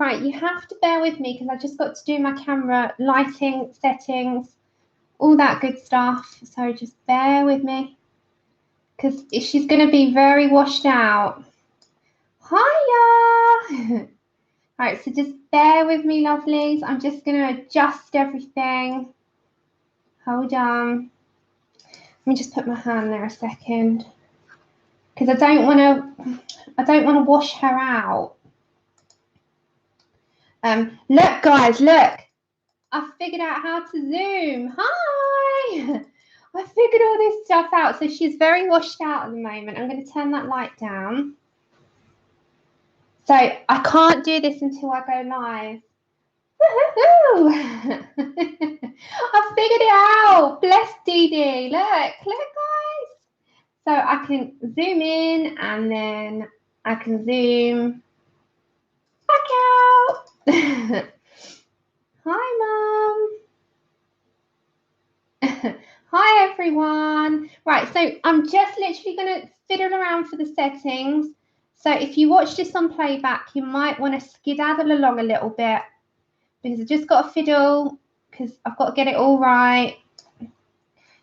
right, you have to bear with me because I just got to do my camera lighting, settings, all that good stuff. So just bear with me because she's going to be very washed out. Hiya! Right, so just bear with me, lovelies. I'm just going to adjust everything. Hold on. Let me just put my hand there a second because I don't want to wash her out. Look, guys, look. I figured out how to zoom. Hi! I figured all this stuff out. So she's very washed out at the moment. I'm going to turn that light down. So I can't do this until I go live. Woohoo! I figured it out. Bless Dee Dee. Look, guys. So I can zoom in and then I can zoom back out. Hi, Mum. Hi, everyone. Right, so I'm just literally going to fiddle around for the settings. So if you watch this on playback, you might want to skedaddle along a little bit because I've just got to fiddle because I've got to get it all right.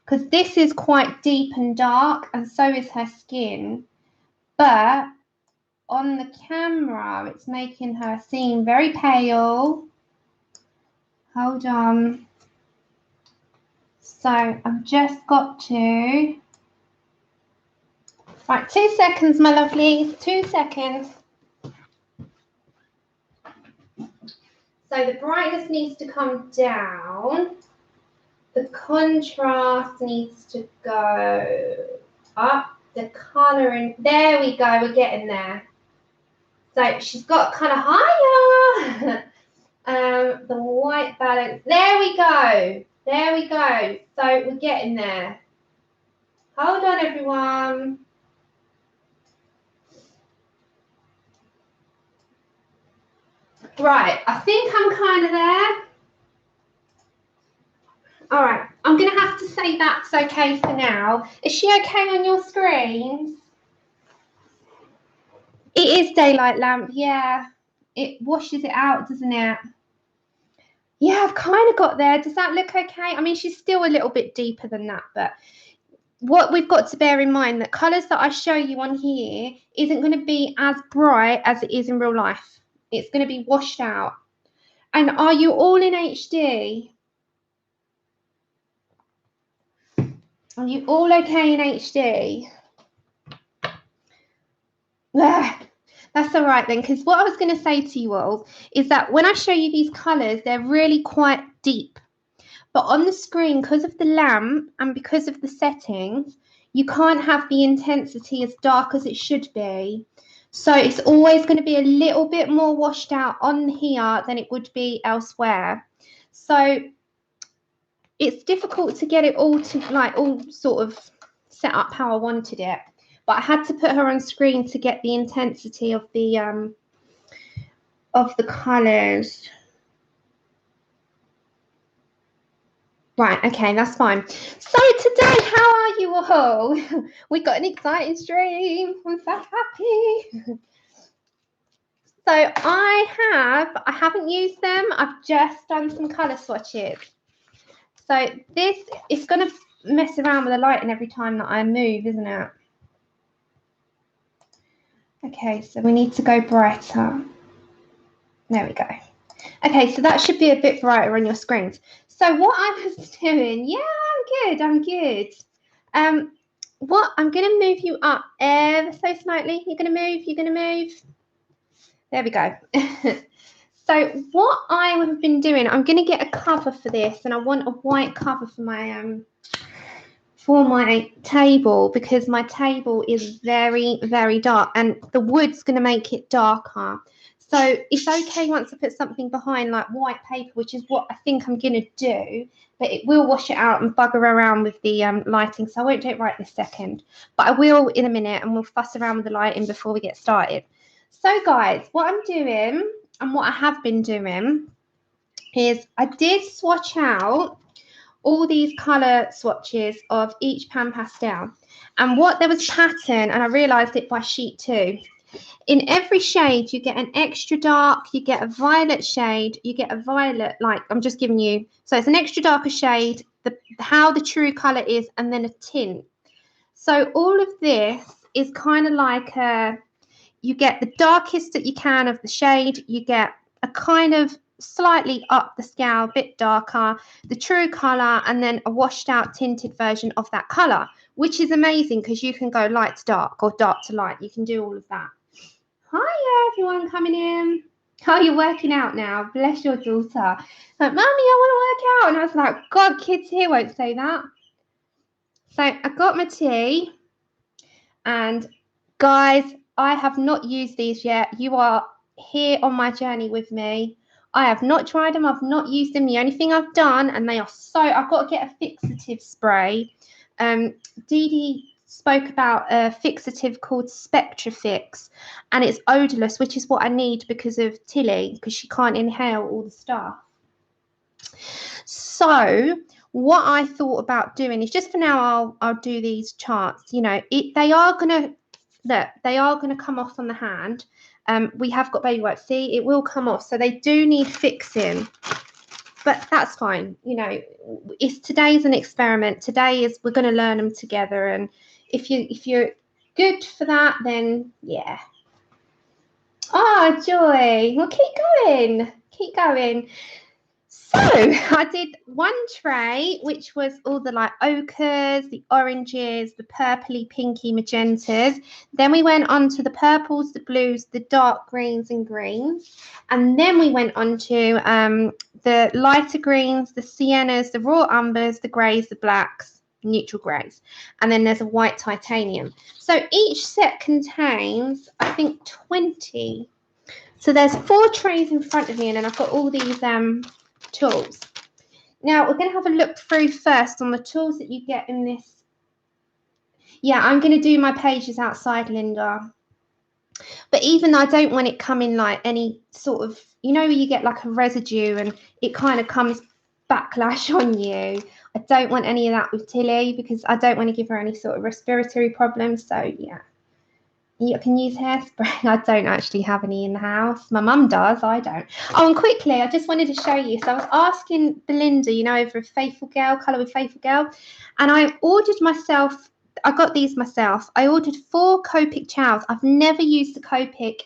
Because this is quite deep and dark and so is her skin. But on the camera, it's making her seem very pale. Hold on. So I've just got to. Right, 2 seconds, my lovelies. 2 seconds. So the brightness needs to come down. The contrast needs to go up. The colouring. There we go. We're getting there. So she's got kind of higher. The white balance. There we go. There we go. So we're getting there. Hold on, everyone. Right, I think I'm kind of there. All right, I'm going to have to say that's okay for now. Is she okay on your screens? It is daylight lamp, yeah. It washes it out, doesn't it? Yeah, I've kind of got there. Does that look okay? I mean, she's still a little bit deeper than that, but what we've got to bear in mind that colours that I show you on here isn't going to be as bright as it is in real life. It's going to be washed out. And are you all in HD? Are you all okay in HD? That's all right then, because what I was going to say to you all is that when I show you these colours, they're really quite deep. But on the screen, because of the lamp and because of the settings, you can't have the intensity as dark as it should be. So it's always going to be a little bit more washed out on here than it would be elsewhere. So it's difficult to get it all to all sort of set up how I wanted it. But I had to put her on screen to get the intensity of the colours. Right, okay, that's fine. So today, how are you all? We got an exciting stream. I'm so happy. So I haven't used them. I've just done some colour swatches. So this is going to mess around with the lighting every time that I move, isn't it? Okay, so we need to go brighter. There we go. Okay, so that should be a bit brighter on your screens. So what I was doing, yeah, I'm good. What I'm going to move you up ever so slightly. You're going to move. There we go. So what I have been doing, I'm going to get a cover for this, and I want a white cover for my table because my table is very, very dark, and the wood's going to make it darker. So it's okay once I put something behind like white paper, which is what I think I'm going to do, but it will wash it out and bugger around with the lighting. So I won't do it right this second, but I will in a minute, and we'll fuss around with the lighting before we get started. So guys, what I'm doing and what I have been doing is I did swatch out all these colour swatches of each Pan Pastel. And what there was pattern, and I realised it by sheet 2, In every shade, you get an extra dark, you get a violet shade, you get a violet, like I'm just giving you. So it's an extra darker shade, how the true colour is, and then a tint. So all of this is kind of like you get the darkest that you can of the shade, you get a kind of slightly up the scale, bit darker, the true colour, and then a washed out tinted version of that colour, which is amazing because you can go light to dark or dark to light. You can do all of that. Hiya, everyone coming in. Oh, you're working out now. Bless your daughter. Like, Mummy, I want to work out. And I was like, God, kids here won't say that. So I got my tea. And guys, I have not used these yet. You are here on my journey with me. I have not tried them. I've not used them. The only thing I've done, and they are so, I've got to get a fixative spray. Dee Dee spoke about a fixative called Spectrafix, and it's odorless, which is what I need because of Tilly, because she can't inhale all the stuff. So what I thought about doing is, just for now, I'll do these charts. You know, they are gonna come off on the hand. We have got baby wipes. See, it will come off, so they do need fixing. But that's fine. You know, today's an experiment. Today is, we're going to learn them together, and if you're good for that, then yeah. Ah, Joy. Well, keep going. So I did one tray, which was all the like ochres, the oranges, the purpley, pinky, magentas. Then we went on to the purples, the blues, the dark greens and greens. And then we went on to the lighter greens, the siennas, the raw umbers, the greys, the blacks, neutral greys. And then there's a white titanium. So each set contains, I think, 20. So there's 4 trays in front of me, and then I've got all these tools. Now we're going to have a look through first on the tools that you get in this. Yeah, I'm going to do my pages outside, Linda. But even though I don't want it coming like any sort of, you know, you get like a residue and it kind of comes backlash on you. I don't want any of that with Tilly because I don't want to give her any sort of respiratory problems. So yeah. You can use hairspray. I don't actually have any in the house. My mum does. I don't. Oh, and quickly, I just wanted to show you. So I was asking Belinda, you know, over a Faithful Girl, Colour with Faithful Girl, and I ordered myself. I got these myself. I ordered 4 Copic chows. I've never used a Copic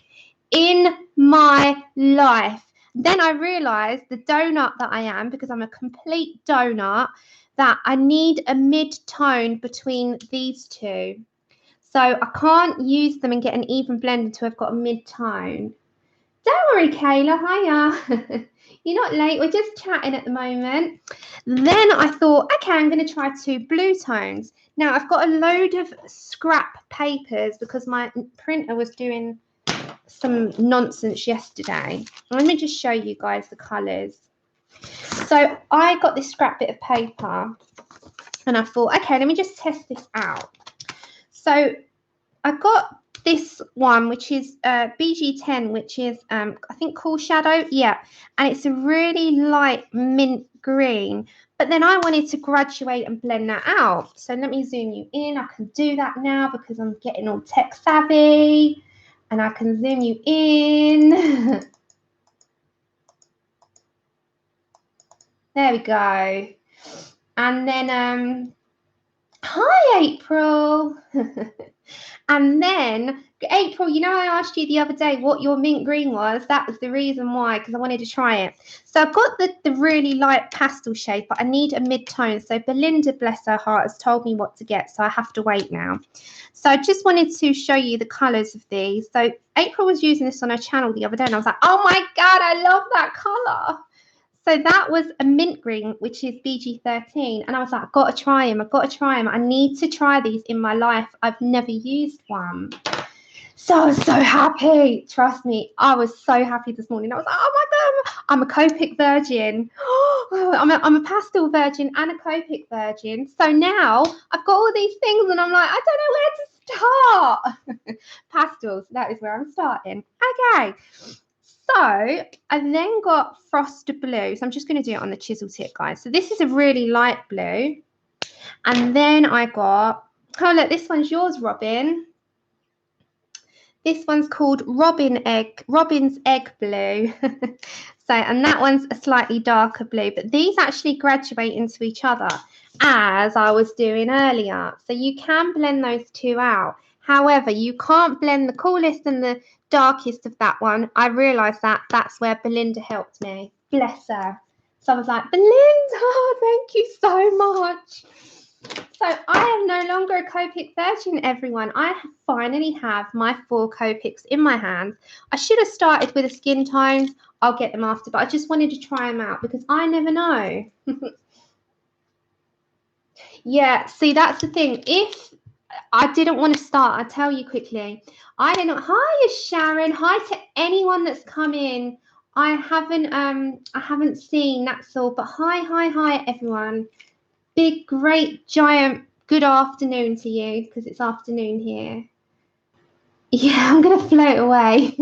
in my life. Then I realised, the donut that I am, because I'm a complete donut, that I need a mid-tone between these two. So I can't use them and get an even blend until I've got a mid-tone. Don't worry, Kayla. Hiya. You're not late. We're just chatting at the moment. Then I thought, okay, I'm going to try 2 blue tones. Now, I've got a load of scrap papers because my printer was doing some nonsense yesterday. Let me just show you guys the colours. So I got this scrap bit of paper and I thought, okay, let me just test this out. So I got this one, which is BG10, which is, I think, Cool Shadow. Yeah, and it's a really light mint green. But then I wanted to graduate and blend that out. So let me zoom you in. I can do that now because I'm getting all tech savvy. And I can zoom you in. There we go. And then, hi, April. And then, April, you know, I asked you the other day what your mint green was. That was the reason why, because I wanted to try it. So I've got the really light pastel shade, but I need a mid-tone. So Belinda, bless her heart, has told me what to get, so I have to wait now. So I just wanted to show you the colours of these. So April was using this on her channel the other day, and I was like, oh my God, I love that colour. So that was a mint green, which is BG13. And I was like, I've got to try him. I need to try these in my life. I've never used one. So I was so happy. Trust me, I was so happy this morning. I was like, oh my God, I'm a Copic virgin. I'm a pastel virgin and a Copic virgin. So now I've got all these things and I'm like, I don't know where to start. Pastels, that is where I'm starting. Okay. So I then got Frosted Blue. So I'm just going to do it on the chisel tip, guys. So this is a really light blue. And then I got, oh, look, this one's yours, Robin. This one's called Robin's Egg Blue. So, and that one's a slightly darker blue, but these actually graduate into each other as I was doing earlier. So you can blend those two out. However, you can't blend the coolest and the darkest of that one. I realised that. That's where Belinda helped me. Bless her. So I was like, Belinda, thank you so much. So I am no longer a Copic virgin, everyone. I finally have my 4 Copics in my hands. I should have started with the skin tones. I'll get them after, but I just wanted to try them out because I never know. Yeah, see, that's the thing. If I didn't want to start, I'll tell you quickly. I don't know. Hi, Sharon. Hi to anyone that's come in. I haven't seen, that's all. But hi, everyone. Big, great, giant, good afternoon to you because it's afternoon here. Yeah, I'm going to float away.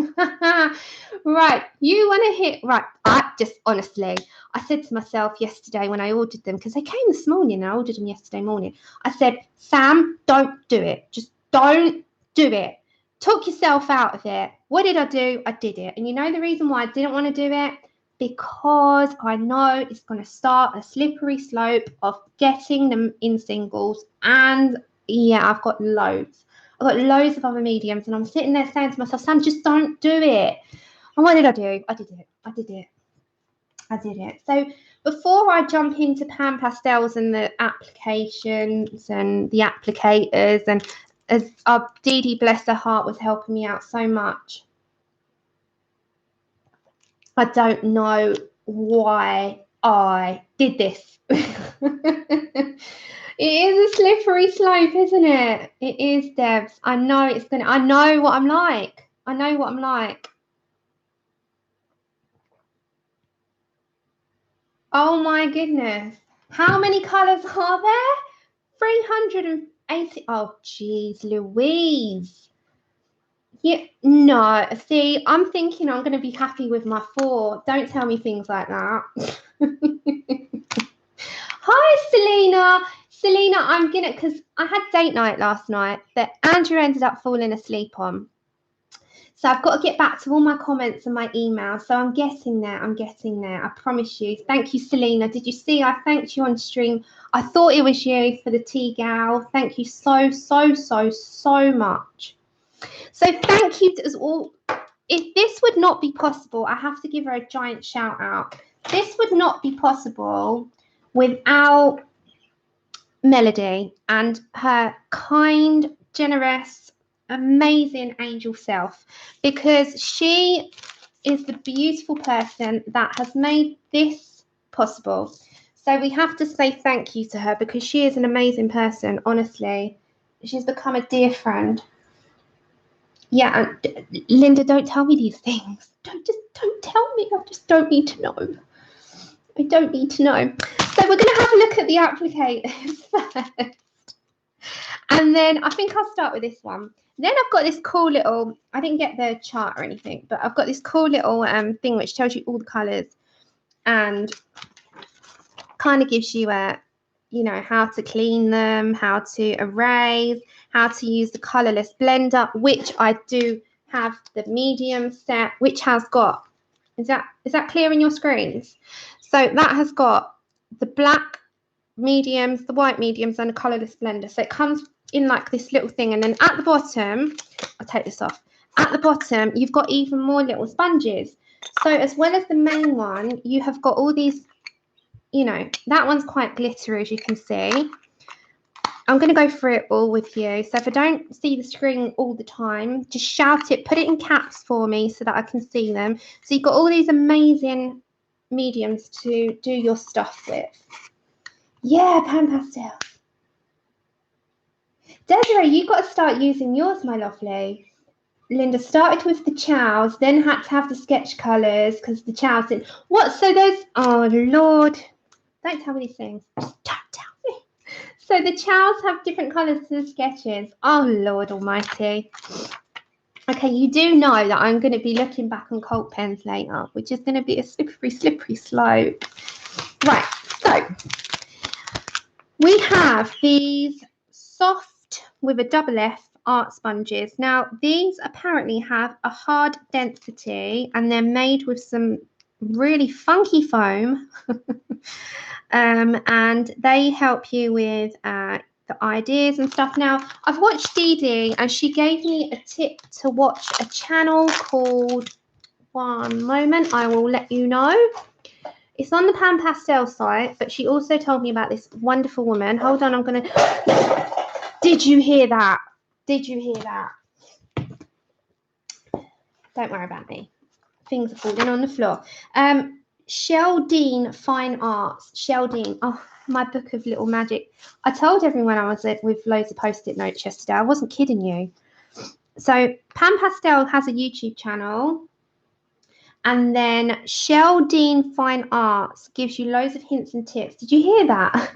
Right, you want to hit, right, I just honestly, I said to myself yesterday when I ordered them, because they came this morning and I ordered them yesterday morning. I said, Sam, don't do it. Just don't do it. Talk yourself out of it. What did I do? I did it. And you know the reason why I didn't want to do it? Because I know it's going to start a slippery slope of getting them in singles. And yeah, I've got loads of other mediums, and I'm sitting there saying to myself, Sam, just don't do it. And what did I do? I did it. So before I jump into Pan Pastels and the applications and the applicators, and as Dee Dee, bless her heart, was helping me out so much, I don't know why I did this. It is a slippery slope, isn't it? It is, Debs. I know it's gonna. I know what I'm like. Oh my goodness! How many colours are there? 380. Oh, geez, Louise. Yeah, no. See, I'm thinking I'm going to be happy with my 4. Don't tell me things like that. Hi, Selena. Selena, I'm gonna, because I had date night last night that Andrew ended up falling asleep on. So I've got to get back to all my comments and my emails. So I'm getting there. I promise you. Thank you, Selena. Did you see I thanked you on stream? I thought it was you for the tea gal. Thank you so much. So thank you to all. If this would not be possible, I have to give her a giant shout out. This would not be possible without Melody and her kind, generous, amazing angel self, because she is the beautiful person that has made this possible. So we have to say thank you to her because she is an amazing person, honestly. She's become a dear friend. Yeah, and Linda, don't tell me these things. Don't tell me. I just don't need to know. I don't need to know. So we're going to have a look at the applicators first. And then I think I'll start with this one. Then I've got this cool little, I didn't get the chart or anything, but I've got this cool little thing which tells you all the colours and kind of gives you a, you know, how to clean them, how to erase, how to use the colourless blender, which I do have the medium set, which has got, is that clear in your screens? So that has got the black mediums, the white mediums, and a colourless blender. So it comes in like this little thing, and then at the bottom, I'll take this off. At the bottom, you've got even more little sponges. So as well as the main one, you have got all these, you know, that one's quite glittery, as you can see. I'm going to go through it all with you. So if I don't see the screen all the time, just shout it, put it in caps for me so that I can see them. So you've got all these amazing mediums to do your stuff with. Yeah, Pan Pastels. Desirae, you've got to start using yours, my lovely. Linda started with the chows, then had to have the sketch colours because the chows didn't. What? So there's, oh, Lord. Don't tell me these things. Just don't tell me. So the chows have different colours to the sketches. Oh, Lord almighty. Okay, you do know that I'm going to be looking back on Colt pens later, which is going to be a slippery slope. Right, so we have these soft with a double F art sponges. Now, these apparently have a hard density and they're made with some really funky foam. And they help you with the ideas and stuff. Now, I've watched Dee Dee and she gave me a tip to watch a channel called, one moment, I will let you know. It's on the Pan Pastels site, but she also told me about this wonderful woman. Hold on, I'm going to... Did you hear that? Did you hear that? Don't worry about me. Things are falling on the floor. Sheldine Fine Arts. Sheldine. Oh, my book of little magic. I told everyone I was with loads of post-it notes yesterday. I wasn't kidding you. So Pan Pastel has a YouTube channel. And then Sheldine Fine Arts gives you loads of hints and tips. Did you hear that?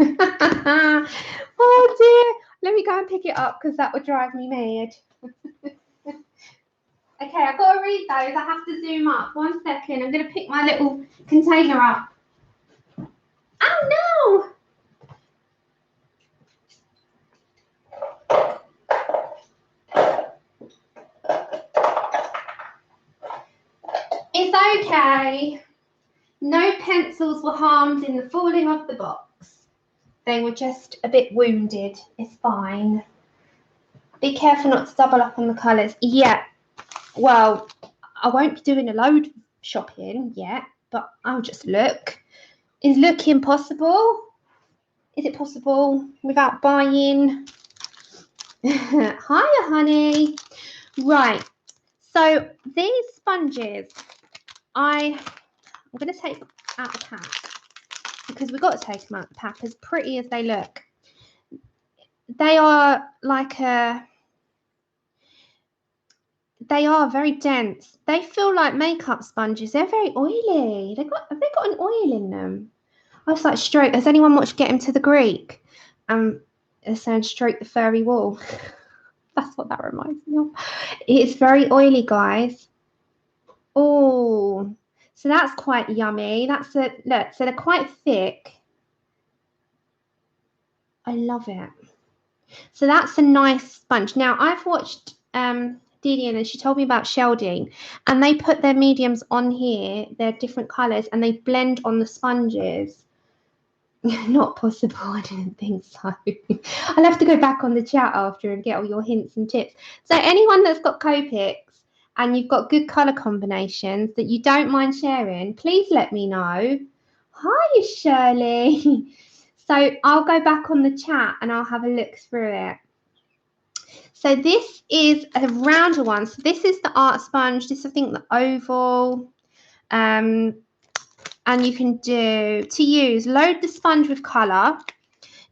Oh, dear. Let me go and pick it up because that would drive me mad. Okay, I've got to read those. I have to zoom up. 1 second. I'm going to pick my little container up. Oh, no. It's okay. No pencils were harmed in the falling of the box. They were just a bit wounded. It's fine. Be careful not to double up on the colours. Yeah. Well, I won't be doing a load of shopping yet, but I'll just look. Is looking possible? Is it possible without buying? Hiya, honey. Right. So these sponges, I'm going to take out the pack because we've got to take them out the pack, as pretty as they look. They are like they are very dense. They feel like makeup sponges. They're very oily. Have they got an oil in them? I was like, stroke. Has anyone watched Get Him to the Greek? They're saying stroke the furry wall. That's what that reminds me of. It's very oily, guys. Oh, so that's quite yummy. That's a look. So they're quite thick. I love it. So that's a nice sponge. Now I've watched Dee Dee and she told me about Sheldine, and they put their mediums on here. They're different colours and they blend on the sponges. Not possible. I didn't think so. I'll have to go back on the chat after and get all your hints and tips. So anyone that's got Copics and you've got good colour combinations that you don't mind sharing, please let me know. Hi, Shirley. So I'll go back on the chat and I'll have a look through it. So this is a rounder one. So this is the art sponge. This, I think, the oval. And you can do, to use, load the sponge with colour,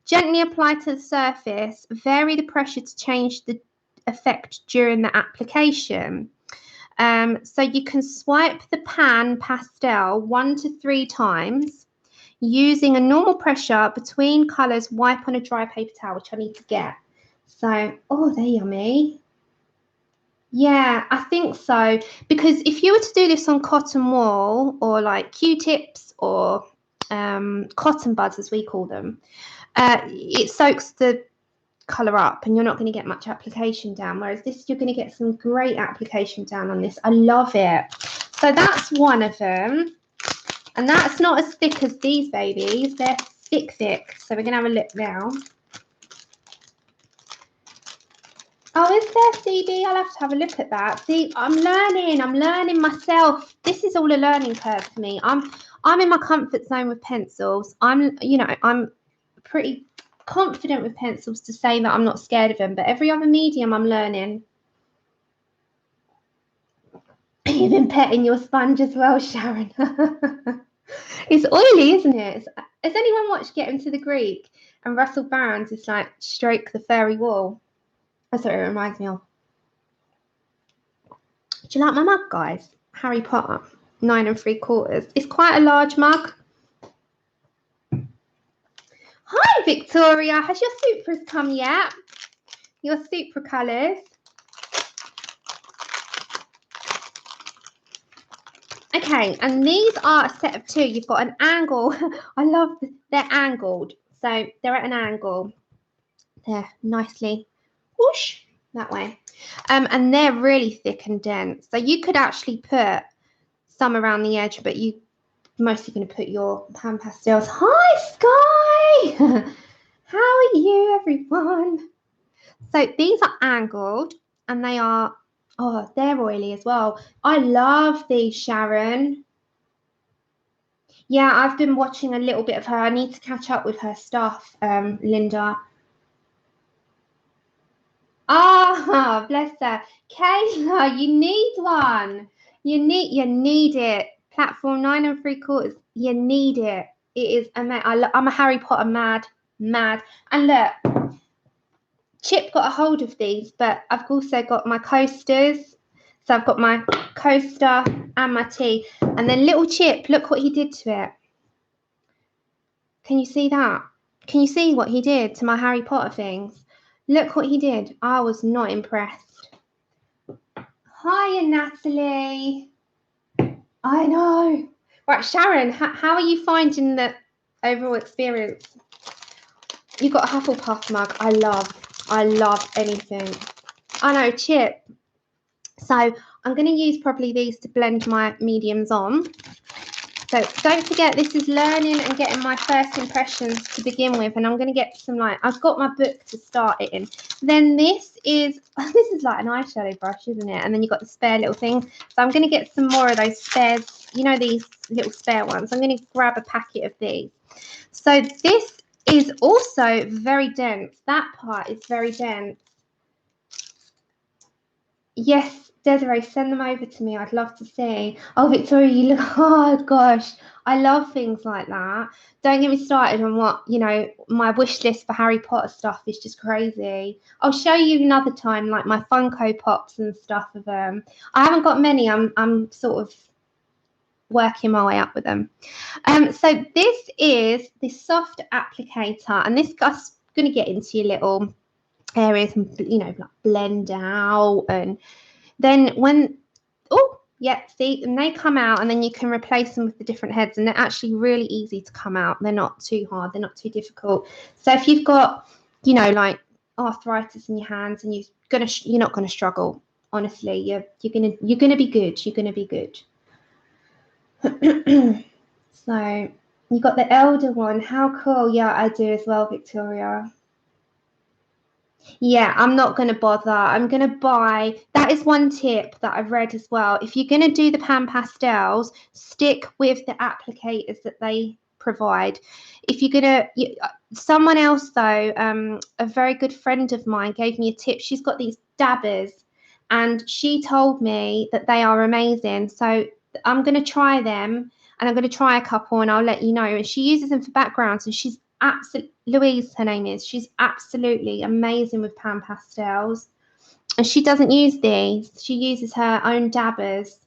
gently apply to the surface, vary the pressure to change the effect during the application. So you can swipe the Pan Pastel 1 to 3 times. Using a normal pressure between colours, wipe on a dry paper towel, which I need to get. So, oh, they're yummy. Yeah, I think so. Because if you were to do this on cotton wool or like Q-tips or cotton buds, as we call them, it soaks the colour up and you're not going to get much application down. Whereas this, you're going to get some great application down on this. I love it. So that's one of them. And that's not as thick as these babies. They're thick. So we're going to have a look now. Oh, is there, Phoebe? I'll have to have a look at that. See, I'm learning myself. This is all a learning curve for me. I'm in my comfort zone with pencils. I'm pretty confident with pencils to say that I'm not scared of them, but every other medium I'm learning. You've been petting your sponge as well, Sharon. It's oily, isn't it? Has anyone watched Get Him to the Greek? And Russell Barnes is like, stroke the fairy wall. That's what it reminds me of. Do you like my mug, guys? Harry Potter, 9 3/4. It's quite a large mug. Hi, Victoria. Has your Supras come yet? Your Supra colours. Okay, and these are a set of 2. You've got an angle. I love they're angled. So they're at an angle. They're nicely whoosh. that way. And they're really thick and dense. So you could actually put some around the edge, but you mostly going to put your Pan Pastels. Hi, Sky! How are you, everyone? So these are angled, and they are, oh, they're oily as well. I love these, Sharon. Yeah, I've been watching a little bit of her. I need to catch up with her stuff, Linda. Ah, bless her. Kayla, you need one. You need it. Platform 9 3/4. You need it. It is amazing. I'm a Harry Potter mad. And look, Chip got a hold of these, but I've also got my coasters. So I've got my coaster and my tea. And then little Chip, look what he did to it. Can you see that? Can you see what he did to my Harry Potter things? Look what he did. I was not impressed. Hiya, Natalie. I know. Right, Sharon, how are you finding the overall experience? You got a Hufflepuff mug. I love anything. I know, Chip. So I'm going to use probably these to blend my mediums on. So don't forget, this is learning and getting my first impressions to begin with. And I'm going to get some, like, I've got my book to start it in. Then this is like an eyeshadow brush, isn't it? And then you've got the spare little thing. So I'm going to get some more of those spares, you know, these little spare ones. I'm going to grab a packet of these. So this is also very dense. That part is very dense. Yes, Desiree, send them over to me. I'd love to see. Oh, Victoria, you look, oh gosh, I love things like that. Don't get me started on what, you know, my wish list for Harry Potter stuff is just crazy. I'll show you another time, like my Funko Pops and stuff of them. I haven't got many. I'm sort of working my way up with them. So this is the soft applicator, and this guy's going to get into your little areas and, you know, like blend out. And then when, oh yeah, see, and they come out, and then you can replace them with the different heads, and they're actually really easy to come out. They're not too hard, they're not too difficult. So if you've got, you know, like arthritis in your hands, and you're not gonna struggle. Honestly, you're gonna be good. You're gonna be good. So you got the elder one. How cool. Yeah, I do as well, Victoria. Yeah, I'm not going to bother. I'm going to buy. That is one tip that I've read as well. If you're going to do the Pan Pastels, stick with the applicators that they provide. If you're going to, someone else though, a very good friend of mine gave me a tip. She's got these dabbers, and she told me that they are amazing. So I'm going to try them, and I'm going to try a couple, and I'll let you know. And she uses them for backgrounds, and she's absolutely, Louise, her name is, she's absolutely amazing with Pan Pastels, and she doesn't use these. She uses her own dabbers.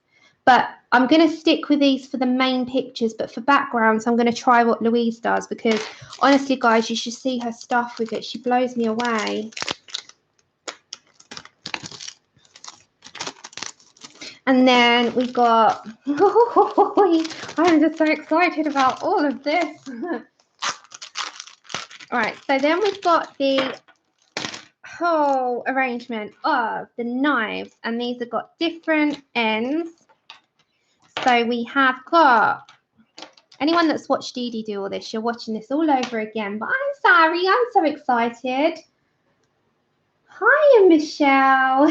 But I'm going to stick with these for the main pictures, but for backgrounds I'm going to try what Louise does, because honestly guys, you should see her stuff with it. She blows me away. And then we've got I'm just so excited about all of this. All right, so then we've got the whole arrangement of the knives, and these have got different ends. So we have got, anyone that's watched Dee Dee do all this, you're watching this all over again, but I'm sorry, I'm so excited. Hiya, Michelle.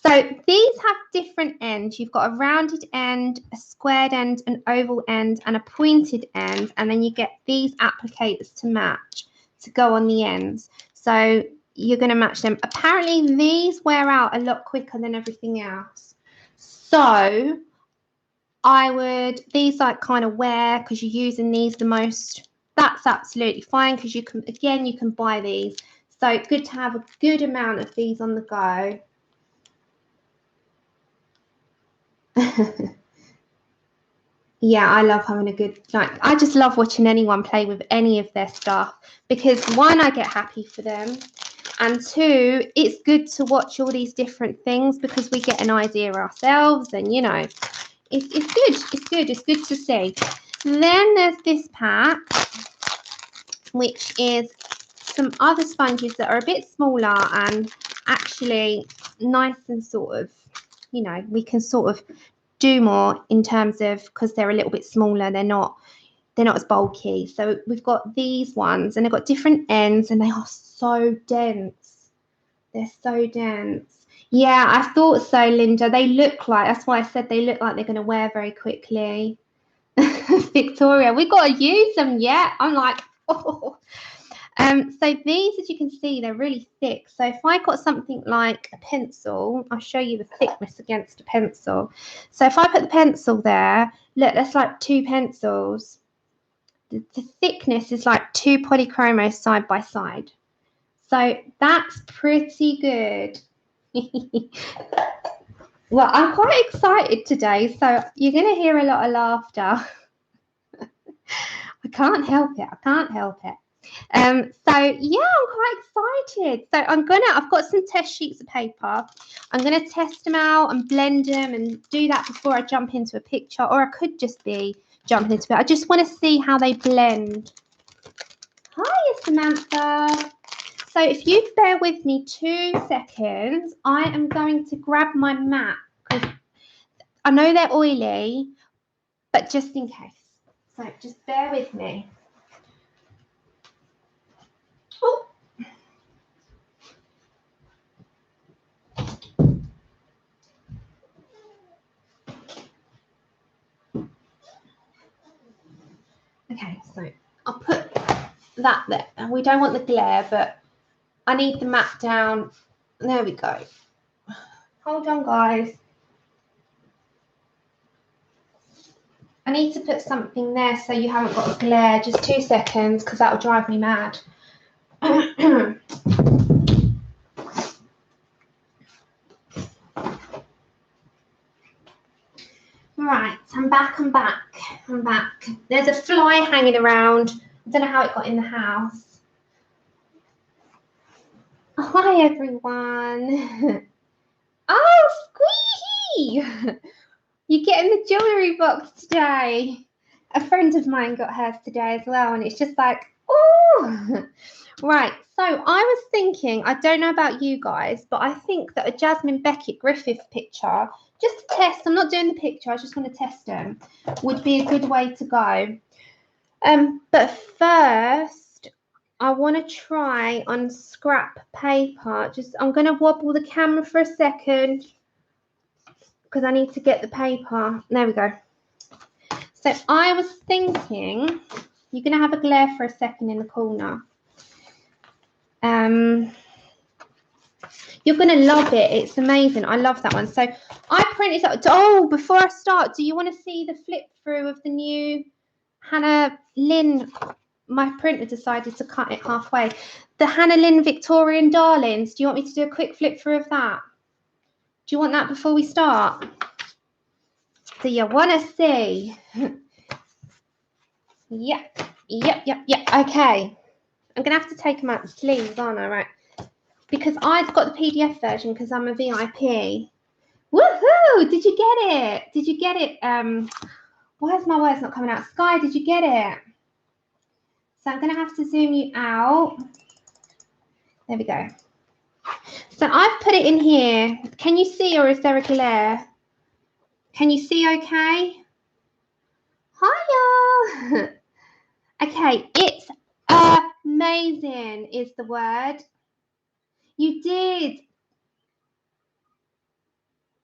So these have different ends. You've got a rounded end, a squared end, an oval end, and a pointed end. And then you get these applicators to match, to go on the ends. So you're going to match them. Apparently these wear out a lot quicker than everything else. So these like kind of wear, because you're using these the most. That's absolutely fine, because you can buy these. So good to have a good amount of these on the go. Yeah, I love having a good, like, I just love watching anyone play with any of their stuff, because one, I get happy for them, and two, it's good to watch all these different things, because we get an idea ourselves, and you know, it's good to see. Then there's this pack, which is some other sponges that are a bit smaller and actually nice and sort of, you know, we can sort of do more in terms of, because they're a little bit smaller, they're not as bulky. So we've got these ones and they've got different ends and they are so dense. They're so dense. Yeah, I thought so, Linda. They look like, that's why I said they look like they're going to wear very quickly. Victoria, we've got to use them yet. I'm like, oh. So these, as you can see, they're really thick. So if I got something like a pencil, I'll show you the thickness against a pencil. So if I put the pencil there, look, that's like 2 pencils. The thickness is like 2 polychromos side by side. So that's pretty good. Well, I'm quite excited today, so you're going to hear a lot of laughter. I can't help it. I can't help it. So yeah, I'm quite excited. So I've got some test sheets of paper. I'm gonna test them out and blend them and do that before I jump into a picture, or I could just be jumping into it. I just want to see how they blend. Hi, Samantha. So if you bear with me 2 seconds, I am going to grab my mat because I know they're oily, but just in case. So just bear with me. Oh. Okay, so I'll put that there. And we don't want the glare, but I need the mat down. There we go. Hold on, guys. I need to put something there so you haven't got a glare. Just 2 seconds, because that'll drive me mad. Right, I'm back. There's a fly hanging around. I don't know how it got in the house. Hi, everyone. Oh, Squeaky! You're getting the jewellery box today. A friend of mine got hers today as well, and it's just like, oh! Right, so I was thinking, I don't know about you guys, but I think that a Jasmine Becket Griffith picture, just to test, I'm not doing the picture, I just want to test them, would be a good way to go. But first, I want to try on scrap paper. I'm going to wobble the camera for a second because I need to get the paper. There we go. So I was thinking, you're going to have a glare for a second in the corner. You're going to love it. It's amazing. I love that one. So I printed out. Oh, before I start, do you want to see the flip through of the new Hannah Lynn? My printer decided to cut it halfway. The Hannah Lynn Victorian Darlings. Do you want me to do a quick flip through of that? Do you want that before we start? So you want to see? Yep. Okay. I'm going to have to take them out the sleeves, aren't I? Right. Because I've got the PDF version because I'm a VIP. Woohoo! Did you get it? Did you get it? Why is my words not coming out? Sky, did you get it? So I'm going to have to zoom you out. There we go. So I've put it in here. Can you see, or is there a glare? Can you see okay? Hiya! Okay, it's amazing is the word. You did.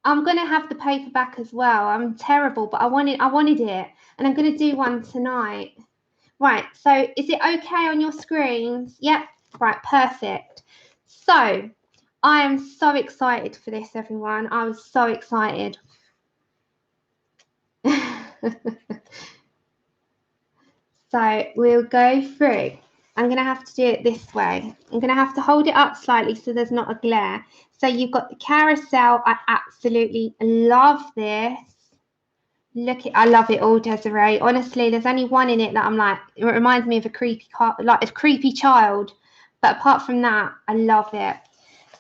I'm going to have the paper back as well. I'm terrible, but I wanted it. And I'm going to do one tonight. Right, so is it okay on your screens? Yep, right, perfect. So I am so excited for this, everyone. I was so excited. So we'll go through. I'm going to have to do it this way. I'm going to have to hold it up slightly so there's not a glare. So you've got the carousel. I absolutely love this. I love it all, Desirae. Honestly, there's only one in it that I'm like, it reminds me of a creepy child. But apart from that, I love it.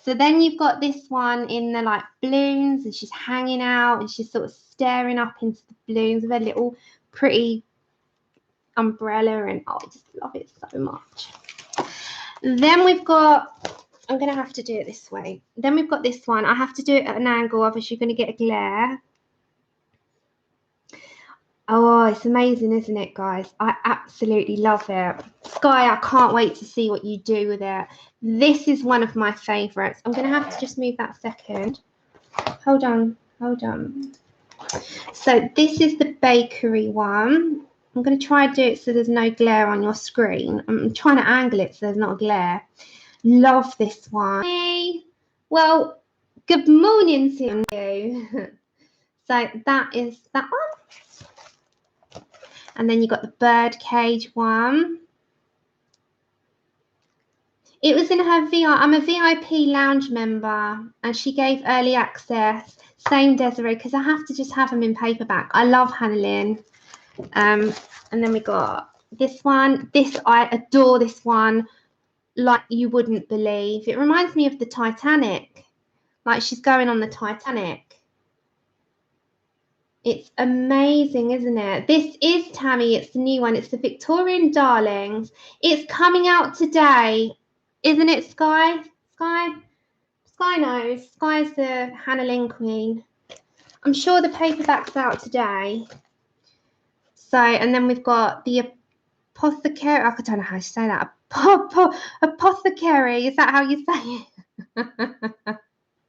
So then you've got this one in the like balloons, and she's hanging out and she's sort of staring up into the balloons with a little pretty umbrella, and oh, I just love it so much. Then we've got, I'm going to have to do it this way. Then we've got this one. I have to do it at an angle, otherwise you're going to get a glare. Oh, it's amazing, isn't it, guys? I absolutely love it. Sky, I can't wait to see what you do with it. This is one of my favourites. I'm going to have to just move that second. Hold on. So this is the bakery one. I'm going to try to do it so there's no glare on your screen. I'm trying to angle it so there's not a glare. Love this one. Hey. Well, good morning to you. So that is that one. And then you got the bird cage one. It was in her VIP. I'm a VIP lounge member, and she gave early access. Same Desiree, because I have to just have them in paperback. I love Hannah Lynn. And then we got this one. This, I adore this one like you wouldn't believe. It reminds me of the Titanic, like she's going on the Titanic. It's amazing, isn't it? This is Tammy. It's the new one. It's the Victorian Darlings. It's coming out today, isn't it, Sky? Sky knows. Sky's the Hannah Lynn queen. I'm sure the paperback's out today. So, and then we've got the apothecary. I don't know how to say that. Apothecary. Is that how you say it?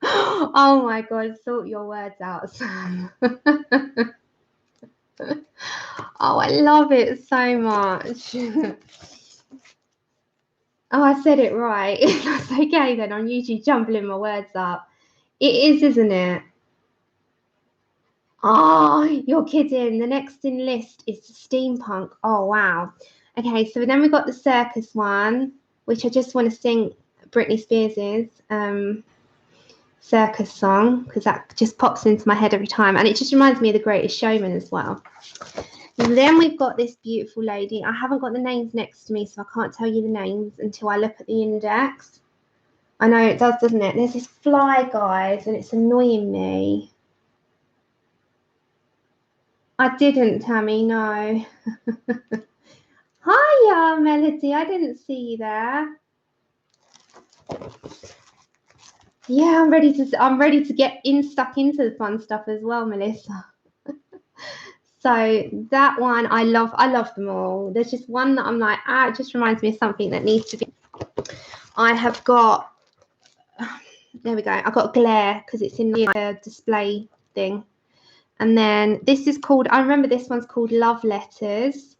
Oh my God, sort your words out, Sam. Oh, I love it so much. Oh, I said it right. That's okay then. I'm usually jumbling my words up. It is, isn't it? Oh, you're kidding. The next in list is the steampunk. Oh, wow. Okay, so then we've got the circus one, which I just want to sing Britney Spears's circus song, because that just pops into my head every time. And it just reminds me of The Greatest Showman as well. And then we've got this beautiful lady. I haven't got the names next to me, so I can't tell you the names until I look at the index. I know it does, doesn't it? There's this fly, guys, and it's annoying me. I didn't, Tammy, no. Hiya, Melody. I didn't see you there. Yeah, I'm ready to get stuck into the fun stuff as well, Melissa. So that one, I love them all. There's just one that I'm like, it just reminds me of something that needs to be. I have got, there we go. I've got glare because it's in the display thing. And then this is called, I remember this one's called Love Letters.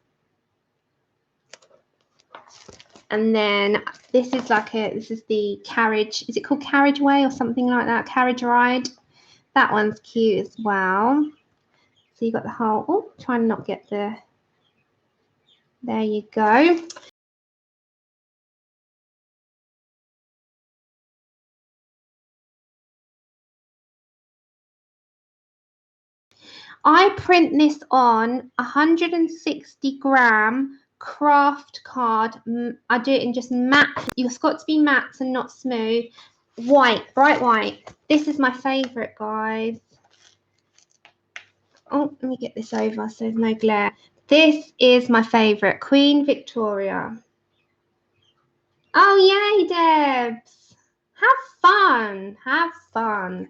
And then this is this is the carriage. Is it called Carriageway or something like that? Carriage Ride. That one's cute as well. So you got the whole, oh, trying to not get the, there you go. I print this on 160-gram craft card. I do it in just matte. You've got to be matte and not smooth. White, bright white. This is my favourite, guys. Oh, let me get this over so there's no glare. This is my favourite, Queen Victoria. Oh, yay, Debs. Have fun. Have fun.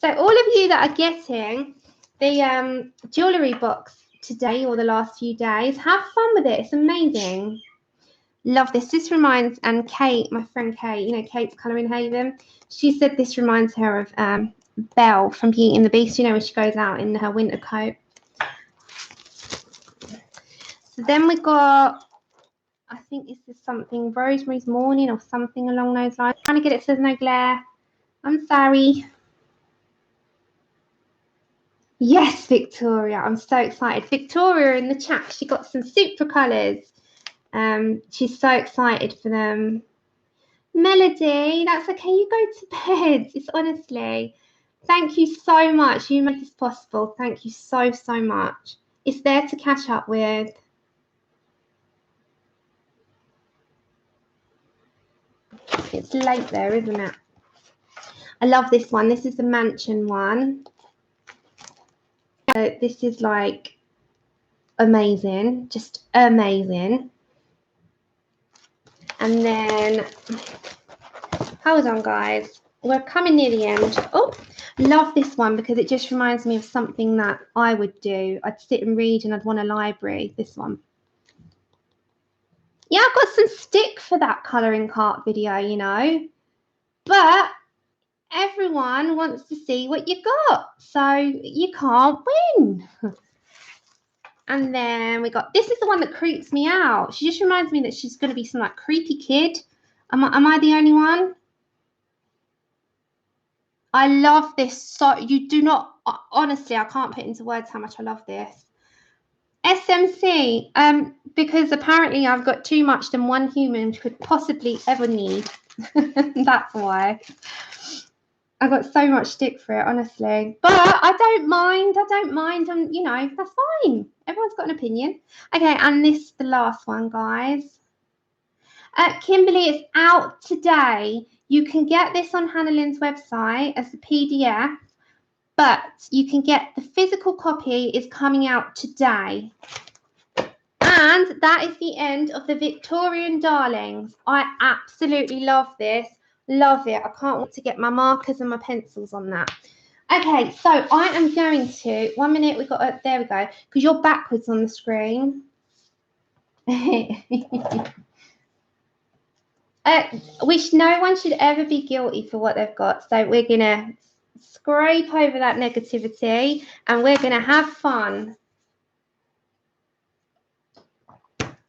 So all of you that are getting the jewellery box today or the last few days, have fun with it. It's amazing. Love this. This reminds, and Kate, my friend Kate, you know, Kate's Colouring Haven, she said this reminds her of Belle from Beauty and the Beast, you know, when she goes out in her winter coat. So then we got, I think this is something, Rosemary's Morning or something along those lines. I'm trying to get it so there's no glare. I'm sorry. Yes, Victoria. I'm so excited. Victoria in the chat, she got some super colours. She's so excited for them. Melody, that's okay. You go to bed. It's honestly, thank you so much. You made this possible. Thank you so, so much. It's there to catch up with. It's late there, isn't it? I love this one. This is the mansion one. So this is like amazing, just amazing. And then, hold on, guys. We're coming near the end. Oh, love this one because it just reminds me of something that I would do. I'd sit and read and I'd want a library. This one. Yeah, I've got some stick for that colouring cart video, you know. But everyone wants to see what you got. So you can't win. And then we got, this is the one that creeps me out. She just reminds me that she's going to be some like creepy kid. Am I the only one? I love this. So you do not, honestly, I can't put into words how much I love this. SMC, because apparently I've got too much than one human could possibly ever need. That's why. I got so much stick for it, honestly. But I don't mind. I don't mind. And, you know, that's fine. Everyone's got an opinion. Okay, and this is the last one, guys. Kimberly, it's out today. You can get this on Hannah Lynn's website as a PDF, but you can get the physical copy is coming out today. And that is the end of the Victorian Darlings. I absolutely love this. Love it. I can't wait to get my markers and my pencils on that. Okay, so I am going to, 1 minute, we got, there we go, because you're backwards on the screen. Which no one should ever be guilty for what they've got. So we're going to scrape over that negativity and we're going to have fun.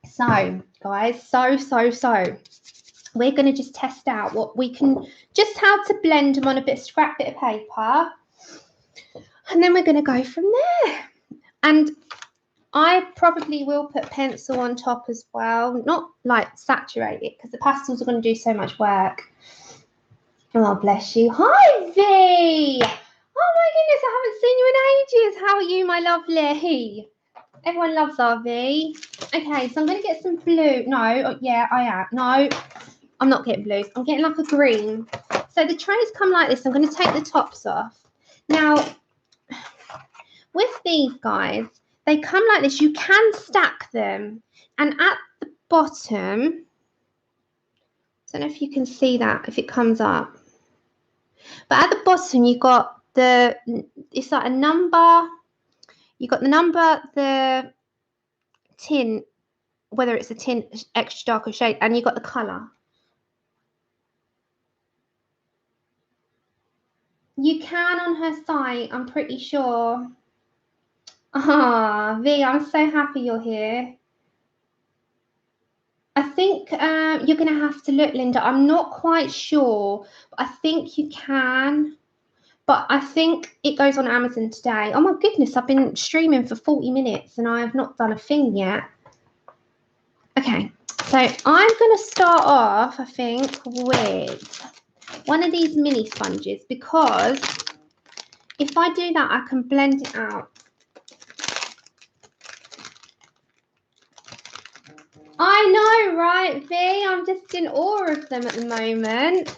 So, guys, so we're going to just test out what we can, just how to blend them on a scrap bit of paper. And then we're going to go from there. And I probably will put pencil on top as well, not like saturate it because the pastels are going to do so much work. Oh, bless you. Hi, V. Oh, my goodness, I haven't seen you in ages. How are you, my lovely? Everyone loves RV. Okay, so I'm going to get some blue. No, yeah, I am. No, I'm not getting blues. I'm getting like a green. So the trays come like this. I'm going to take the tops off. Now, with these guys, they come like this. You can stack them. And at the bottom, I don't know if you can see that, if it comes up. But at the bottom, you've got the, it's like a number. You've got the number, the tint, whether it's a tint, extra dark or shade, and you've got the colour. You can on her site, I'm pretty sure. Ah, V, I'm so happy you're here. I think you're going to have to look, Linda. I'm not quite sure, but I think you can. But I think it goes on Amazon today. Oh, my goodness. I've been streaming for 40 minutes and I have not done a thing yet. Okay. So I'm going to start off, I think, with one of these mini sponges because if I do that, I can blend it out. I know, right, V? I'm just in awe of them at the moment.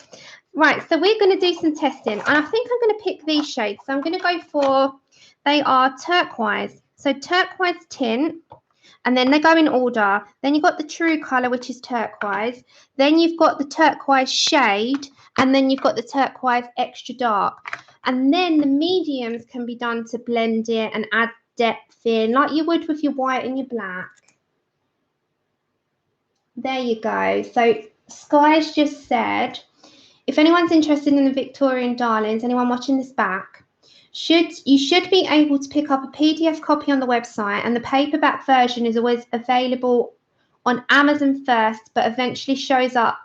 Right, so we're going to do some testing. And I think I'm going to pick these shades. So I'm going to go for, they are turquoise. So turquoise tint. And then they go in order. Then you've got the true colour, which is turquoise. Then you've got the turquoise shade. And then you've got the turquoise extra dark. And then the mediums can be done to blend it and add depth in, like you would with your white and your black. There you go. So Sky's just said, if anyone's interested in the Victorian Darlings, anyone watching this back, you should be able to pick up a PDF copy on the website, and the paperback version is always available on Amazon first, but eventually shows up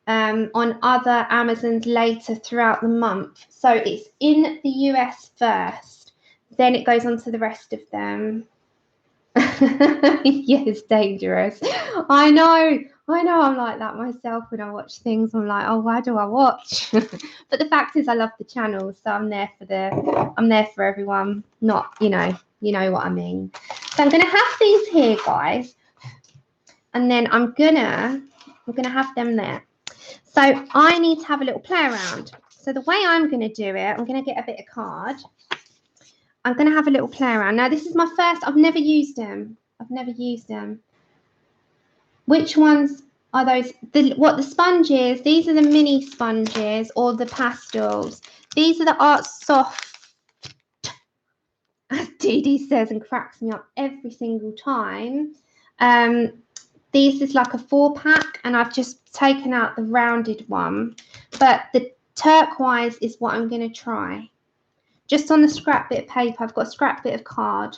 on other Amazons later throughout the month. So it's in the US first, then it goes on to the rest of them. Yes, dangerous. I know I'm like that myself when I watch things. I'm like, oh, why do I watch? But the fact is I love the channel, so I'm there for everyone, not, you know what I mean. So I'm gonna have these here, guys, and then I'm gonna have them there. So I need to have a little play around. So the way I'm gonna do it, I'm gonna get a bit of card. I'm going to have a little play around. Now, this is my first. I've never used them. Which ones are those, what the sponges, these are the mini sponges or the pastels. These are the Art Soft, as Dee Dee says and cracks me up every single time. This is like a 4-pack, and I've just taken out the rounded one, but the turquoise is what I'm going to try. Just on the scrap bit of paper, I've got a scrap bit of card.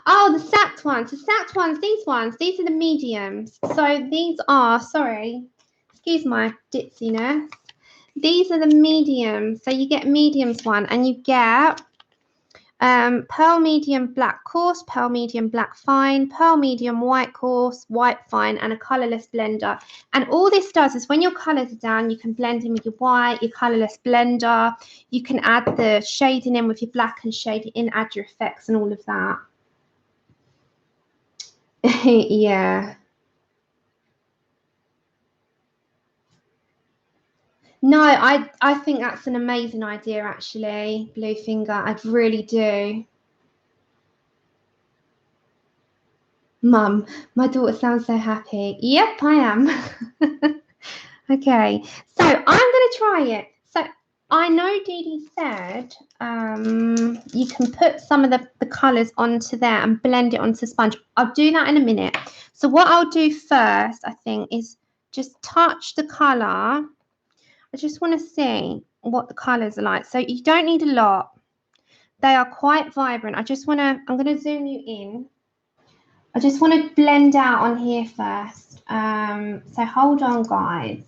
Oh, the sacked ones. The sacked ones, these are the mediums. So these are, sorry, excuse my ditziness. These are the mediums. So you get mediums one, and you get pearl medium black coarse, pearl medium black fine, pearl medium white coarse, white fine, and a colourless blender. And all this does is when your colours are down, you can blend in with your white, your colourless blender. You can add the shading in with your black and shade it in, add your effects and all of that. Yeah. No, I think that's an amazing idea, actually, Blue Finger. I really do. Mum, my daughter sounds so happy. Yep, I am. Okay, so I'm going to try it. So I know Dee Dee said you can put some of the colours onto there and blend it onto sponge. I'll do that in a minute. So what I'll do first, I think, is just touch the colour. I just want to see what the colours are like. So you don't need a lot. They are quite vibrant. I'm going to zoom you in. I just want to blend out on here first. So hold on, guys.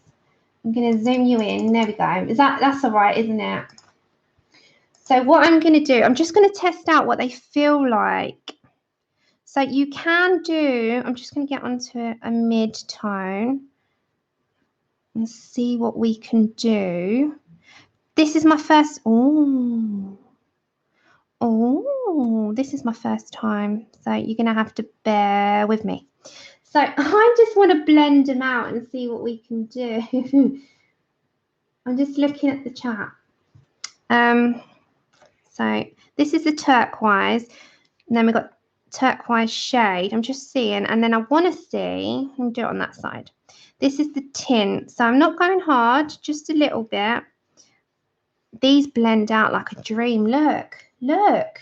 I'm going to zoom you in. There we go. That's all right, isn't it? So what I'm going to do, I'm just going to test out what they feel like. So you can do, I'm just going to get onto a mid-tone and see what we can do. This is my first, oh, this is my first time. So you're going to have to bear with me. So I just want to blend them out and see what we can do. I'm just looking at the chat. So this is the turquoise, and then we've got turquoise shade. I'm just seeing, and then I want to see, let me do it on that side. This is the tint, so I'm not going hard, just a little bit. These blend out like a dream. Look.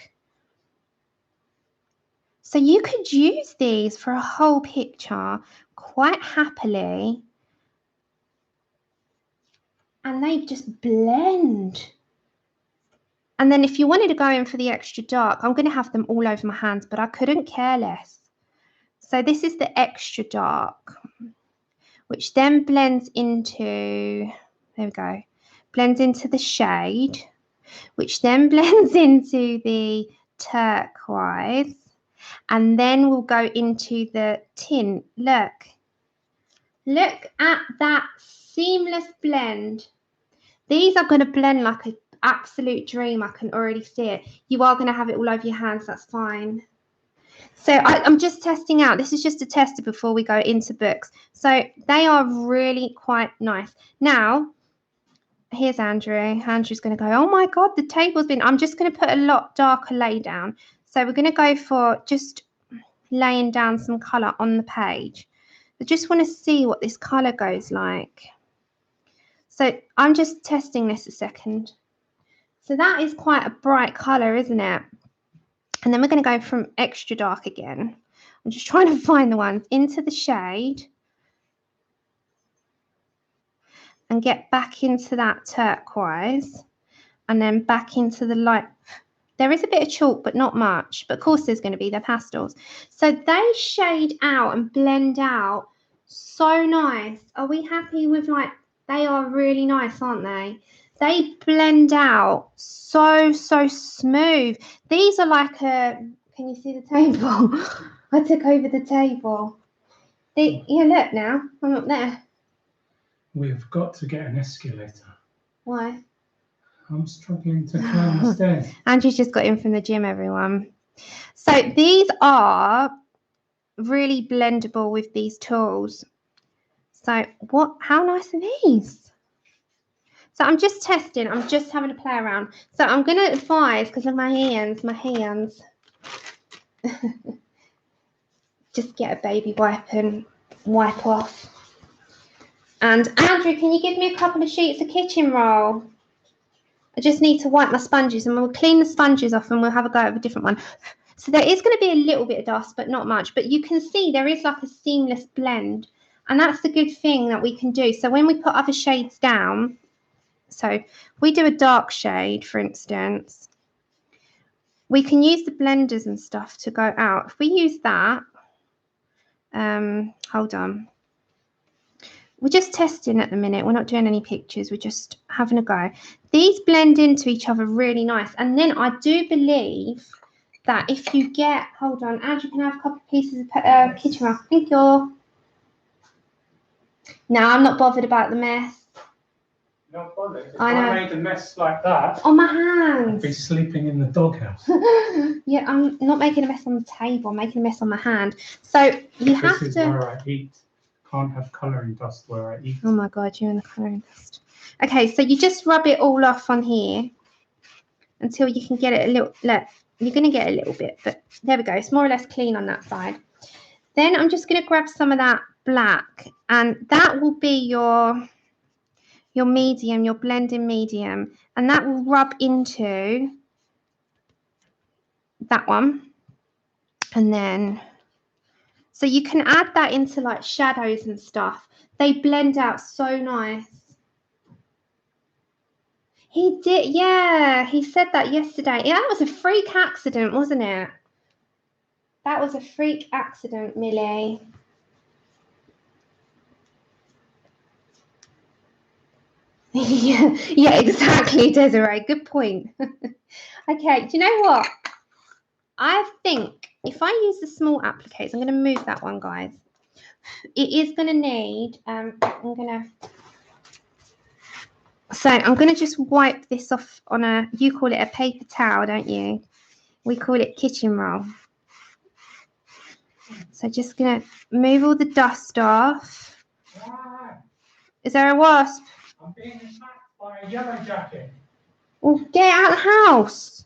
So you could use these for a whole picture quite happily, and they just blend. And then if you wanted to go in for the extra dark, I'm going to have them all over my hands, but I couldn't care less. So this is the extra dark, which then blends into, there we go, blends into the shade, which then blends into the turquoise, and then we'll go into the tint. Look at that seamless blend. These are going to blend like an absolute dream. I can already see it. You are going to have it all over your hands. That's fine. So I'm just testing out. This is just a tester before we go into books. So they are really quite nice. Now, here's Andrew. Andrew's going to go, oh my God, the table's been, I'm just going to put a lot darker lay down. So we're going to go for just laying down some colour on the page. I just want to see what this colour goes like. So I'm just testing this a second. So that is quite a bright colour, isn't it? And then we're going to go from extra dark again. I'm just trying to find the ones into the shade and get back into that turquoise and then back into the light. There is a bit of chalk, but not much. But of course there's going to be the pastels. So they shade out and blend out so nice. Are we happy with, like, they are really nice, aren't they? They blend out so smooth. These are like a, can you see the table? I took over the table. Yeah, look now, I'm up there. We've got to get an escalator. Why? I'm struggling to climb the stairs. Andrew's just got in from the gym, everyone. So these are really blendable with these tools. So how nice are these? So I'm just testing. I'm just having a play around. So I'm going to advise, because of my hands. just get a baby wipe and wipe off. And Andrew, can you give me a couple of sheets of kitchen roll? I just need to wipe my sponges, and we'll clean the sponges off and we'll have a go at a different one. So there is going to be a little bit of dust, but not much. But you can see there is like a seamless blend. And that's the good thing that we can do. So when we put other shades down, so we do a dark shade, for instance, we can use the blenders and stuff to go out. If we use that, hold on. We're just testing at the minute. We're not doing any pictures. We're just having a go. These blend into each other really nice. And then I do believe that if you get, hold on, Andrew, can I have a couple of pieces of kitchen roll? Thank you. No, I'm not bothered about the mess. Not bothered. If I made a mess like that, on my hands. I'd be sleeping in the doghouse. Yeah, I'm not making a mess on the table. I'm making a mess on my hand. So you have to. This is where I eat. Can't have colouring dust where I eat. Oh my God, you're in the colouring dust. Okay, so you just rub it all off on here until you can get it a little. Look, you're going to get a little bit, but there we go. It's more or less clean on that side. Then I'm just going to grab some of that black, and that will be your medium, your blending medium, and that will rub into that one. And then, so you can add that into like shadows and stuff. They blend out so nice. He did, yeah, he said that yesterday. Yeah, that was a freak accident, wasn't it? That was a freak accident, Millie. yeah, exactly, Desirae. Good point. Okay, do you know what? I think if I use the small applicators, I'm going to move that one, guys. It is going to need, I'm going to just wipe this off on a, you call it a paper towel, don't you? We call it kitchen roll. So just going to move all the dust off. Is there a wasp? I'm being attacked by a yellow jacket. Well, get out of the house.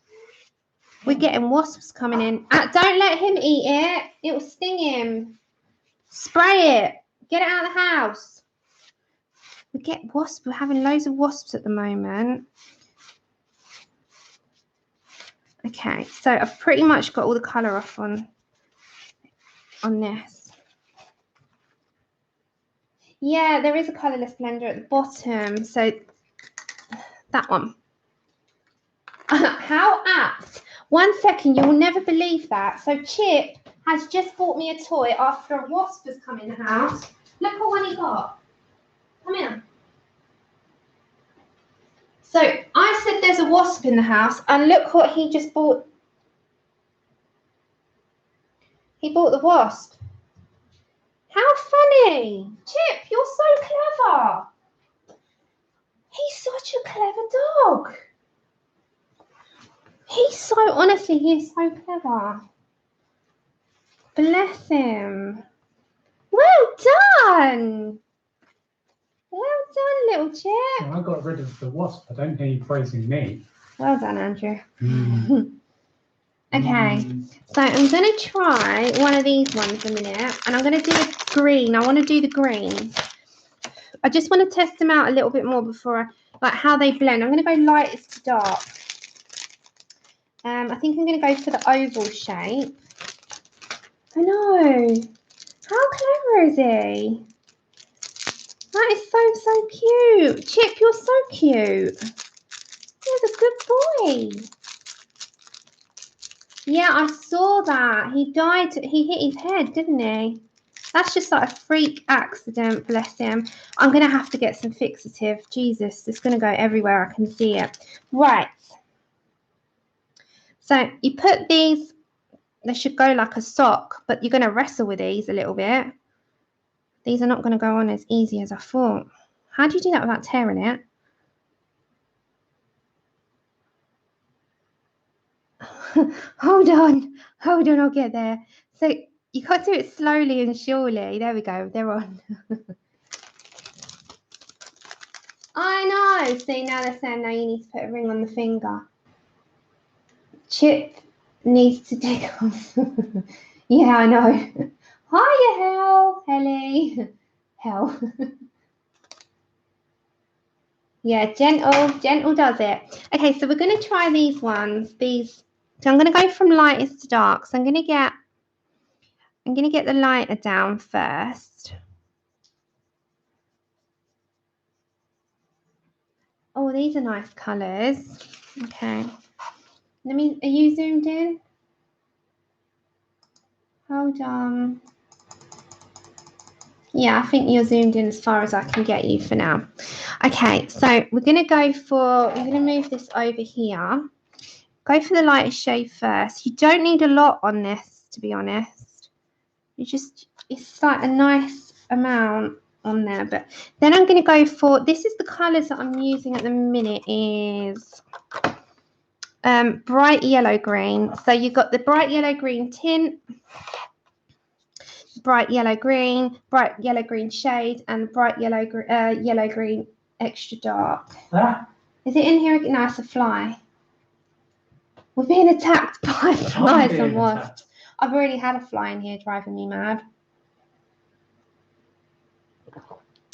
We're getting wasps coming in. Don't let him eat it. It will sting him. Spray it. Get it out of the house. We get wasps. We're having loads of wasps at the moment. Okay, so I've pretty much got all the colour off on this. Yeah, there is a colourless blender at the bottom. So that one. How apt. 1 second, you will never believe that. So Chip has just bought me a toy after a wasp has come in the house. Look what one he got. Come here. So I said there's a wasp in the house, and look what he just bought. He bought the wasp. How funny. Chip, you're so clever. He's such a clever dog. Honestly, he's so clever. Bless him. Well done. Well done, little Chip. Well, I got rid of the wasp. I don't hear you praising me. Well done, Andrew. Okay, so I'm going to try one of these ones a minute, and I'm going to do a green. I want to do the green. I just want to test them out a little bit more before like how they blend. I'm going to go lightest to dark. I think I'm going to go for the oval shape. I know. How clever is he? That is so cute. Chip, you're so cute. He's a good boy. Yeah, I saw that. He died. He hit his head, didn't he? That's just like a freak accident, bless him. I'm going to have to get some fixative. Jesus, it's going to go everywhere I can see it. Right. So you put these, they should go like a sock, but you're going to wrestle with these a little bit. These are not going to go on as easy as I thought. How do you do that without tearing it? Hold on, I'll get there. So you got to do it slowly and surely. There we go, they're on. I know. See, now they're saying now you need to put a ring on the finger. Chip needs to take off. Yeah, I know. Hiya, Hell. Helly. Hell. Yeah, gentle does it. Okay, so we're going to try these ones. So I'm going to go from lightest to dark. So I'm going to get the lighter down first. Oh, these are nice colours. Okay. Are you zoomed in? Hold on. Yeah, I think you're zoomed in as far as I can get you for now. Okay, so we're going to move this over here. Go for the lightest shade first. You don't need a lot on this, to be honest. It's like a nice amount on there. But then I'm going to go for, this is the colours that I'm using at the minute is bright yellow green. So you've got the bright yellow green tint, bright yellow green shade, and bright yellow green extra dark. Ah. Is it in here? No, it's a fly. We're being attacked by flies and wasps. I've already had a fly in here driving me mad.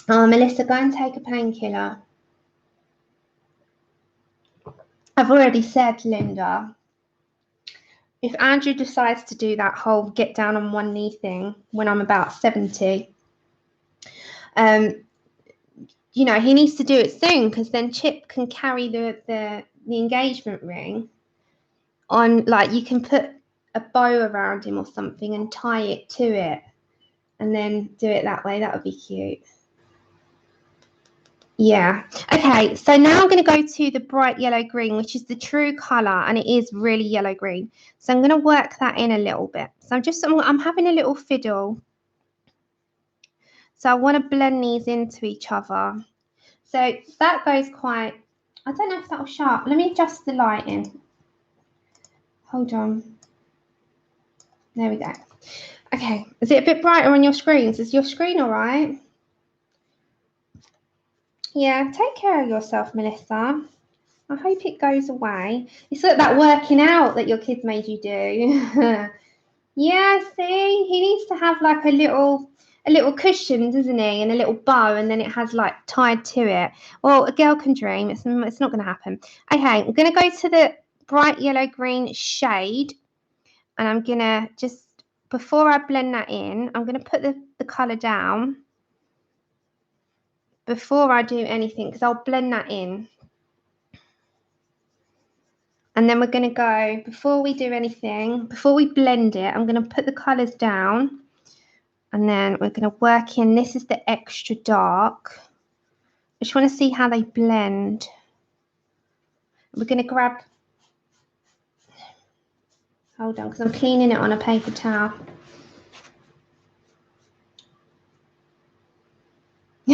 Oh, Melissa, go and take a painkiller. I've already said, Linda, if Andrew decides to do that whole get down on one knee thing when I'm about 70, you know, he needs to do it soon, because then Chip can carry the engagement ring on, like, you can put a bow around him or something and tie it to it and then do it that way. That would be cute. Yeah. Okay, so now I'm going to go to the bright yellow green, which is the true colour, and it is really yellow green. So I'm going to work that in a little bit. So I'm having a little fiddle. So I want to blend these into each other. So that goes quite, I don't know if that'll show up. Let me adjust the lighting. Hold on. There we go. Okay, is it a bit brighter on your screens? Is your screen all right? Yeah, take care of yourself, Melissa. I hope it goes away. It's like that working out that your kids made you do. Yeah, see, he needs to have like a little cushion, doesn't he? And a little bow, and then it has like tied to it. Well, a girl can dream. It's not going to happen. Okay, I'm going to go to the bright yellow green shade, and I'm going to just, before I blend that in, I'm going to put the colour down before I do anything, because I'll blend that in. And then we're going to go, before we do anything, before we blend it, I'm going to put the colours down. And then we're going to work in, this is the extra dark. I just want to see how they blend. We're going to grab, hold on, because I'm cleaning it on a paper towel.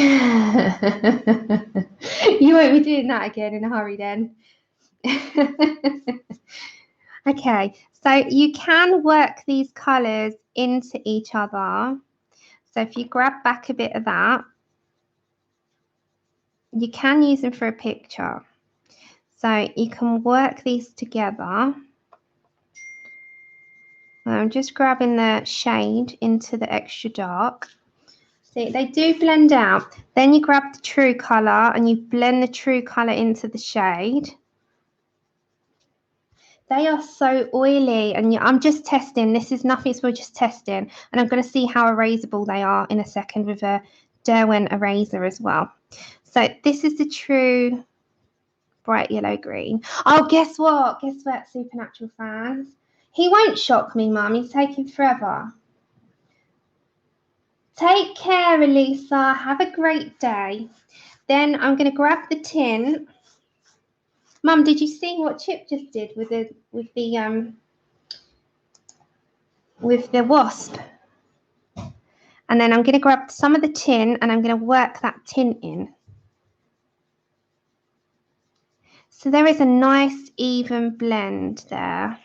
You won't be doing that again in a hurry then. Okay, so you can work these colours into each other. So if you grab back a bit of that, you can use them for a picture. So you can work these together. I'm just grabbing the shade into the extra dark. See, they do blend out. Then you grab the true colour and you blend the true colour into the shade. They are so oily, and I'm just testing. This is nothing, so we're just testing. And I'm going to see how erasable they are in a second with a Derwent eraser as well. So this is the true bright yellow green. Oh, guess what? Guess what, Supernatural fans? He won't shock me, Mum. He's taking forever. Take care, Elisa. Have a great day. Then I'm going to grab the tin. Mum, did you see what Chip just did with the wasp? And then I'm going to grab some of the tin and I'm going to work that tin in. So there is a nice even blend there.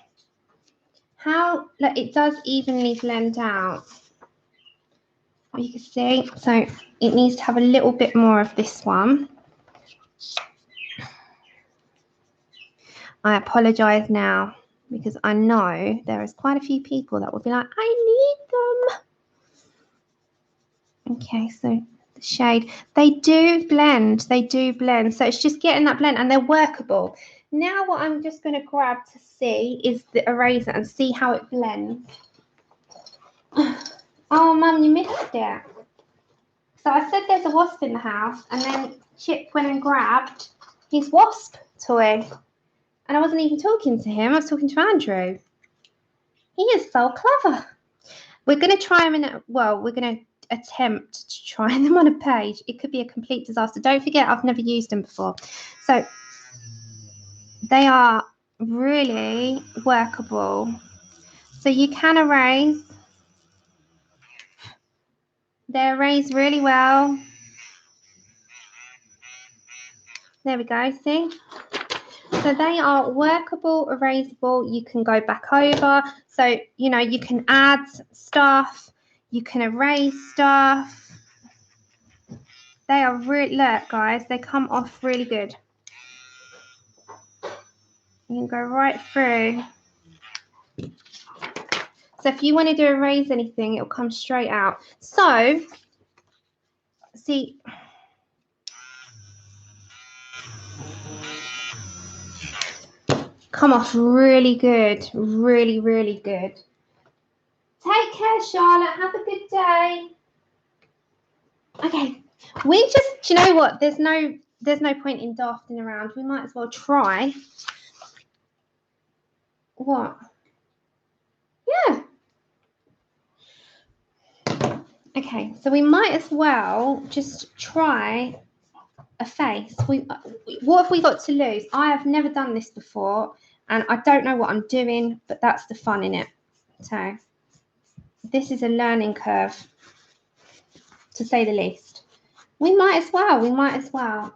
How, look, it does evenly blend out. You can see, so it needs to have a little bit more of this one. I apologise now, because I know there is quite a few people that will be like, I need them. Okay, so the shade, they do blend, so it's just getting that blend, and they're workable. Now what I'm just going to grab to see is the eraser and see how it blends. Oh Mum, you missed it. So I said there's a wasp in the house, and then Chip went and grabbed his wasp toy, and I wasn't even talking to him, I was talking to Andrew. He is so clever. We're going to try them we're going to attempt to try them on a page. It could be a complete disaster. Don't forget, I've never used them before. So they are really workable. So you can erase. They erase really well. There we go, see? So they are workable, erasable. You can go back over. So, you know, you can add stuff. You can erase stuff. They are really, look guys, they come off really good. You can go right through. So if you wanted to erase anything, it'll come straight out. So, see, come off really good. Really, really good. Take care, Charlotte. Have a good day. Okay, we just, do you know what? There's no point in dafting around. We might as well try. What? Yeah. Okay, so we might as well just try a face. What have we got to lose? I have never done this before, and I don't know what I'm doing, but that's the fun in it. So this is a learning curve, to say the least. We might as well.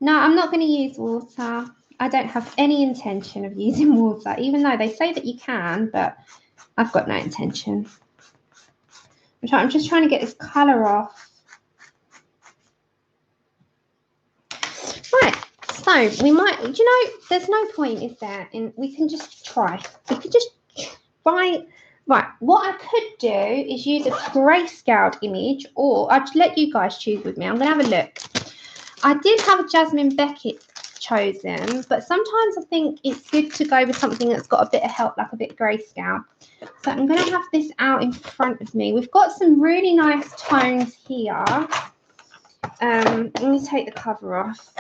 No, I'm not going to use water. I don't have any intention of using water, even though they say that you can, but I've got no intention. I'm just trying to get this colour off. Right, so we might, do you know, there's no point, is there? We can just try. We could just try. Right, what I could do is use a grayscaled image, or I'd let you guys choose with me. I'm going to have a look. I did have a jasmine becket chosen, but sometimes I think it's good to go with something that's got a bit of help, like a bit grayscale. So I'm going to have this out in front of me. We've got some really nice tones here. Let me take the cover off.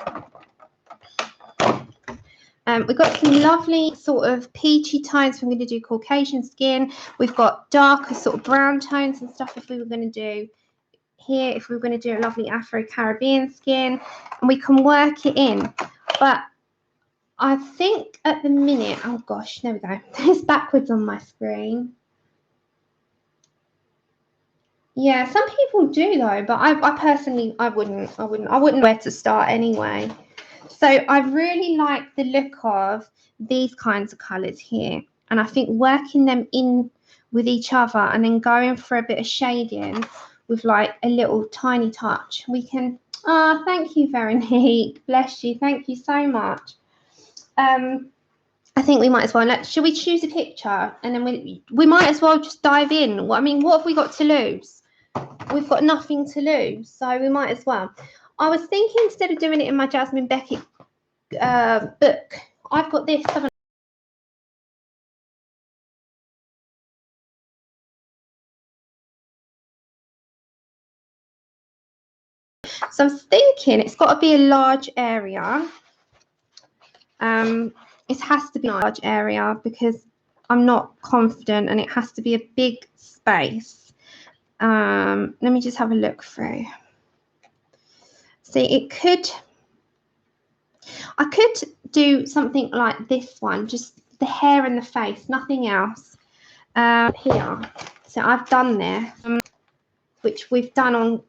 We've got some lovely sort of peachy tones. We're going to do Caucasian skin. We've got darker sort of brown tones and stuff if we were going to do here, if we were going to do a lovely Afro-Caribbean skin. And we can work it in. But I think at the minute, oh gosh, there we go. It's backwards on my screen. Yeah, some people do though, but I personally, I wouldn't know where to start anyway. So I really like the look of these kinds of colours here. And I think working them in with each other and then going for a bit of shading with like a little tiny touch. We can, thank you, Veronique. Bless you. Thank you so much. I think we might as well, should we choose a picture? And then we might as well just dive in. I mean, what have we got to lose? We've got nothing to lose, so we might as well. I was thinking instead of doing it in my Jasmine Becket book, I've got this, haven't I? So I was thinking it's got to be a large area. It has to be a large area because I'm not confident, and it has to be a big space. Let me just have a look through. See, I could do something like this one, just the hair and the face, nothing else. Here, so I've done this, which we've done on,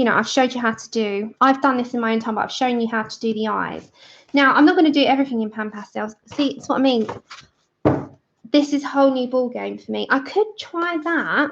I've showed you how to do. I've done this in my own time, but I've shown you how to do the eyes. Now, I'm not going to do everything in Pan Pastels. See, it's what I mean. This is a whole new ball game for me. I could try that,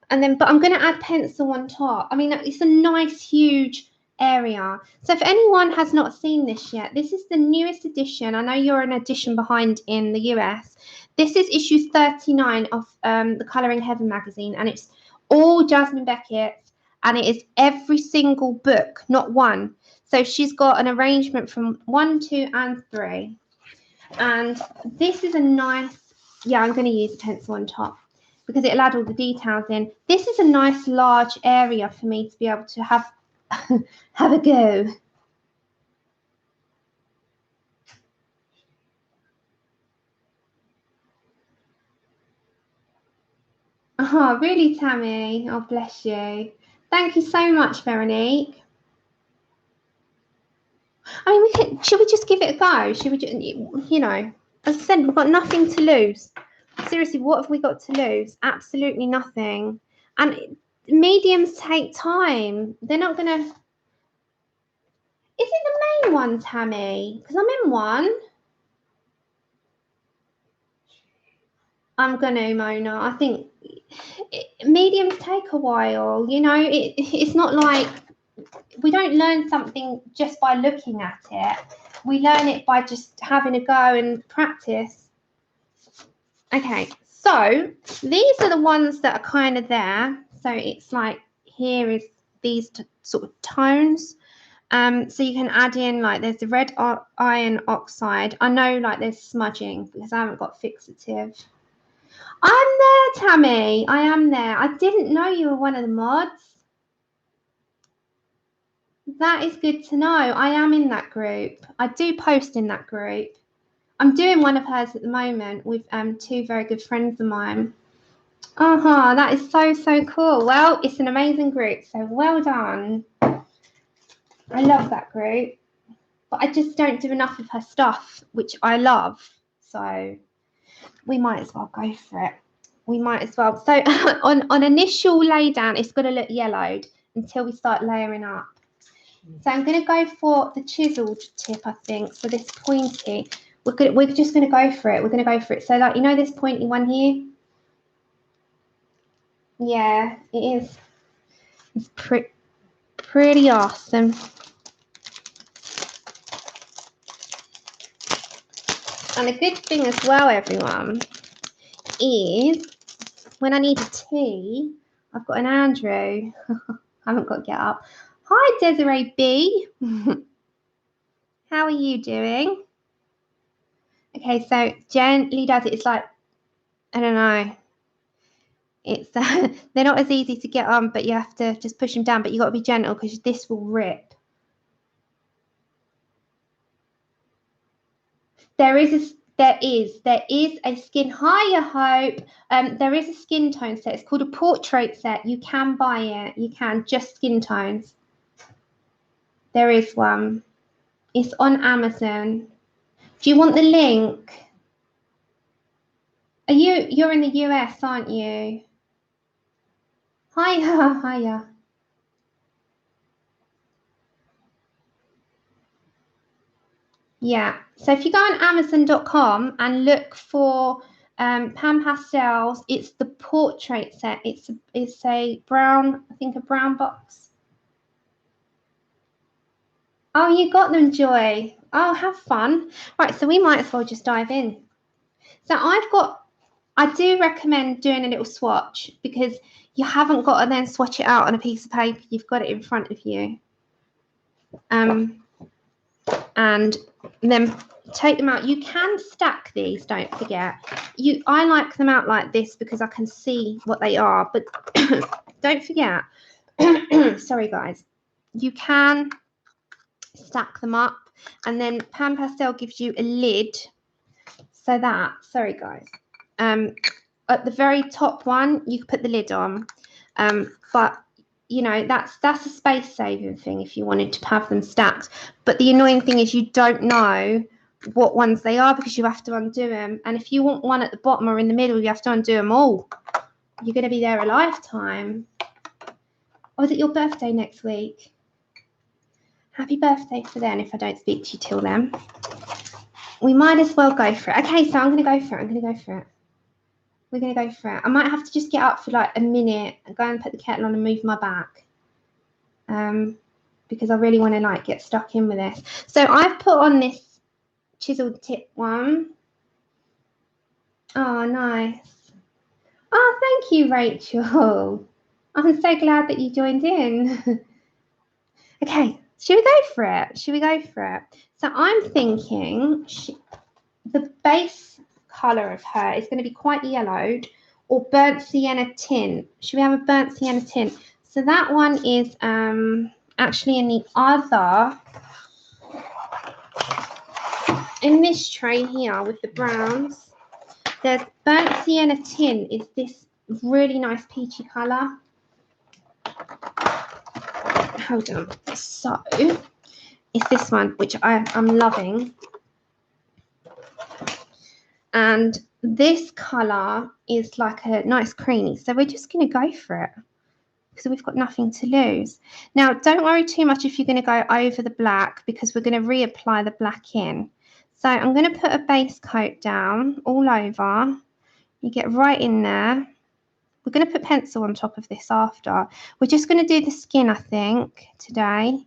but I'm going to add pencil on top. I mean, it's a nice, huge area. So if anyone has not seen this yet, this is the newest edition. I know you're an edition behind in the US. This is issue 39 of the Colouring Heaven magazine, and it's all Jasmine Beckett's, and it is every single book, not one. So she's got an arrangement from 1, 2, and 3. And this is a nice, yeah, I'm going to use a pencil on top because it'll add all the details in. This is a nice large area for me to be able to have a go. Oh, really, Tammy? Oh, bless you. Thank you so much, Veronique. I mean, should we just give it a go? Should we, you know, as I said, we've got nothing to lose. Seriously, what have we got to lose? Absolutely nothing. And mediums take time. They're not going to... Is it the main one, Tammy? Because I'm in one. I'm going to, Mona. I think mediums take a while. You know, it's not like... We don't learn something just by looking at it. We learn it by just having a go and practice. Okay, so these are the ones that are kind of there. So it's like here is these sort of tones. So you can add in, like, there's the red iron oxide. I know, like, there's smudging because I haven't got fixative. I'm there, Tammy. I am there. I didn't know you were one of the mods. That is good to know. I am in that group. I do post in that group. I'm doing one of hers at the moment with 2 very good friends of mine. That is so cool. Well, it's an amazing group, so well done. I love that group. But I just don't do enough of her stuff, which I love. So we might as well go for it. We might as well. So on initial laydown, it's got to look yellowed until we start layering up. So I'm going to go for the chiseled tip, I think, for this pointy. We're just going to go for it. We're going to go for it. So, like, you know this pointy one here? Yeah, it is. It's pretty awesome. And a good thing as well, everyone, is when I need a tea, I've got an Andrew. I haven't got to get up. Hi, Desirae B. How are you doing? Okay, so gently does it. It's like, I don't know. It's they're not as easy to get on, but you have to just push them down. But you got to be gentle because this will rip. There is a skin. Hiya, Hope. There is a skin tone set. It's called a portrait set. You can buy it. You can, just skin tones. There is one. It's on Amazon. Do you want the link? You're in the US, aren't you? Hiya. Yeah. So if you go on Amazon.com and look for Pan Pastels, it's the portrait set. It's a brown, I think a brown box. Oh, you got them, Joy. Oh, have fun. Right, so we might as well just dive in. So I do recommend doing a little swatch because you haven't got to then swatch it out on a piece of paper. You've got it in front of you. And then take them out. You can stack these, don't forget. I like them out like this because I can see what they are, but don't forget, sorry guys, you can stack them up, and then Pan Pastel gives you a lid so that, sorry guys, at the very top one you can put the lid on, but you know, that's a space saving thing if you wanted to have them stacked. But the annoying thing is you don't know what ones they are because you have to undo them, and if you want one at the bottom or in the middle, you have to undo them all. You're going to be there a lifetime. Or is it your birthday next week? Happy birthday for then if I don't speak to you till then. We might as well go for it. Okay, so I'm going to go for it. We're going to go for it. I might have to just get up for like a minute and go and put the kettle on and move my back. Because I really want to like get stuck in with this. So I've put on this chiseled tip one. Oh, nice. Oh, thank you, Rachel. I'm so glad that you joined in. Okay, should we go for it? Should we go for it? So I'm thinking the base colour of her is going to be quite yellowed or burnt sienna tint. Should we have a burnt sienna tint? So that one is actually in the other, in this tray here with the browns. The burnt sienna tint is this really nice peachy colour. Hold on. So it's this one, which I'm loving. And this colour is like a nice creamy. So we're just going to go for it because we've got nothing to lose. Now, don't worry too much if you're going to go over the black because we're going to reapply the black in. So I'm going to put a base coat down all over. You get right in there. We're going to put pencil on top of this after. We're just going to do the skin, I think, today.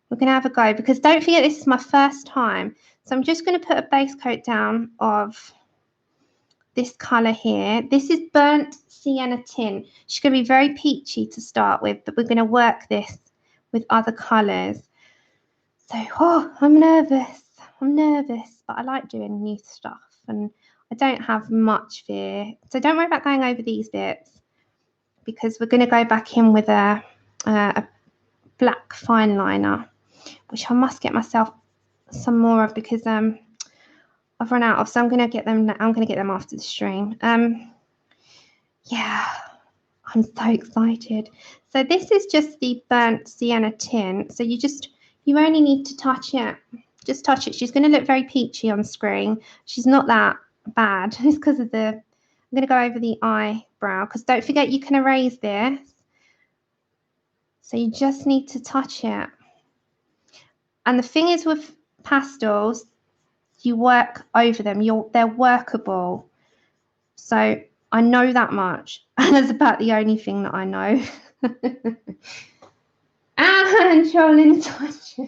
We're going to have a go because don't forget this is my first time. So I'm just going to put a base coat down of this colour here. This is burnt sienna tint. She's going to be very peachy to start with, but we're going to work this with other colours. So, I'm nervous. But I like doing new stuff and I don't have much fear. So don't worry about going over these bits because we're going to go back in with a black fine liner, which I must get myself some more of because I've run out of, so I'm going to get them after the stream. Yeah, I'm so excited. So this is just the burnt sienna tint. So you only need to touch it. Just touch it. She's going to look very peachy on screen. She's not that bad. It's because of I'm going to go over the eyebrow because don't forget you can erase this. So you just need to touch it. And the thing is with pastels, you work over them. They're workable. So I know that much. And that's about the only thing that I know. And trolling touch.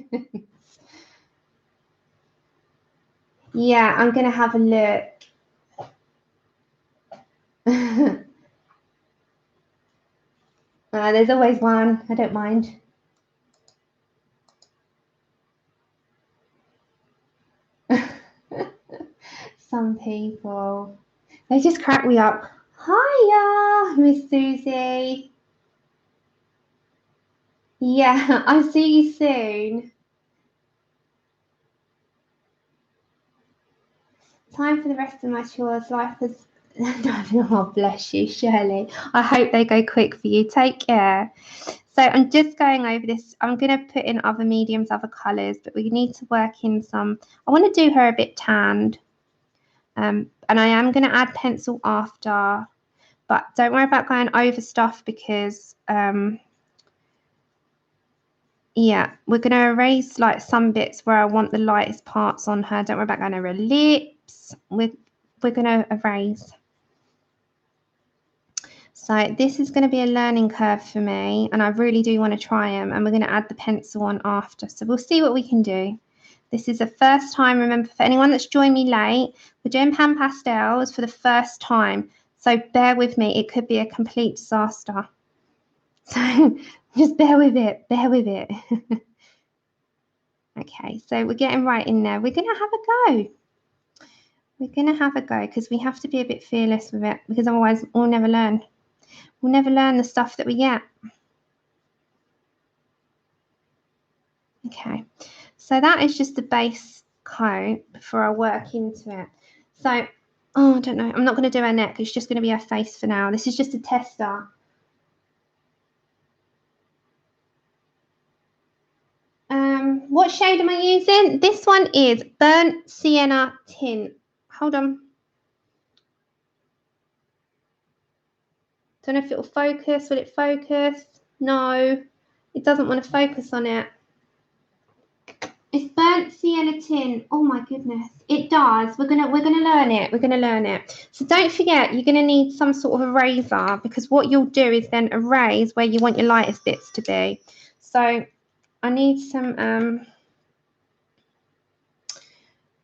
Yeah, I'm going to have a look. There's always one. I don't mind. Some people, they just crack me up. Hiya, Miss Susie. Yeah, I'll see you soon. Time for the rest of my chores. Life is... Oh, bless you, Shirley. I hope they go quick for you. Take care. So I'm just going over this. I'm going to put in other mediums, other colours, but we need to work in some... I want to do her a bit tanned. And I am going to add pencil after, but don't worry about going over stuff because, yeah, we're going to erase like some bits where I want the lightest parts on her. Don't worry about going over her lips. We're going to erase. So this is going to be a learning curve for me, and I really do want to try them, and we're going to add the pencil on after. So we'll see what we can do. This is the first time, remember, for anyone that's joined me late, we're doing Pan Pastels for the first time. So bear with me. It could be a complete disaster. So just bear with it. Okay, so we're getting right in there. We're going to have a go. Because we have to be a bit fearless with it because otherwise we'll never learn. We'll never learn the stuff that we get. Okay. So that is just the base coat before I work into it. So, I don't know. I'm not going to do her neck. It's just going to be her face for now. This is just a tester. What shade am I using? This one is Burnt Sienna Tint. Hold on. Don't know if it will focus. Will it focus? No, it doesn't want to focus on it. It's Burnt Sienna Tint. Oh my goodness, it does. We're gonna learn it. So don't forget, you're gonna need some sort of eraser because what you'll do is then erase where you want your lightest bits to be. So I need some.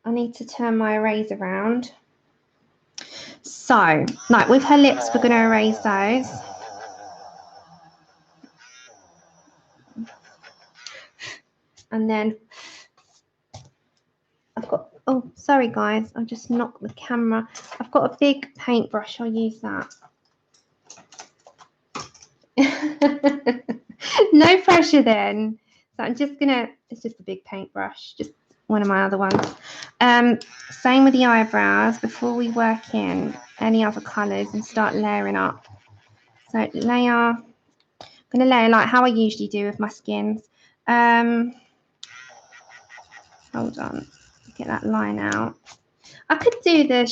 I need to turn my eraser around. So, like with her lips, we're gonna erase those. And then I've got, oh, sorry guys, I just knocked the camera. I've got a big paintbrush, I'll use that. No pressure then. So I'm just gonna, it's just a big paintbrush, just one of my other ones. Same with the eyebrows before we work in any other colours and start layering up. So layer, I'm gonna layer like how I usually do with my skins. Hold on, get that line out. I could do the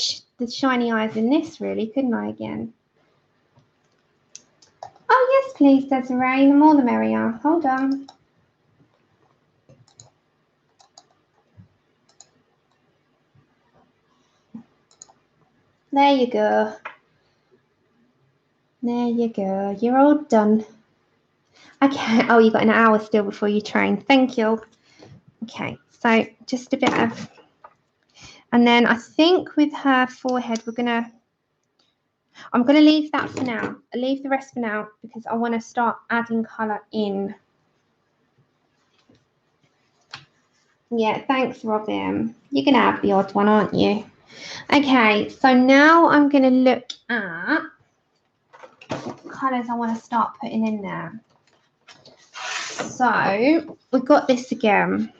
shiny eyes in this really, couldn't I again? Oh yes, please, Desirae, the more the merrier. Hold on. There you go. There you go. You're all done. Okay. Oh, you got an hour still before you train. Thank you. Okay. So just a bit of, and then I think with her forehead, I'm gonna leave that for now. I'll leave the rest for now because I want to start adding colour in. Yeah. Thanks, Robin. You're gonna have the odd one, aren't you? Okay. So now I'm gonna look at what colours I want to start putting in there. So we've got this again.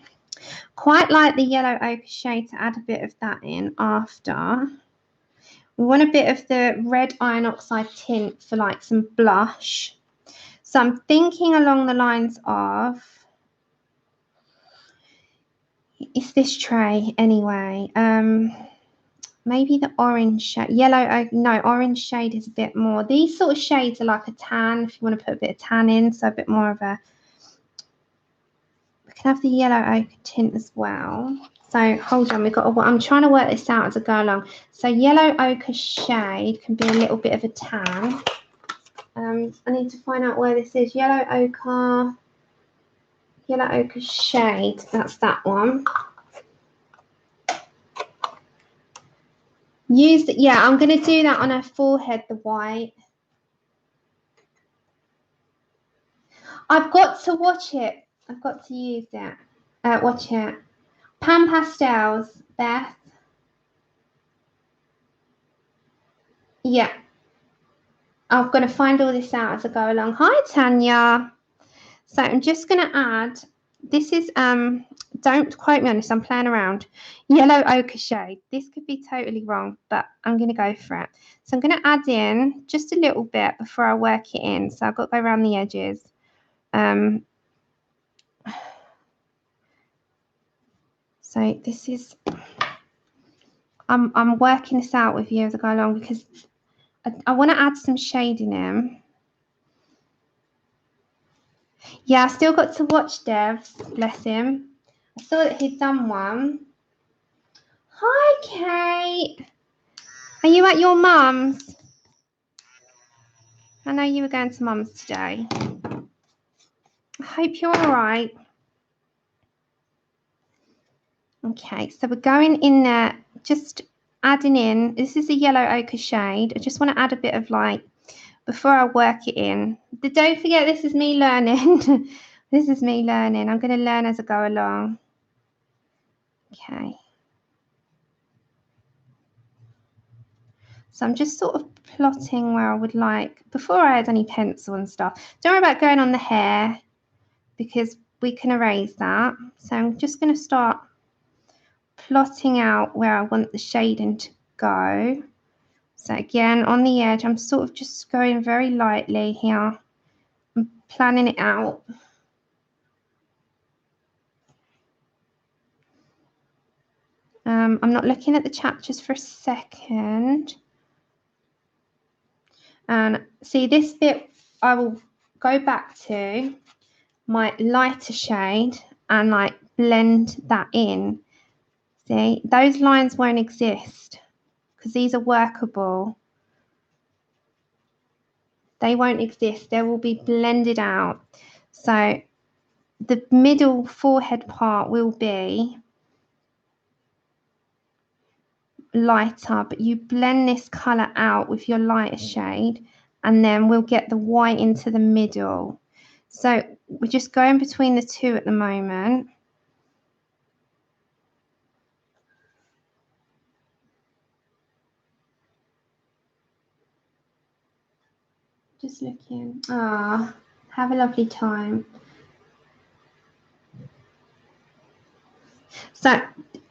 Quite like the yellow ochre shade to add a bit of that in after. We want a bit of the red iron oxide tint for like some blush. So I'm thinking along the lines of, it's this tray anyway. Maybe the orange shade, orange shade is a bit more. These sort of shades are like a tan if you want to put a bit of tan in, so a bit more of a, we can have the yellow ochre tint as well. So hold on, I'm trying to work this out as I go along. So yellow ochre shade can be a little bit of a tan. I need to find out where this is. Yellow ochre shade, that's that one. I'm going to do that on her forehead, the white. I've got to watch it. I've got to use it. Watch it. Pan Pastels, Beth. Yeah. I'm going to find all this out as I go along. Hi, Tanya. So I'm just going to add, this is, don't quote me on this, I'm playing around. Yellow ochre shade. This could be totally wrong, but I'm going to go for it. So I'm going to add in just a little bit before I work it in. So I've got to go around the edges. So this is, I'm working this out with you as I go along because I want to add some shading in. Yeah, I still got to watch Dev's, bless him. I saw that he'd done one. Hi, Kate. Are you at your mum's? I know you were going to mum's today. I hope you're all right. Okay, so we're going in there, just adding in, this is a yellow ochre shade. I just want to add a bit of light before I work it in. Don't forget, this is me learning. This is me learning. I'm going to learn as I go along. Okay. So I'm just sort of plotting where I would like, before I add any pencil and stuff. Don't worry about going on the hair because we can erase that. So I'm just going to start plotting out where I want the shading to go. So again, on the edge, I'm sort of just going very lightly here. I'm planning it out. I'm not looking at the chat just for a second. And see this bit, I will go back to my lighter shade and like blend that in. See, those lines won't exist because these are workable. They won't exist. They will be blended out. So the middle forehead part will be lighter, but you blend this color out with your lighter shade and then we'll get the white into the middle. So we're just going between the two at the moment. Just looking. Ah, have a lovely time. So,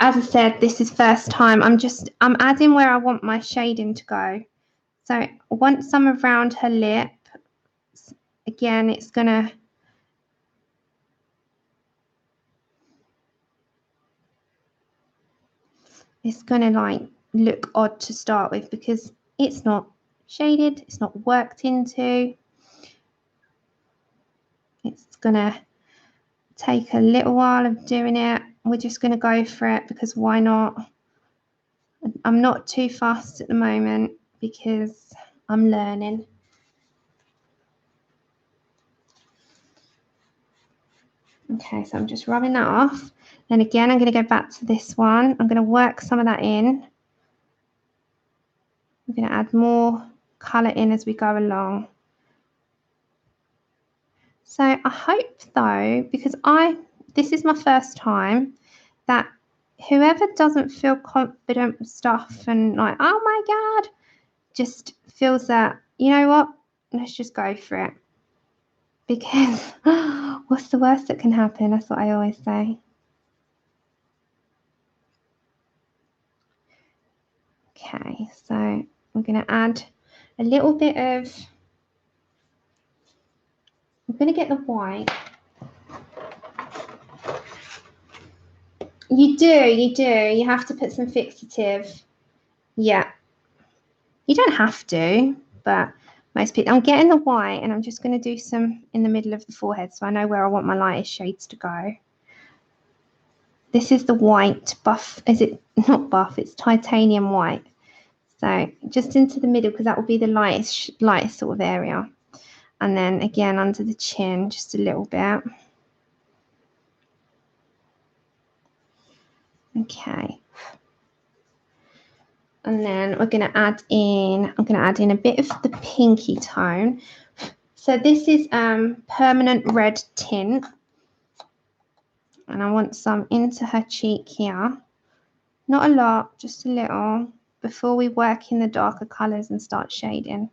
as I said, this is first time. I'm adding where I want my shading to go. So once I'm around her lip, again, it's gonna like look odd to start with because it's not shaded, it's not worked into. It's gonna take a little while of doing it. We're just gonna go for it because why not? I'm not too fast at the moment because I'm learning. Okay, so I'm just rubbing that off. Then again, I'm going to go back to this one. I'm going to work some of that in. I'm going to add more colour in as we go along. So I hope though, because this is my first time, that whoever doesn't feel confident with stuff and like, oh my God, just feels that, you know what, let's just go for it. Because what's the worst that can happen? That's what I always say. Okay, so I'm going to add a little bit of, I'm going to get the white. You do. You have to put some fixative. Yeah. You don't have to, but most people, I'm getting the white and I'm just going to do some in the middle of the forehead so I know where I want my lightest shades to go. This is the white buff. Is it not buff? It's titanium white. So just into the middle because that will be the lightest sort of area. And then again under the chin, just a little bit. Okay. And then we're going to add in, I'm going to add in a bit of the pinky tone. So this is permanent red tint. And I want some into her cheek here. Not a lot, just a little, before we work in the darker colours and start shading.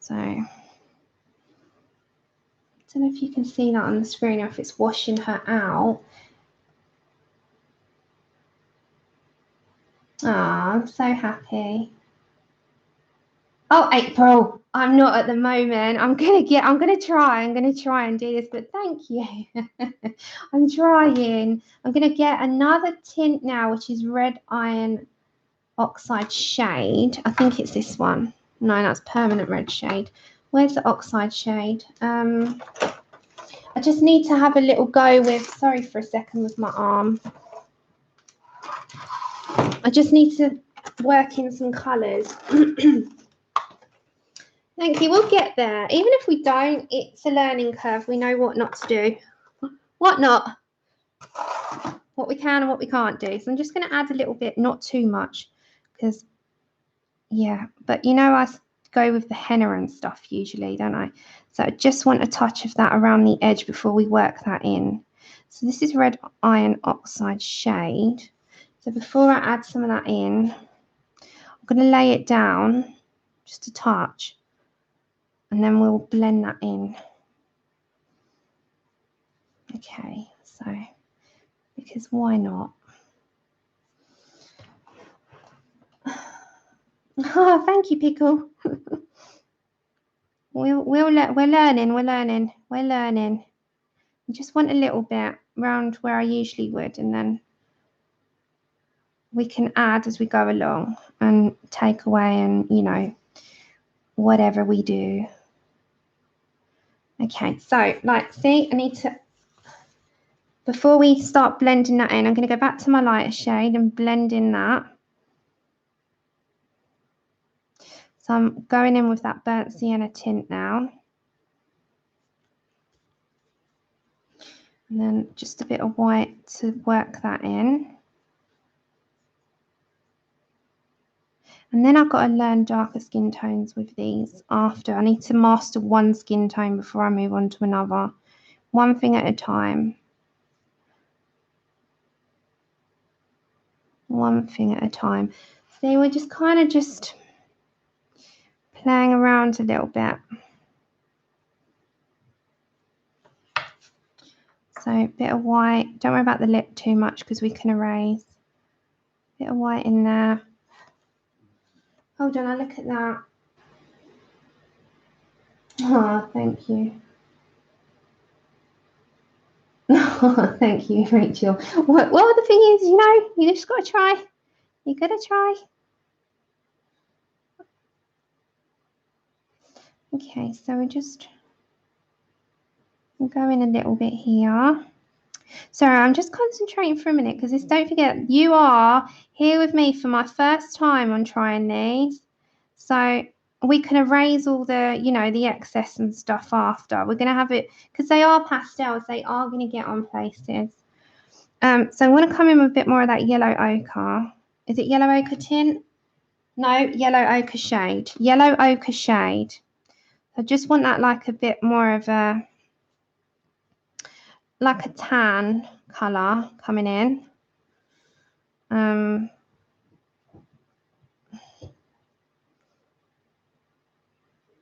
So, I don't know if you can see that on the screen or if it's washing her out. Ah, I'm so happy. Oh, April, I'm not at the moment. I'm gonna try and do this, but thank you. I'm trying. I'm gonna get another tint now, which is red iron oxide shade. I think it's this one. No, that's permanent red shade. Where's the oxide shade? I just need to have a little go with, sorry for a second with my arm. I just need to work in some colours. Thank you. We'll get there. Even if we don't, it's a learning curve. We know what not to do. What not? What we can and what we can't do. So I'm just going to add a little bit, not too much, because, yeah. But, you know, I go with the henna and stuff usually, don't I? So I just want a touch of that around the edge before we work that in. So this is red iron oxide shade. So before I add some of that in, I'm going to lay it down just a touch. And then we'll blend that in. Okay, so because why not? Oh, thank you, Pickle. we're learning. I just want a little bit around where I usually would, and then we can add as we go along and take away and, you know, whatever we do. Okay, so like, see, I need to, before we start blending that in, I'm going to go back to my lighter shade and blend in that. So I'm going in with that burnt sienna tint now. And then just a bit of white to work that in. And then I've got to learn darker skin tones with these after. I need to master one skin tone before I move on to another. One thing at a time. One thing at a time. See, we're just kind of just playing around a little bit. So a bit of white. Don't worry about the lip too much because we can erase. Bit of white in there. Hold on, I look at that. Oh, thank you. Oh, thank you, Rachel. Well, the thing is, you know, you just got to try. You got to try. Okay, so we're just going a little bit here. Sorry, I'm just concentrating for a minute because don't forget, you are here with me for my first time on trying these. So we can erase all the, you know, the excess and stuff after. We're going to have it, because they are pastels, they are going to get on places. So I want to come in with a bit more of that yellow ochre. Is it yellow ochre tint? No, yellow ochre shade. Yellow ochre shade. I just want that like a bit more of a, like a tan colour coming in.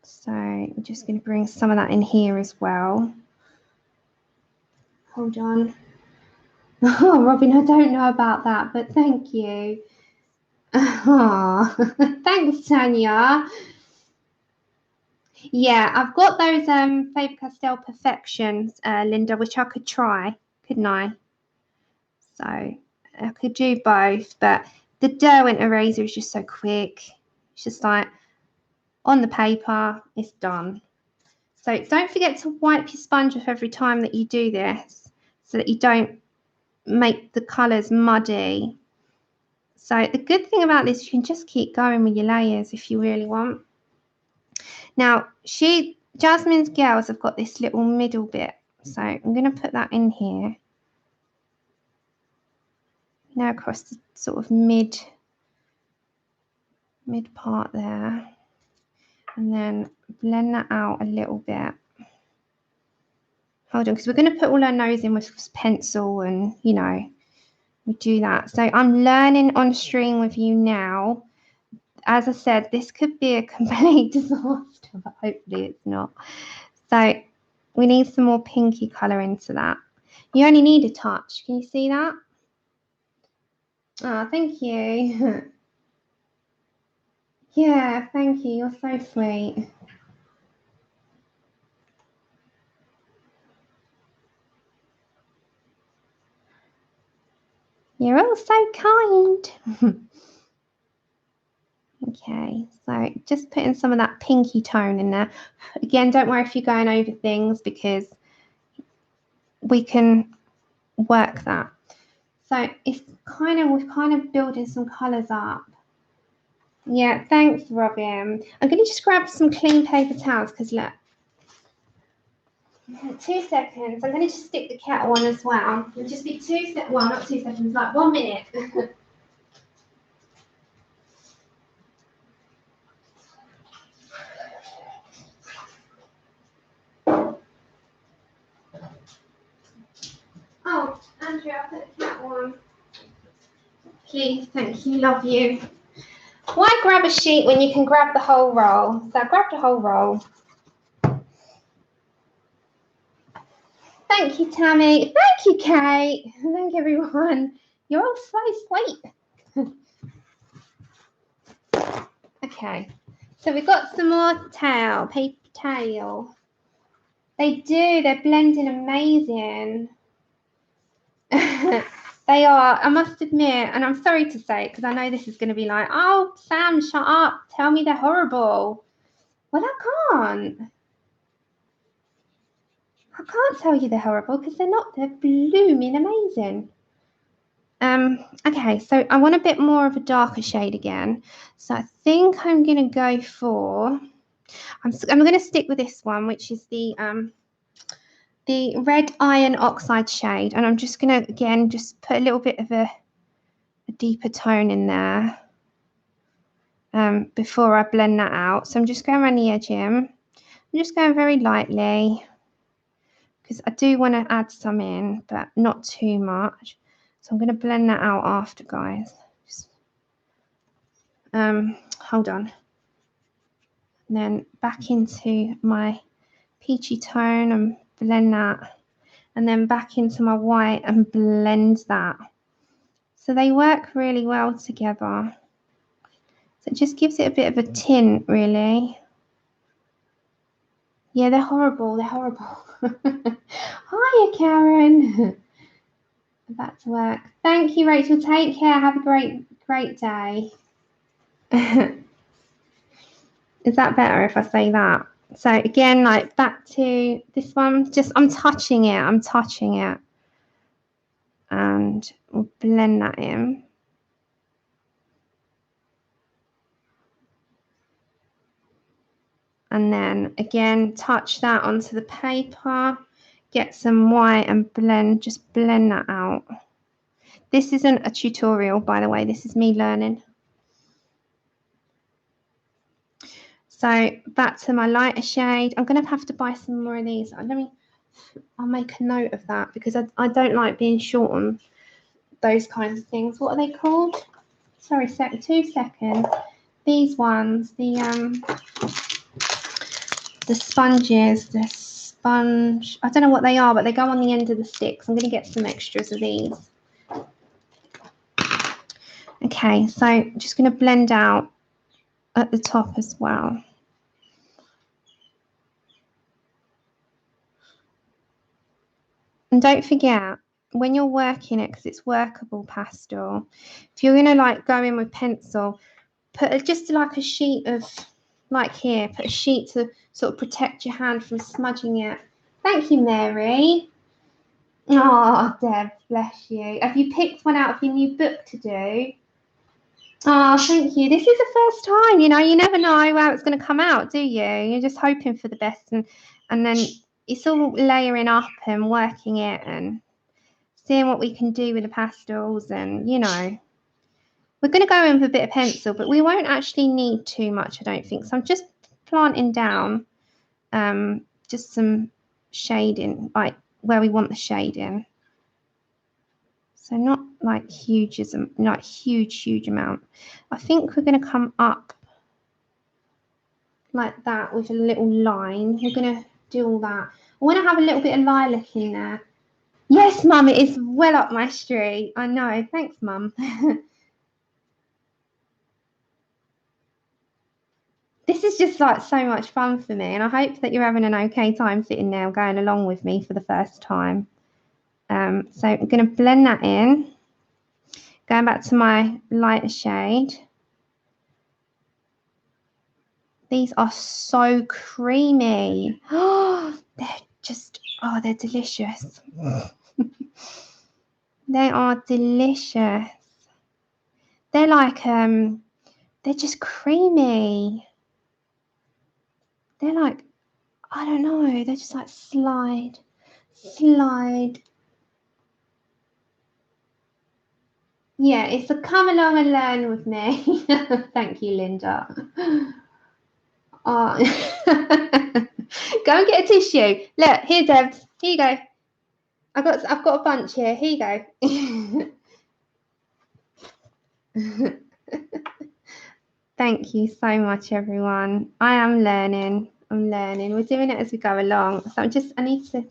So I'm just going to bring some of that in here as well. Hold on. Oh, Robin, I don't know about that, but thank you. Oh, thanks, Tanya. Yeah, I've got those Faber-Castell Perfections, Linda, which I could try, couldn't I? So I could do both, but the Derwent eraser is just so quick. It's just like on the paper, it's done. So don't forget to wipe your sponge off every time that you do this so that you don't make the colours muddy. So the good thing about this, you can just keep going with your layers if you really want. Now, Jasmine's girls have got this little middle bit. So I'm going to put that in here. Now across the sort of mid part there. And then blend that out a little bit. Hold on, because we're going to put all our nose in with pencil and, you know, we do that. So I'm learning on stream with you now. As I said, this could be a complete disaster, but hopefully it's not. So we need some more pinky colour into that. You only need a touch. Can you see that? Oh, thank you. Yeah, thank you. You're so sweet. You're all so kind. Okay, so just putting some of that pinky tone in there. Again, don't worry if you're going over things because we can work that. So it's we're kind of building some colours up. Yeah, thanks, Robin. I'm going to just grab some clean paper towels because look. 2 seconds. I'm going to just stick the kettle on as well. It'll just be 2 seconds. Well, not 2 seconds, like 1 minute. Oh, Andrea, I put the kettle on. Please, thank you, love you. Why grab a sheet when you can grab the whole roll? So I grabbed the whole roll. Thank you, Tammy. Thank you, Kate. Thank everyone. You're all so sweet. Okay, so we've got some more paper towel. They do, they're blending amazing. They are, I must admit, and I'm sorry to say it because I know this is going to be like, oh, Sam, shut up. Tell me they're horrible. Well, I can't tell you they're horrible because they're not. They're blooming amazing. Okay, so I want a bit more of a darker shade again. So I think I'm going to go for, I'm going to stick with this one, which is the red iron oxide shade. And I'm just going to, again, just put a little bit of a deeper tone in there. before I blend that out. So I'm just going around the edge here. I'm just going very lightly because I do want to add some in, but not too much. So I'm going to blend that out after, guys. Just, hold on. And then back into my peachy tone and blend that. And then back into my white and blend that. So they work really well together. So it just gives it a bit of a tint, really. Yeah, they're horrible. They're horrible. Hiya, Karen. Back to work. Thank you, Rachel. Take care. Have a great day. Is that better if I say that? So again, like back to this one, just I'm touching it. And we'll blend that in. And then again, touch that onto the paper, get some white and just blend that out. This isn't a tutorial, by the way, this is me learning. So back to my lighter shade. I'm going to have to buy some more of these. I'll make a note of that because I don't like being short on those kinds of things. What are they called? Sorry, 2 seconds. These ones, the sponges, the sponge, I don't know what they are, but they go on the end of the sticks. I'm going to get some extras of these. Okay, so I'm just going to blend out at the top as well. And don't forget, when you're working it, because it's workable pastel, if you're going to like go in with pencil, put just like a sheet of, like here, put a sheet to sort of protect your hand from smudging it. Thank you, Mary. Oh, Deb, bless you. Have you picked one out of your new book to do? Oh, thank you. This is the first time, you know, you never know how it's going to come out, do you? You're just hoping for the best, and then it's all layering up and working it and seeing what we can do with the pastels. And, you know, we're going to go in with a bit of pencil, but we won't actually need too much, I don't think. So I'm just planting down just some shading, like where we want the shading. So not like huge amount. I think we're going to come up like that with a little line. We're going to do all that. I want to have a little bit of lilac in there. Yes, Mum, it is well up my street. I know. Thanks, Mum. This is just like so much fun for me, and I hope that you're having an okay time sitting there going along with me for the first time. So I'm going to blend that in. Going back to my lighter shade. These are so creamy. Oh, they're delicious. They are delicious. They're like, they're just creamy. They're like, I don't know, they're just like slide. Yeah, it's a come along and learn with me. Thank you, Linda. Oh. Go and get a tissue. Look, here, Debs. Here you go. I've got a bunch here. Here you go. Thank you so much, everyone. I am learning. I'm learning. We're doing it as we go along. So I'm going to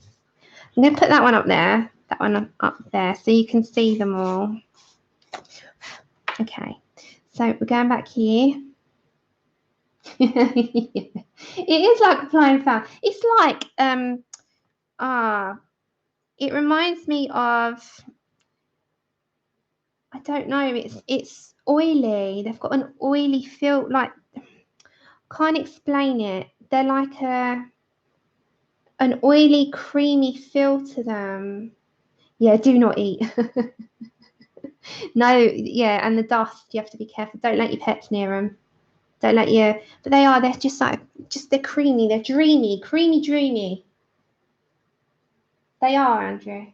put that one up there, that one up there, so you can see them all. Okay. So we're going back here. It is like a flying fan. It's like, it reminds me of, I don't know, it's oily. They've got an oily feel, like, can't explain it. They're like an oily, creamy feel to them. Yeah, do not eat. No, yeah, and the dust, you have to be careful. Don't let your pets near them. Don't let your, but they're just like, they're creamy, they're dreamy, dreamy. They are, Andrew.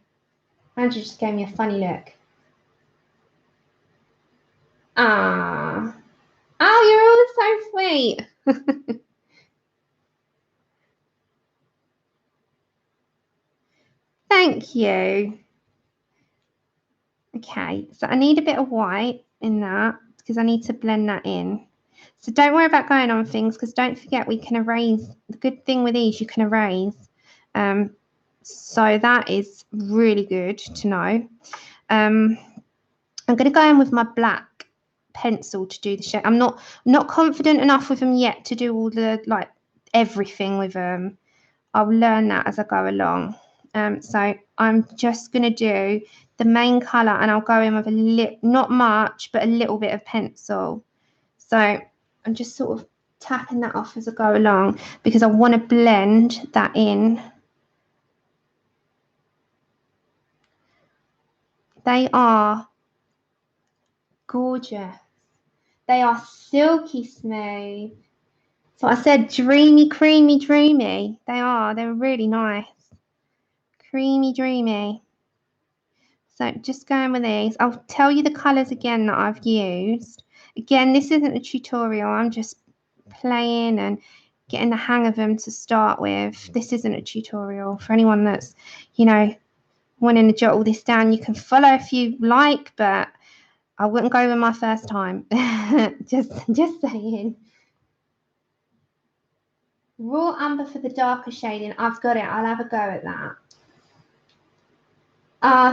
Andrew just gave me a funny look. Ah. Oh, you're all so sweet. Thank you. Okay, so I need a bit of white in that because I need to blend that in. So don't worry about going on things because don't forget we can erase. The good thing with these, you can erase. So that is really good to know. I'm going to go in with my black pencil to do the shape. I'm not confident enough with them yet to do all the like everything with them. I'll learn that as I go along. So I'm just going to do the main colour and I'll go in with not much, but a little bit of pencil. So I'm just sort of tapping that off as I go along because I want to blend that in. They are gorgeous. They are silky smooth. So I said dreamy, creamy, dreamy. They're really nice. Creamy, dreamy. So just going with these. I'll tell you the colours again that I've used. Again, this isn't a tutorial. I'm just playing and getting the hang of them to start with. This isn't a tutorial. For anyone that's, you know, wanting to jot all this down, you can follow if you like, but I wouldn't go with my first time. just saying. Raw umber for the darker shading. I've got it. I'll have a go at that.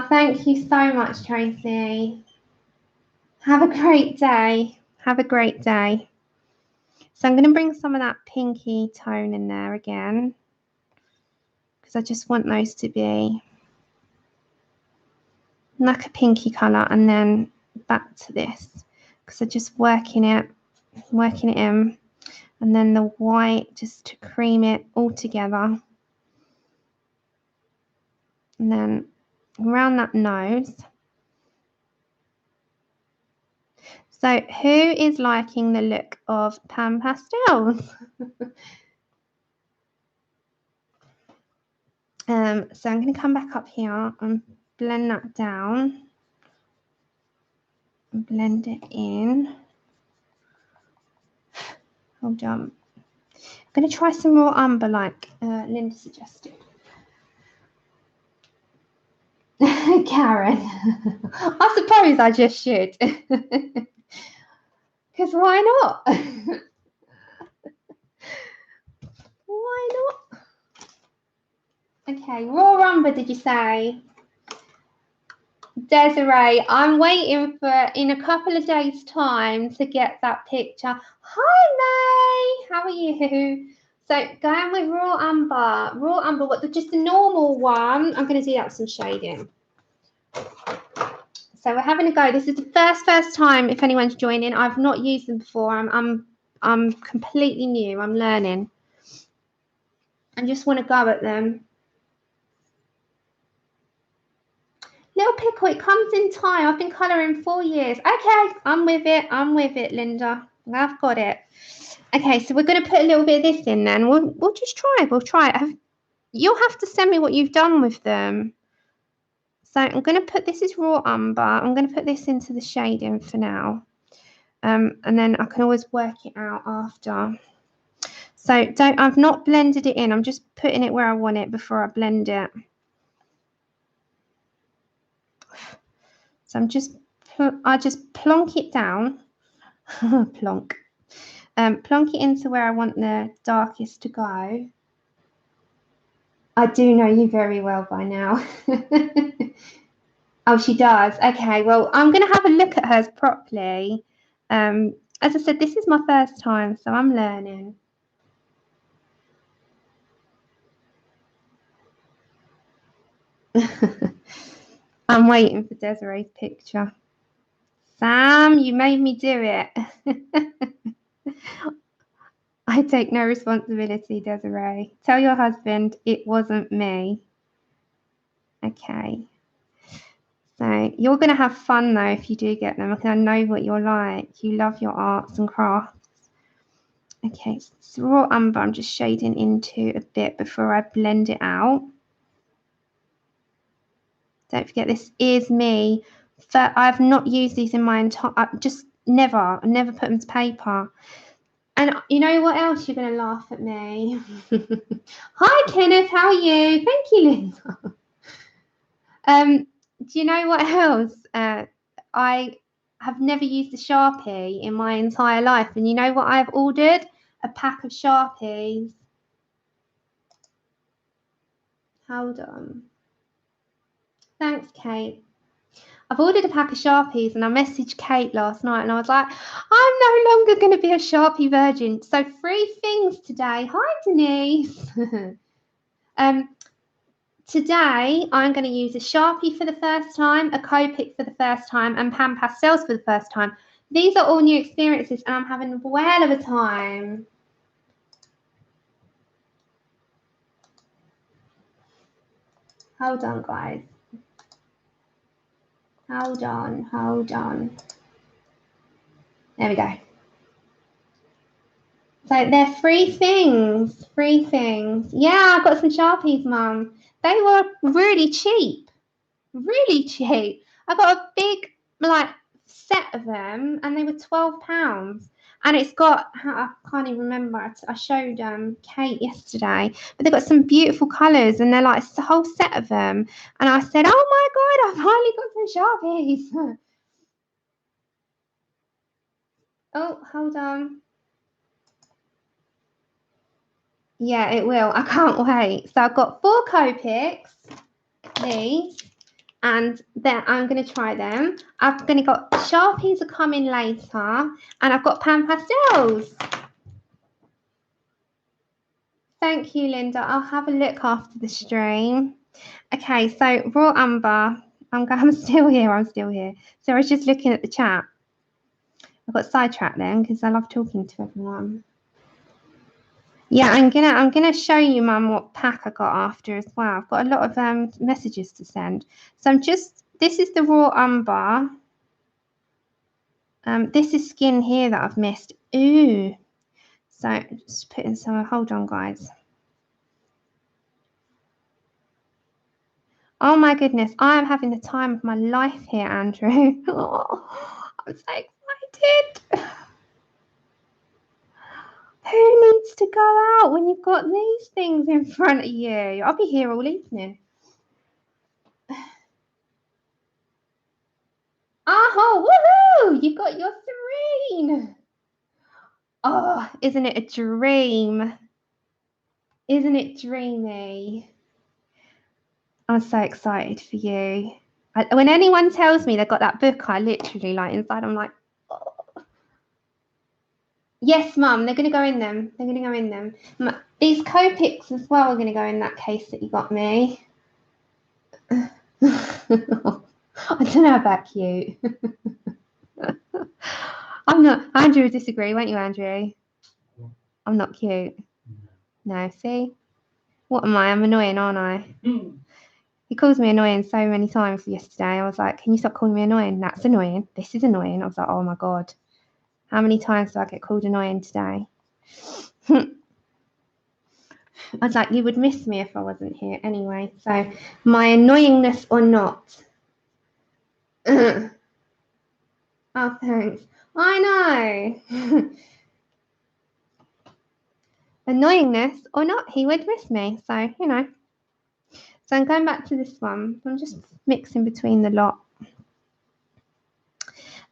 Thank you so much, Tracy. Have a great day. Have a great day. So I'm going to bring some of that pinky tone in there again because I just want those to be like a pinky colour and then back to this because I'm just working it in, and then the white just to cream it all together, and then around that nose. So who is liking the look of Pan Pastels? So I'm going to come back up here and blend that down and blend it in. Hold on. I'm going to try some raw umber like Linda suggested. Karen. I suppose I just should. Because why not? Why not? Okay, raw umber, did you say? Desirae, I'm waiting for in a couple of days' time to get that picture. Hi, May. How are you? So going with raw umber. Raw umber, what? Just the normal one. I'm going to do that with some shading. So we're having a go. This is the first time. If anyone's joining, I've not used them before. I'm completely new. I'm learning. I just want to go at them. Little pickle, it comes in time. I've been colouring 4 years. Okay, I'm with it, Linda. I've got it. Okay, so we're going to put a little bit of this in then. We'll just try. We'll try it. You'll have to send me what you've done with them. So I'm going to put, this is raw umber. I'm going to put this into the shading for now. And then I can always work it out after. So I've not blended it in. I'm just putting it where I want it before I blend it. So I just plonk it down. Plonk. Plonk it into where I want the darkest to go. I do know you very well by now. Oh, she does. Okay, well, I'm going to have a look at hers properly. As I said, this is my first time, so I'm learning. I'm waiting for Desiree's picture. Sam, you made me do it. I take no responsibility, Desirae. Tell your husband it wasn't me. Okay. So you're going to have fun, though, if you do get them, because I know what you're like. You love your arts and crafts. Okay, so raw umber, I'm just shading into a bit before I blend it out. Don't forget, this is me. I've not used these in my entire, just Never put them to paper. And you know what else? You're going to laugh at me. Hi, Kenneth. How are you? Thank you, Linda. Do you know what else? I have never used a Sharpie in my entire life. And you know what I've ordered? A pack of Sharpies. Hold on. Thanks, Kate. I've ordered a pack of Sharpies and I messaged Kate last night and I was like, I'm no longer going to be a Sharpie virgin. So 3 things today. Hi, Denise. Today, I'm going to use a Sharpie for the first time, a Copic for the first time, and Pan Pastels for the first time. These are all new experiences and I'm having a whale of a time. Hold on, guys. Hold on. There we go. So they're 3 things. 3 things. Yeah, I got some Sharpies, Mum. They were really cheap. Really cheap. I got a big set of them and they were £12. And it's got, I can't even remember, I showed Kate yesterday, but they've got some beautiful colours and they're like it's a whole set of them. And I said, oh my God, I've finally got some Sharpies. Oh, hold on. Yeah, it will. I can't wait. So I've got 4 Copics, these, and then I'm going to try them. I've going to got Sharpies are coming later, and I've got Pan Pastels. Thank you, Linda. I'll have a look after the stream. Okay, so raw umber. I'm still here. So I was just looking at the chat. I got sidetracked then because I love talking to everyone. Yeah, I'm gonna show you, Mum, what pack I got after as well. I've got a lot of messages to send. So this is the raw umber. This is skin here that I've missed. Ooh. So just put in some, hold on, guys. Oh my goodness, I am having the time of my life here, Andrew. Oh, I'm so excited. Who needs to go out when you've got these things in front of you? I'll be here all evening. Oh, woohoo! You've got your Serene. Oh, isn't it a dream? Isn't it dreamy? I'm so excited for you. When anyone tells me they've got that book, I literally inside, I'm like, oh. Yes, Mum, they're going to go in them. They're going to go in them. These Copics as well are going to go in that case that you got me. I don't know about cute. I'm not. Andrew would disagree, won't you, Andrew? I'm not cute. No, see? What am I? I'm annoying, aren't I? He calls me annoying so many times yesterday. I was like, can you stop calling me annoying? That's annoying. This is annoying. I was like, oh my God. How many times do I get called annoying today? I was like, you would miss me if I wasn't here anyway. So my annoyingness or not. Oh, thanks. I know. Annoyingness or not, he would miss me. So, you know. So I'm going back to this one. I'm just mixing between the lot.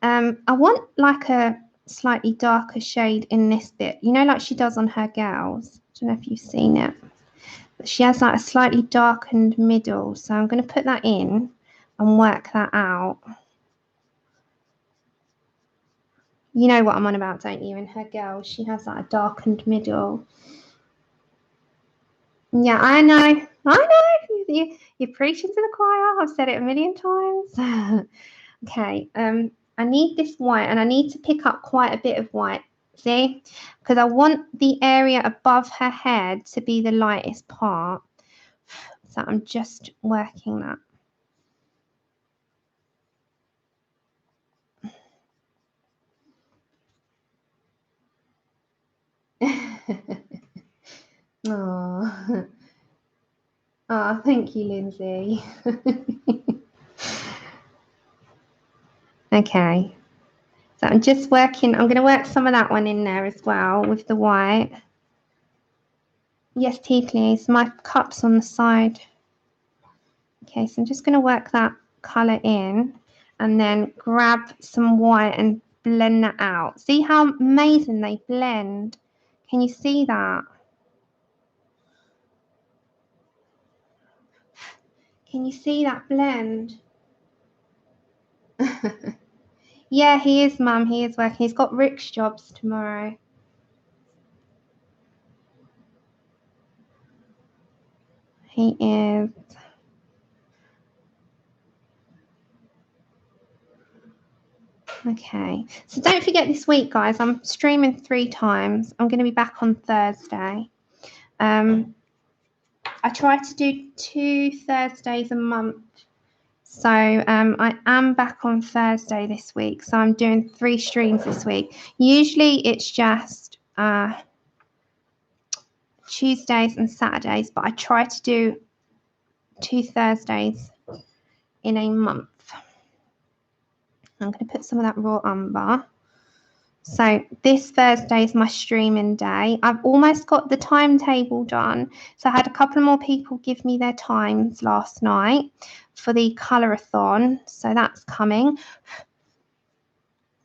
I want like a slightly darker shade in this bit. You know, like she does on her gals. I don't know if you've seen it. But she has like a slightly darkened middle. So I'm going to put that in and work that out. You know what I'm on about, don't you? In her girls, she has like a darkened middle. Yeah, I know. You're preaching to the choir. I've said it a million times. Okay, I need this white and I need to pick up quite a bit of white. See? Because I want the area above her head to be the lightest part. So I'm just working that. Oh. Oh, thank you, Lindsay. Okay. So I'm just working, I'm going to work some of that one in there as well with the white. Yes, tea please. My cup's on the side. Okay, so I'm just going to work that colour in and then grab some white and blend that out. See how amazing they blend? Can you see that? Can you see that blend? Yeah, he is, Mum. He is working. He's got Rick's jobs tomorrow. He is. Okay, so don't forget this week, guys, I'm streaming 3 times. I'm going to be back on Thursday. I try to do 2 Thursdays a month. So I am back on Thursday this week. So I'm doing 3 streams this week. Usually it's just Tuesdays and Saturdays, but I try to do 2 Thursdays in a month. I'm going to put some of that raw umber. So this Thursday is my streaming day. I've almost got the timetable done. So I had a couple more people give me their times last night for the colour-a-thon. So that's coming.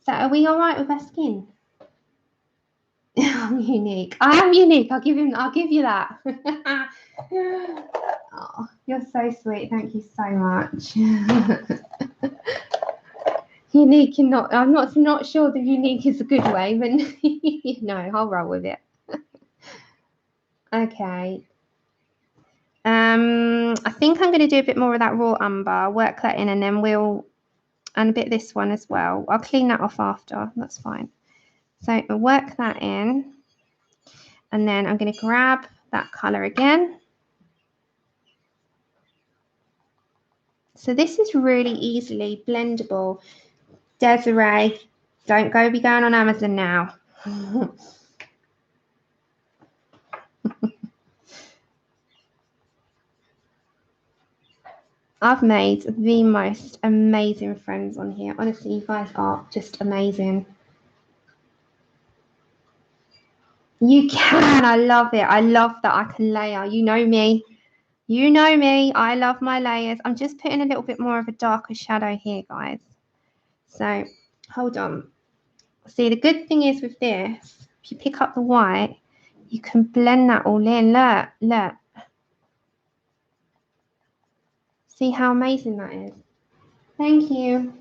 So are we all right with our skin? I'm unique. I am unique. I'll give you that. Oh, you're so sweet. Thank you so much. Unique and not, I'm not sure that unique is a good way, but no, I'll roll with it. Okay. I think I'm going to do a bit more of that raw umber, work that in, and then and a bit of this one as well. I'll clean that off after, that's fine. So I'll work that in, and then I'm going to grab that colour again. So this is really easily blendable. Desirae, don't be going on Amazon now. I've made the most amazing friends on here. Honestly, you guys are just amazing. You can. I love it. I love that I can layer. You know me. You know me. I love my layers. I'm just putting a little bit more of a darker shadow here, guys. So hold on. See, the good thing is with this, if you pick up the white, you can blend that all in. Look, look. See how amazing that is? Thank you.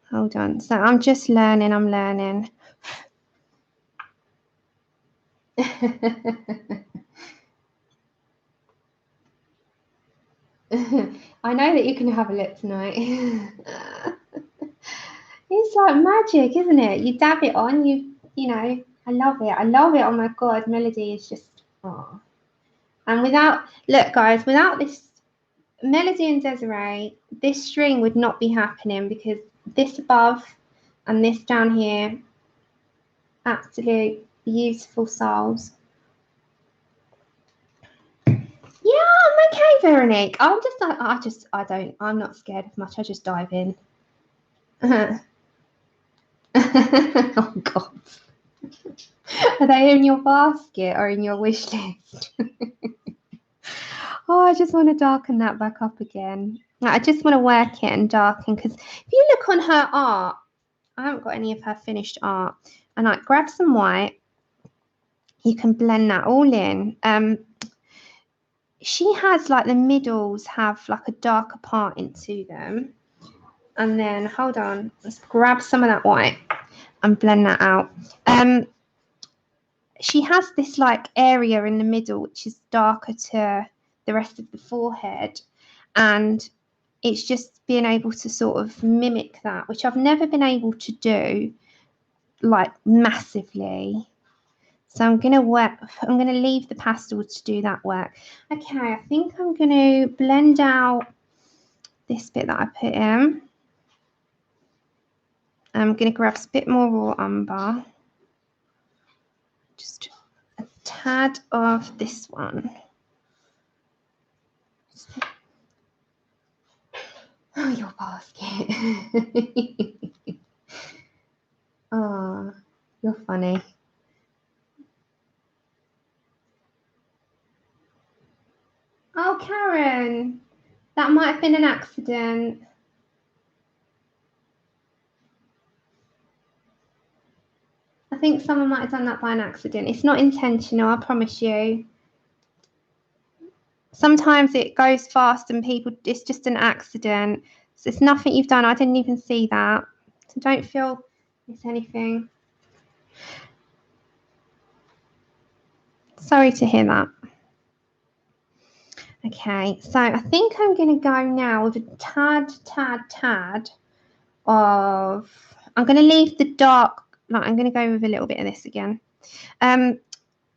Hold on. So I'm just learning. I'm learning. I know that you can have a look tonight. It's like magic, isn't it? You dab it on, you know, I love it. I love it. Oh my God, Melody is just, oh. And look guys, without this Melody and Desirae, this string would not be happening because this above and this down here, absolute beautiful souls. Yeah, I'm okay, Veronique. I'm not scared of much. I just dive in. Oh God. Are they in your basket or in your wish list? Oh, I just want to darken that back up again. I just want to work it and darken because if you look on her art, I haven't got any of her finished art, and I grab some white. You can blend that all in. She has like the middles have like a darker part into them, and then hold on, let's grab some of that white and blend that out. She has this like area in the middle which is darker to the rest of the forehead, and it's just being able to sort of mimic that, which I've never been able to do like massively. So I'm going to leave the pastels to do that work. Okay, I think I'm going to blend out this bit that I put in. I'm going to grab a bit more raw umber. Just a tad of this one. basket. Oh, you're funny. Oh, Karen, that might have been an accident. I think someone might have done that by an accident. It's not intentional, I promise you. Sometimes it goes fast and people, it's just an accident. So it's nothing you've done. I didn't even see that. So don't feel it's anything. Sorry to hear that. Okay, so I think I'm going to go now with a tad of, I'm going to leave the dark, like I'm going to go with a little bit of this again. I'm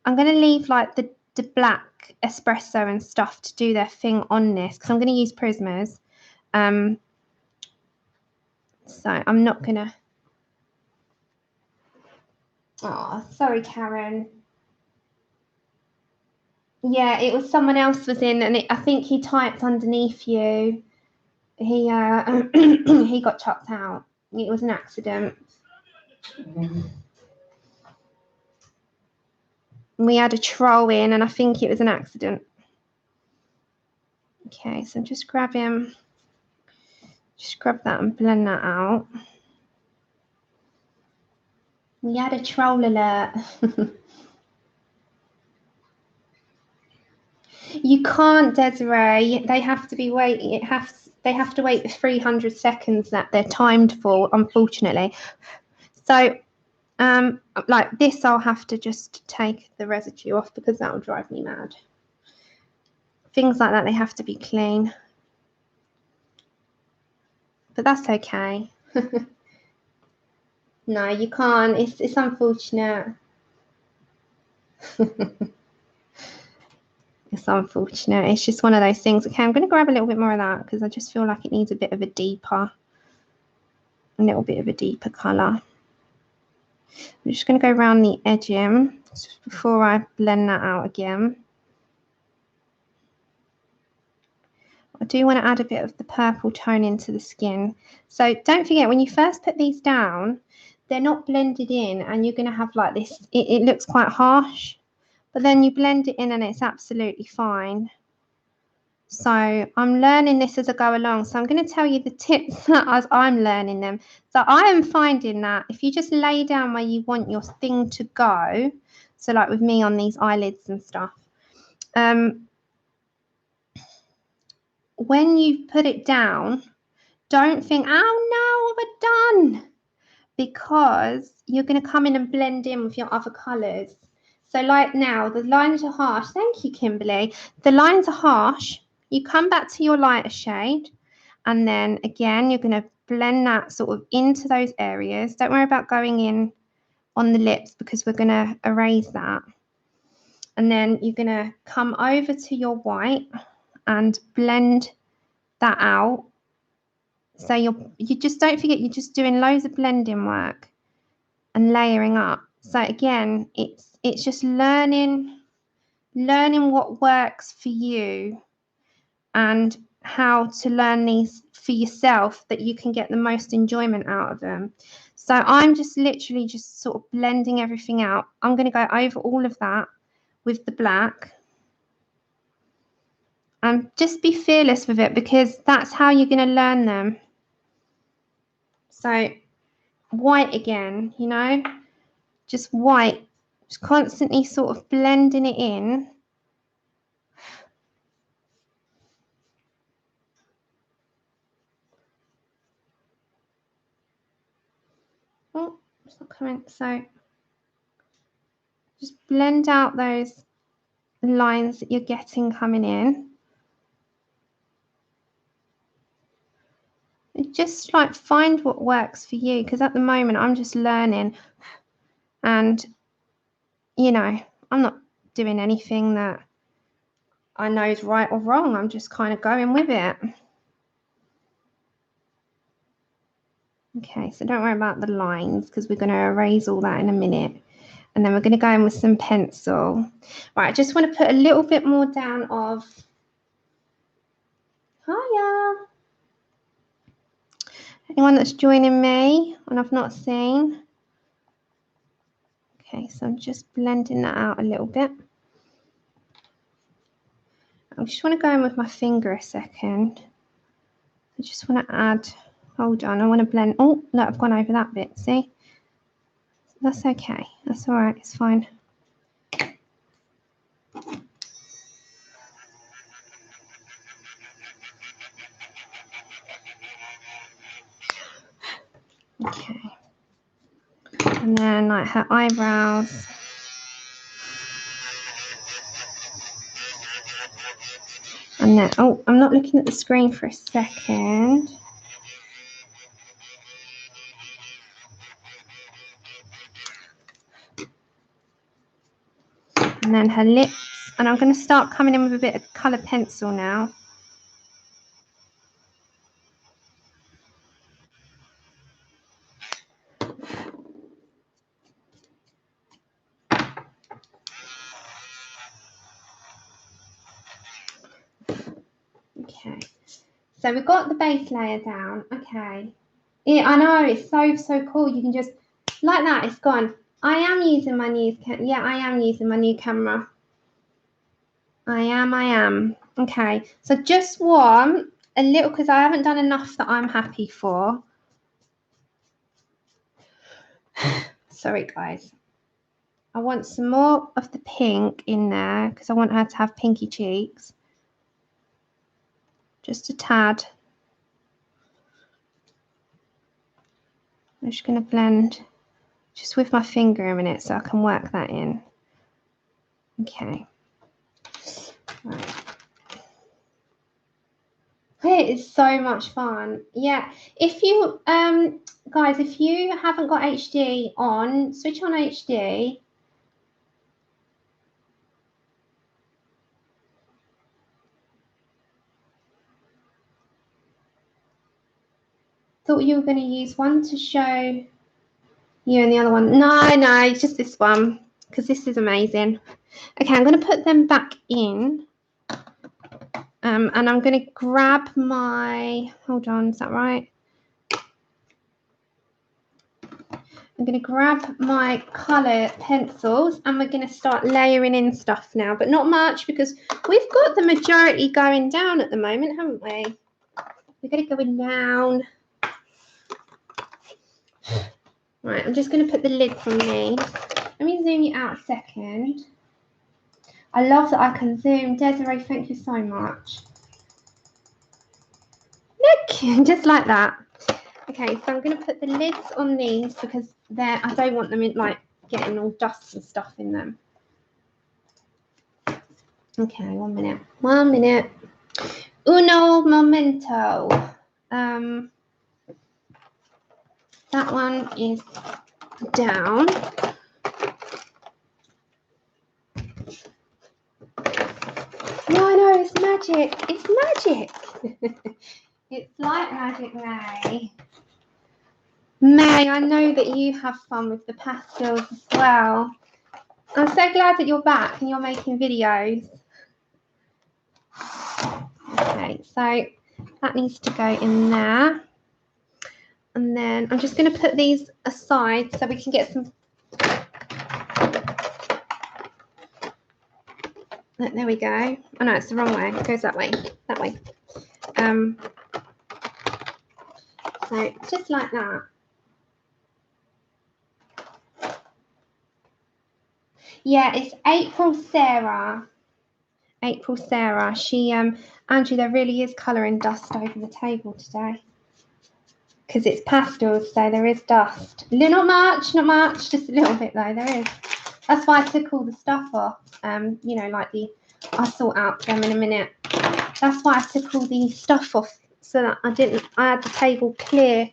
going to leave like the black espresso and stuff to do their thing on this because I'm going to use Prismas. So I'm not going to. Oh, sorry, Karen. Yeah, it was someone else was in, and I think he typed underneath you. He he got chucked out. It was an accident. We had a troll in, and I think it was an accident. Okay, so just grab him. Just grab that and blend that out. We had a troll alert. You can't, Desirae. They have to be waiting. They have to wait the 300 seconds that they're timed for, unfortunately. So, like this, I'll have to just take the residue off because that will drive me mad. Things like that, they have to be clean. But that's okay. No, you can't. It's unfortunate. It's unfortunate. It's just one of those things. Okay, I'm going to grab a little bit more of that because I just feel like it needs a little bit of a deeper colour. I'm just going to go around the edging just before I blend that out again. I do want to add a bit of the purple tone into the skin. So don't forget, when you first put these down, they're not blended in and you're going to have like this. It looks quite harsh, but then you blend it in and it's absolutely fine. So I'm learning this as I go along. So I'm going to tell you the tips as I'm learning them. So I am finding that if you just lay down where you want your thing to go, so like with me on these eyelids and stuff, when you put it down, don't think, oh no, we're done, because you're going to come in and blend in with your other colours. So like now, the lines are harsh. Thank you, Kimberly. The lines are harsh. You come back to your lighter shade, and then again, you're going to blend that sort of into those areas. Don't worry about going in on the lips because we're going to erase that. And then you're going to come over to your white and blend that out. So you just don't forget, you're just doing loads of blending work and layering up. So again, it's just learning what works for you and how to learn these for yourself that you can get the most enjoyment out of them. So I'm just literally just sort of blending everything out. I'm going to go over all of that with the black. And just be fearless with it because that's how you're going to learn them. So white again, you know, just white, just constantly sort of blending it in. Oh, it's not coming. So just blend out those lines that you're getting coming in. And just like find what works for you, because at the moment I'm just learning and, you know, I'm not doing anything that I know is right or wrong. I'm just kind of going with it. Okay, so don't worry about the lines because we're going to erase all that in a minute. And then we're going to go in with some pencil. Right, I just want to put a little bit more down of... Hiya! Anyone that's joining me and I've not seen? Okay, so I'm just blending that out a little bit. I just want to go in with my finger a second. I just want to add, hold on, I want to blend. Oh, no, I've gone over that bit, see? That's okay. That's all right, it's fine. Okay. And then like her eyebrows. And then, oh, I'm not looking at the screen for a second. And then her lips. And I'm going to start coming in with a bit of colour pencil now. Okay. So we've got the base layer down. Okay. Yeah, I know, it's so cool. You can just, like that, it's gone. I am using my new camera. I am. Okay, so just want a little, because I haven't done enough that I'm happy for. Sorry, guys. I want some more of the pink in there because I want her to have pinky cheeks. Just a tad. I'm just going to blend just with my finger a minute so I can work that in. Okay. Right. It is so much fun. Yeah. If you guys, if you haven't got HD on, switch on HD. Thought you were going to use one to show you and the other one. No, it's just this one because this is amazing. Okay, I'm going to put them back in. And I'm going to grab my, hold on, is that right? I'm going to grab my colour pencils and we're going to start layering in stuff now, but not much because we've got the majority going down at the moment, haven't we? We're going to go down. Right, I'm just going to put the lid on these. Let me zoom you out a second. I love that I can zoom. Desiree, thank you so much. Look, just like that. Okay, so I'm going to put the lids on these because I don't want them in, like, getting all dust and stuff in them. Okay, 1 minute. 1 minute. Uno momento. That one is down. No, it's magic. It's magic. It's like magic, May. May, I know that you have fun with the pastels as well. I'm so glad that you're back and you're making videos. Okay, so that needs to go in there. And then I'm just going to put these aside so we can get some. There we go. Oh no, it's the wrong way. It goes that way. That way. So just like that. Yeah, it's April Sarah. April Sarah. She Andrew, there really is colouring dust over the table today. Because it's pastels, so there is dust. Not much, just a little bit though, there is. That's why I took all the stuff off. You know, like I'll sort out them in a minute. That's why I took all the stuff off so that I had the table clear.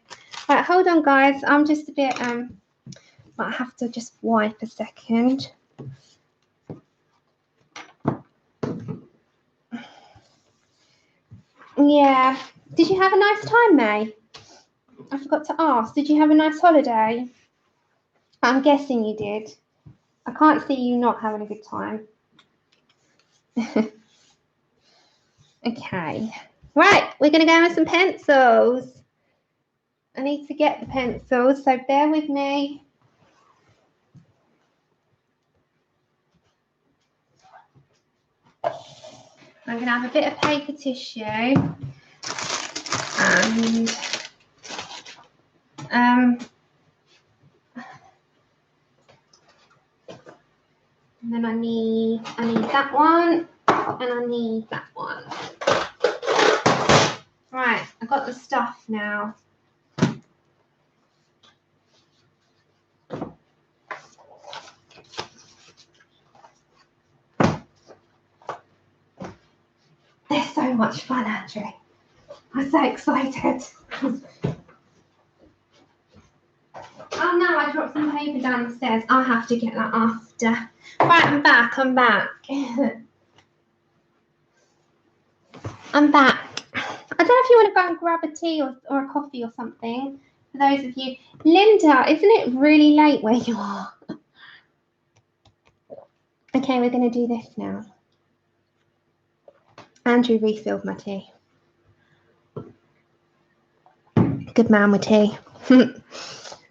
Right, hold on guys, I'm just a bit but I have to just wipe a second. Yeah. Did you have a nice time, May? I forgot to ask. Did you have a nice holiday? I'm guessing you did. I can't see you not having a good time. Okay. Right, we're going to go with some pencils. I need to get the pencils, so bear with me. I'm going to have a bit of paper tissue and then I need that one and I need that one. Right, I've got the stuff now. They're so much fun, Andrew. I'm so excited. Oh no, I dropped some paper downstairs. I'll have to get that after. Right, I'm back. I'm back. I'm back. I don't know if you want to go and grab a tea or a coffee or something. For those of you. Linda, isn't it really late where you are? Okay, we're going to do this now. Andrew refilled my tea. Good man with tea.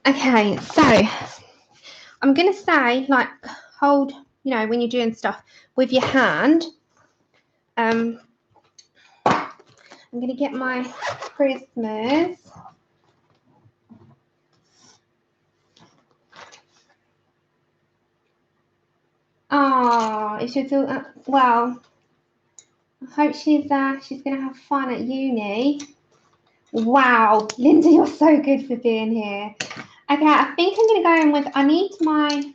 Okay, so I'm going to say, like, hold, you know, when you're doing stuff with your hand. I'm going to get my prismas. Oh, it should do. Well, I hope she's going to have fun at uni. Wow, Linda, you're so good for being here. Okay, I think I'm going to go in with. I'm going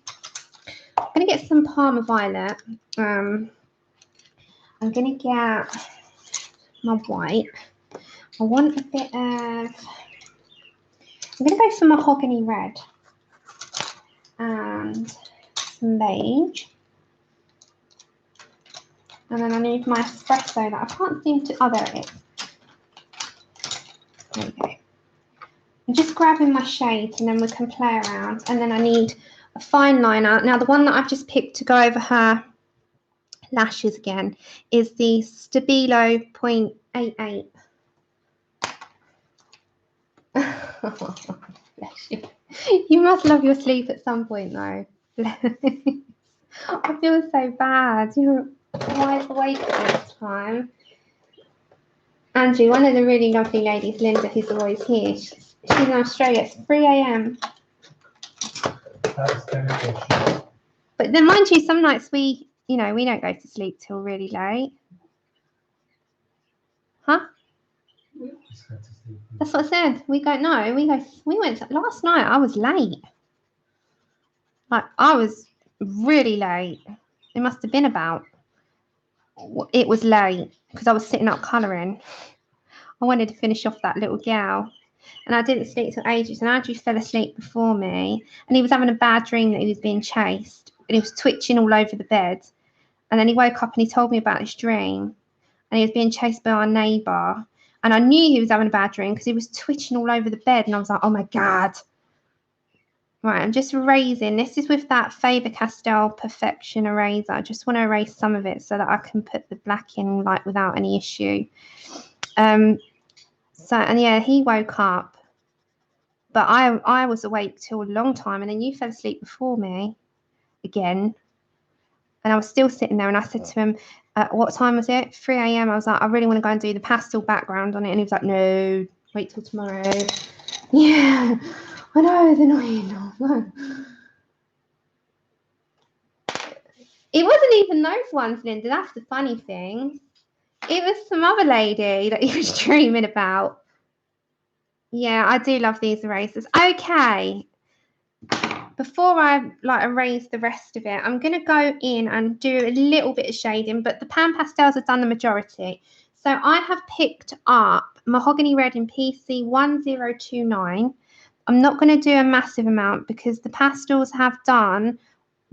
to get some Parma Violet. I'm going to get my white. I want a bit of. I'm going to go for mahogany red and some beige. And then I need my espresso that I can't seem to. Oh, there it is. There we go. I'm just grabbing my shades and then we can play around. And then I need a fine liner. Now, the one that I've just picked to go over her lashes again is the Stabilo 0.88. Bless you. You must love your sleep at some point, though. I feel so bad. You're wide awake at this time. Andrew, one of the really lovely ladies, Linda, who's always here, she's in Australia. It's 3 a.m. That's beneficial. But then, mind you, some nights we don't go to sleep till really late. Huh? That's what I said. We don't know. We went last night. I was late. Like, I was really late. It must have been about. It was late because I was sitting up colouring. I wanted to finish off that little gal, and I didn't sleep till ages. And Andrew fell asleep before me, and he was having a bad dream that he was being chased, and he was twitching all over the bed. And then he woke up and he told me about his dream, and he was being chased by our neighbour. And I knew he was having a bad dream because he was twitching all over the bed, and I was like, oh my God. Right, I'm just erasing. This is with that Faber-Castell Perfection eraser. I just want to erase some of it so that I can put the black in like without any issue. So, and yeah, he woke up, but I was awake till a long time, and then you fell asleep before me again, and I was still sitting there, and I said to him, what time was it? 3 a.m. I was like, I really want to go and do the pastel background on it, and he was like, no, wait till tomorrow. Yeah, I know, it's annoying. It wasn't even those ones, Linda. That's the funny thing. It was some other lady that he was dreaming about. Yeah, I do love these erasers. Okay. Before I erase the rest of it, I'm going to go in and do a little bit of shading, but the Pan Pastels have done the majority. So I have picked up Mahogany Red in PC 1029. I'm not going to do a massive amount because the pastels have done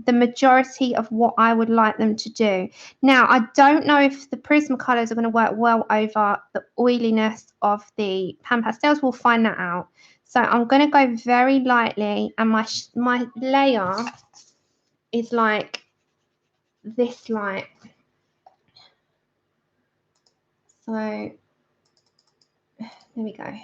the majority of what I would like them to do. Now, I don't know if the Prismacolors are going to work well over the oiliness of the Pan Pastels. We'll find that out. So I'm going to go very lightly, and my layer is like this light. So there we go.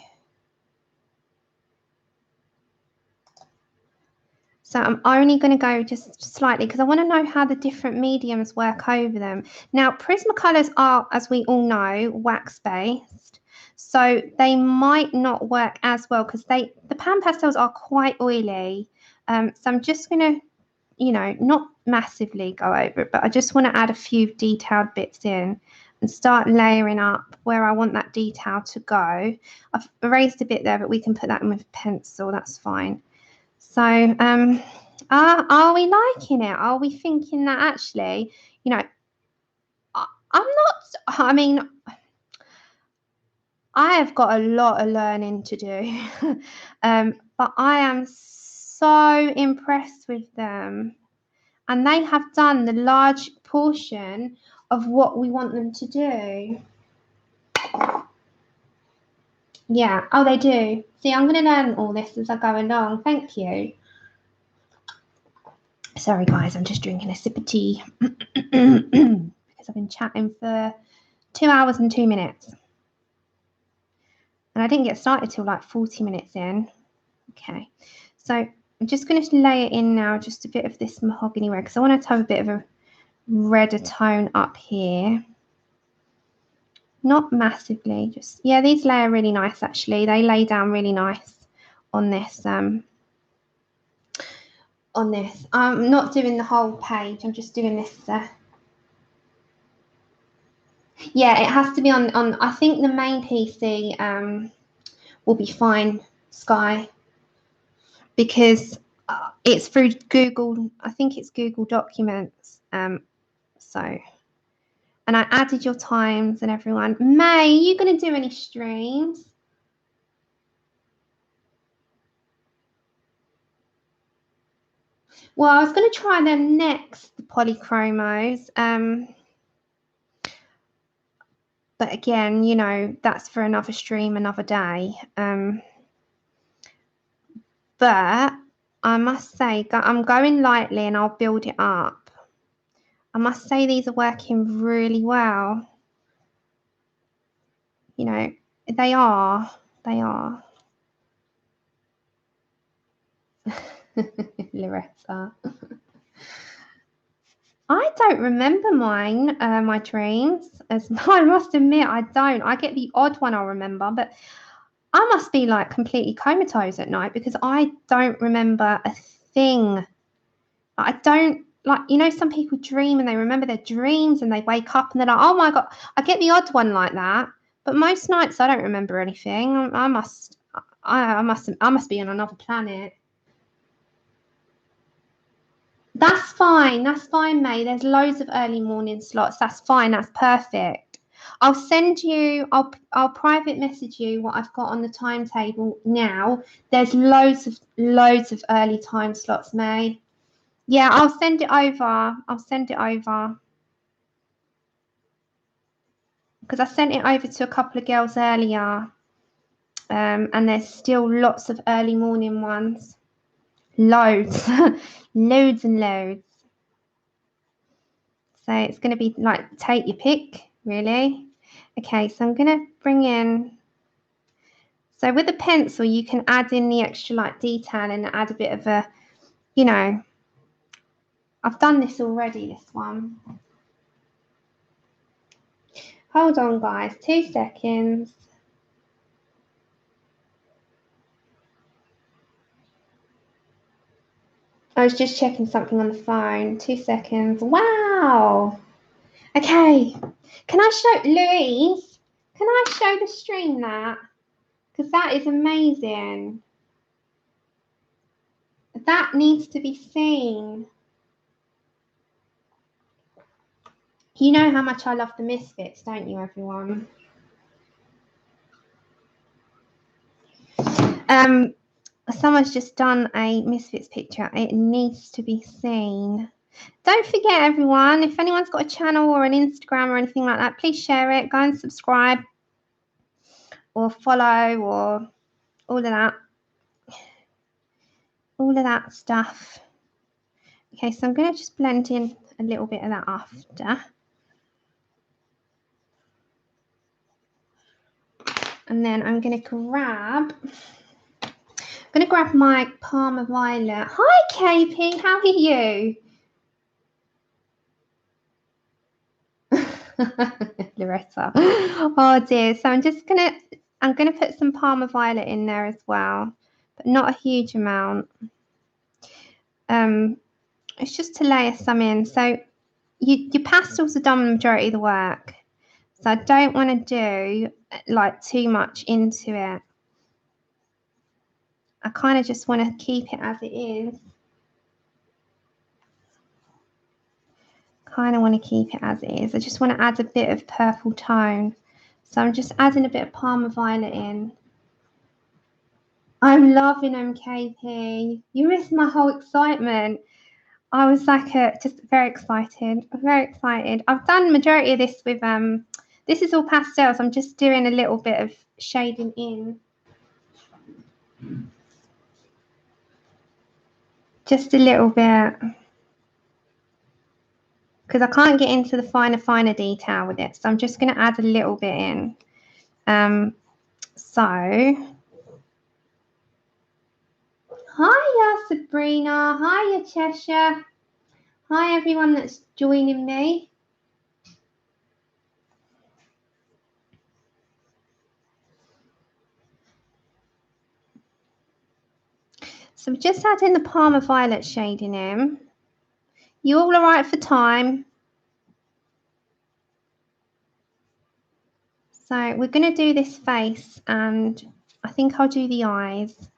So I'm only going to go just slightly because I want to know how the different mediums work over them. Now, Prismacolors are, as we all know, wax-based. So they might not work as well because the Pan Pastels are quite oily. So I'm just going to, you know, not massively go over it, but I just want to add a few detailed bits in and start layering up where I want that detail to go. I've erased a bit there, but we can put that in with a pencil. That's fine. So are we liking it? Are we thinking that actually, you know, I mean, I have got a lot of learning to do, but I am so impressed with them. And they have done the large portion of what we want them to do. Yeah, oh, they do. See, I'm going to learn all this as I go along. Thank you. Sorry, guys, I'm just drinking a sip of tea because I've been chatting for 2 hours and 2 minutes. And I didn't get started till like 40 minutes in. Okay, so I'm just going to lay it in now, just a bit of this mahogany red, because I want to have a bit of a redder tone up here. Not massively, just, yeah, these layer really nice, actually. They lay down really nice on this. I'm not doing the whole page. I'm just doing this. Yeah, it has to be on. I think the main PC will be fine, Sky, because it's through Google. I think it's Google Documents. So. And I added your times and everyone. May, are you going to do any streams? Well, I was going to try them next, the polychromos. But again, you know, that's for another stream, another day. But I must say, I'm going lightly and I'll build it up. I must say these are working really well. You know, they are. Loretta. I don't remember mine, my dreams. As I must admit, I don't. I get the odd one I'll remember, but I must be like completely comatose at night because I don't remember a thing. I don't, like, you know, some people dream and they remember their dreams and they wake up and they're like, oh my God, I get the odd one like that. But most nights I don't remember anything. I must be on another planet. That's fine, May. There's loads of early morning slots. That's fine, that's perfect. I'll send you, I'll private message you what I've got on the timetable now. There's loads of early time slots, May. Yeah, I'll send it over. Because I sent it over to a couple of girls earlier. And there's still lots of early morning ones. Loads. Loads and loads. So it's going to be like, take your pick, really. Okay, so I'm going to bring in. So with a pencil, you can add in the extra like detail and add a bit of a, you know, I've done this already, this one. Hold on, guys, 2 seconds. I was just checking something on the phone. 2 seconds. Wow. Okay. Can I show Louise? Can I show the stream that? Because that is amazing. That needs to be seen. You know how much I love the Misfits, don't you, everyone? Someone's just done a Misfits picture. It needs to be seen. Don't forget, everyone, if anyone's got a channel or an Instagram or anything like that, please share it. Go and subscribe or follow or all of that. All of that stuff. Okay, so I'm going to just blend in a little bit of that after. And then I'm going to going to grab my Parma Violet. Hi, KP. How are you? Loretta. Oh dear. So I'm going to put some Parma Violet in there as well, but not a huge amount. It's just to layer some in. So your pastels have done the majority of the work. So I don't want to do like too much into it. I kind of just want to keep it as it is. Kind of want to keep it as it is. I just want to add a bit of purple tone. So I'm just adding a bit of Parma Violet in. I'm loving them, KP. You missed my whole excitement. I was like just very excited. I'm very excited. I've done the majority of this with this is all pastels. I'm just doing a little bit of shading in. Just a little bit. Because I can't get into the finer detail with it. So I'm just going to add a little bit in. So, hiya Sabrina, hiya Cheshire, hi everyone that's joining me. So we're just adding the Parma Violet shading in. You all alright for time? So we're going to do this face, and I think I'll do the eyes,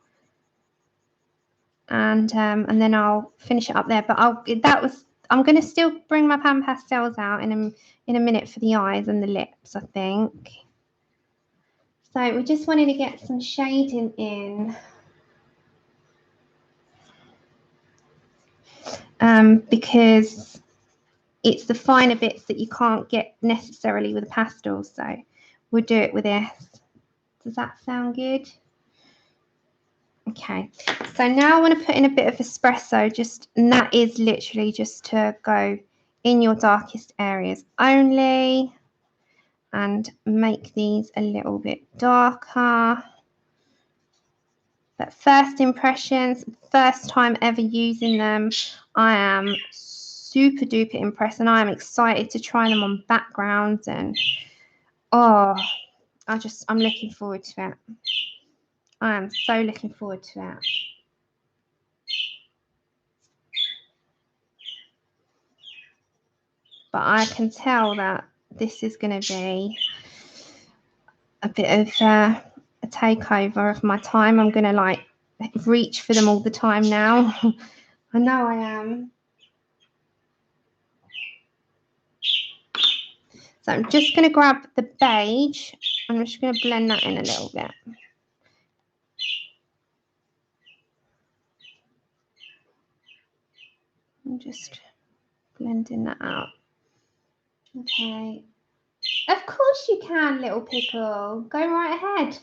and then I'll finish it up there. But I'm going to still bring my Pan Pastels out in a minute for the eyes and the lips, I think. So we just wanted to get some shading in. Because it's the finer bits that you can't get necessarily with the pastels. So we'll do it with this. Does that sound good? Okay, so now I want to put in a bit of espresso, and that is literally just to go in your darkest areas only and make these a little bit darker. But first impressions, first time ever using them, I am super duper impressed, and I am excited to try them on backgrounds, and oh, I'm looking forward to it. I am so looking forward to it. But I can tell that this is going to be a bit of a takeover of my time. I'm going to like reach for them all the time now. I know I am. So I'm just going to grab the beige. I'm just going to blend that in a little bit. I'm just blending that out. Okay. Of course you can, little pickle. Go right ahead.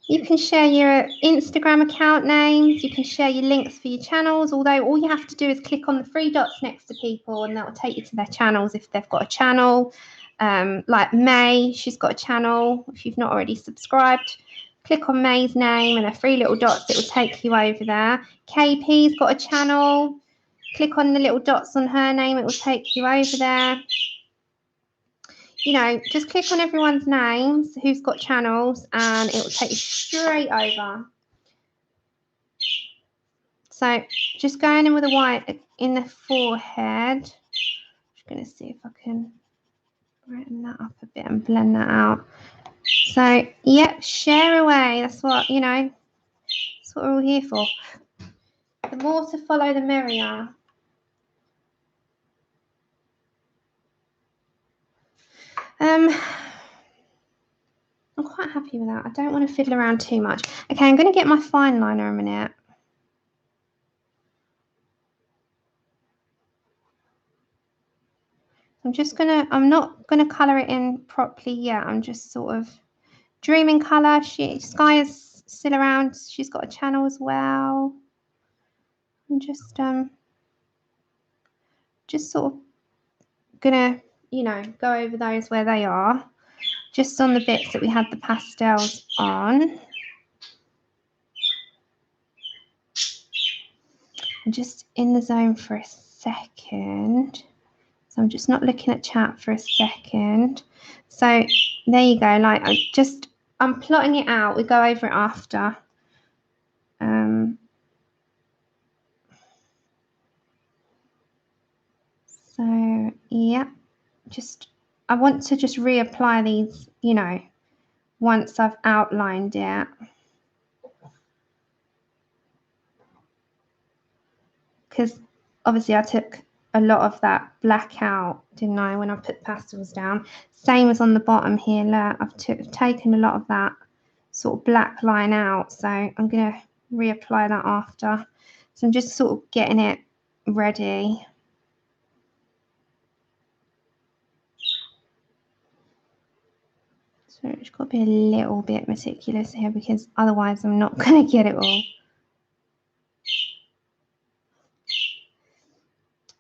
You can share your Instagram account names. You can share your links for your channels. Although all you have to do is click on the three dots next to people, and that will take you to their channels if they've got a channel. Like May, she's got a channel. If you've not already subscribed, click on May's name and her three little dots. It will take you over there. KP's got a channel. Click on the little dots on her name. It will take you over there. You know, just click on everyone's names who's got channels, and it will take you straight over. So just going in with a white in the forehead. Just going to see if I can brighten that up a bit and blend that out. So, yep, share away. That's what, you know, that's what we're all here for. The more to follow, the merrier. I'm quite happy with that. I don't want to fiddle around too much. Okay, I'm going to get my fine liner a minute. I'm not going to colour it in properly yet. I'm just sort of dreaming colour. Sky is still around. She's got a channel as well. I'm just sort of gonna, you know, go over those where they are, just on the bits that we had the pastels on. just in the zone for a second. So I'm just not looking at chat for a second. So there you go. Like I'm plotting it out. We go over it after. So yeah, I want to just reapply these, you know, once I've outlined it. Because obviously I took a lot of that black out, didn't I, when I put pastels down. Same as on the bottom here, look, I've taken a lot of that sort of black line out. So I'm going to reapply that after. So I'm just sort of getting it ready. So it's got to be a little bit meticulous here because otherwise I'm not going to get it all.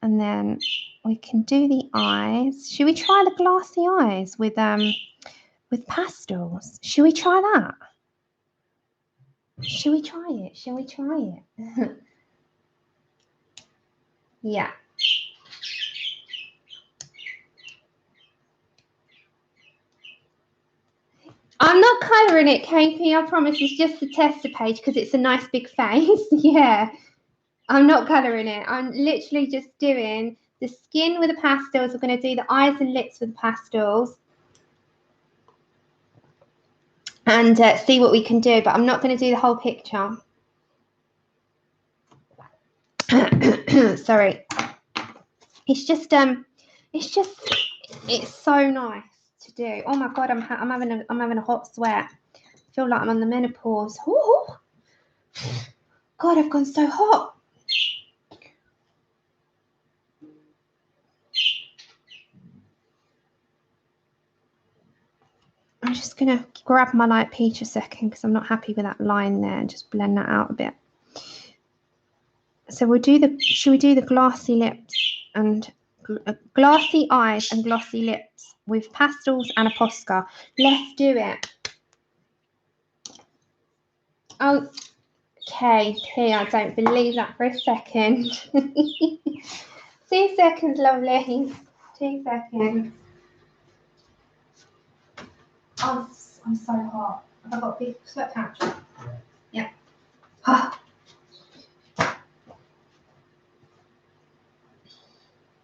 And then we can do the eyes. Should we try the glassy eyes with pastels? Should we try that? Should we try it? Shall we try it? Yeah. I'm not colouring it, KP, I promise. It's just the tester page because it's a nice big face. Yeah. I'm not colouring it. I'm literally just doing the skin with the pastels. We're going to do the eyes and lips with the pastels. And see what we can do. But I'm not going to do the whole picture. Sorry. It's so nice to do. Oh my God, I'm having a hot sweat. I feel like I'm on the menopause. Ooh. God, I've gone so hot. I'm just going to grab my light peach a second because I'm not happy with that line there and just blend that out a bit. So should we do the glassy lips and glassy eyes and glossy lips with pastels and a Posca? Let's do it. Oh, KP, I don't believe that for a second. 2 seconds, lovely. 2 seconds. Oh, I'm so hot. Have I got a big sweat patch? Yeah.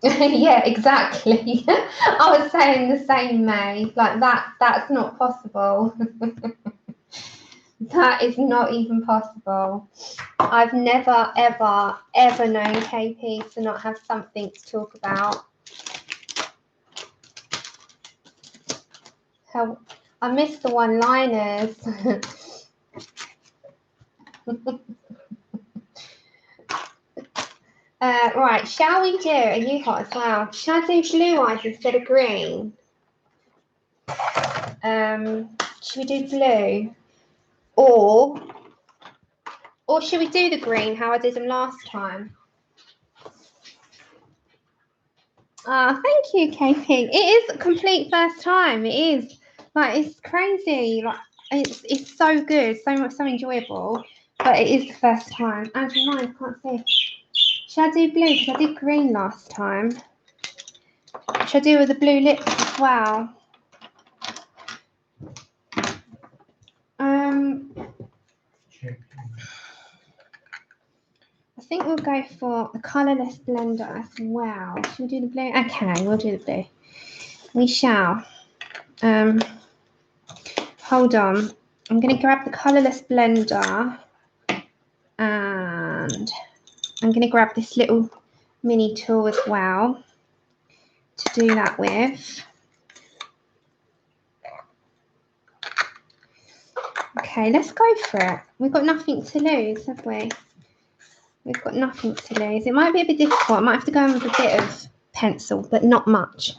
Yeah, exactly. I was saying the same, May. Like that's not possible. That is not even possible. I've never, ever, ever known KP to not have something to talk about. How I miss the one-liners. Right, shall we do, are you hot as well? Shall I do blue eyes instead of green? Should we do blue? Or should we do the green, how I did them last time? Thank you, KP. It is a complete first time. It is. Like, it's crazy. Like, it's so good, so enjoyable. But it is the first time. Andrew, mine, can't see. Should I do blue? Because I did green last time. Should I do with the blue lips as well? I think we'll go for the colourless blender as well. Should we do the blue? Okay, we'll do the blue. We shall. Hold on. I'm going to grab the colourless blender and I'm going to grab this little mini tool as well to do that with. Okay, let's go for it. We've got nothing to lose, have we? We've got nothing to lose. It might be a bit difficult. I might have to go in with a bit of pencil, but not much.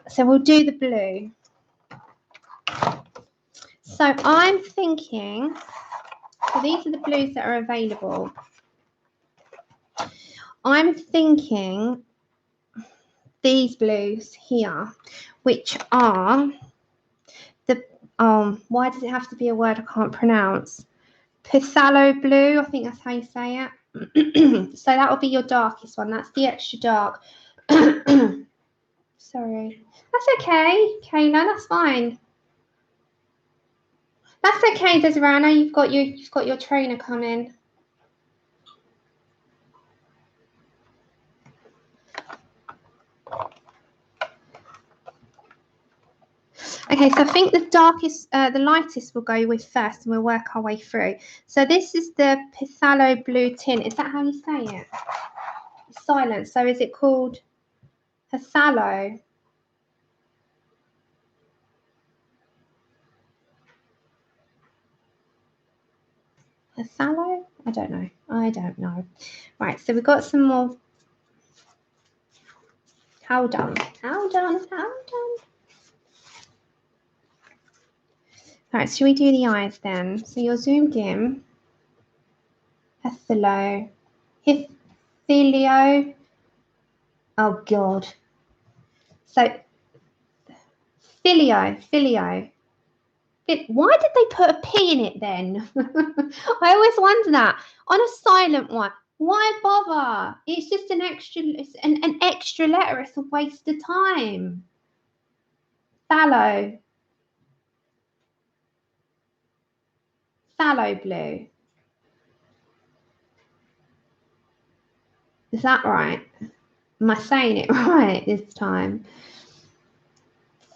So we'll do the blue. So I'm thinking, so these are the blues that are available. I'm thinking these blues here, which are the, why does it have to be a word I can't pronounce? Phthalo blue, I think that's how you say it. So that will be your darkest one. That's the extra dark. Sorry. That's okay, Kayla. That's fine. That's okay, Desirana. You've got your trainer coming. Okay, so I think the darkest, the lightest we'll go with first, and we'll work our way through. So this is the Phthalo Blue Tint. Is that how you say it? It's silent. So is it called Phthalo? Phthalo? I don't know. I don't know. Right, so we've got some more. Hold on. Hold on. Hold on. All right, should we do the eyes then? So you're zoomed in. Phthalo. Phthalo. Oh, God. So, Filio. Why did they put a P in it then? I always wonder that. On a silent one, why bother? It's just an extra, it's an extra letter. It's a waste of time. Phthalo blue. Is that right? Am I saying it right this time?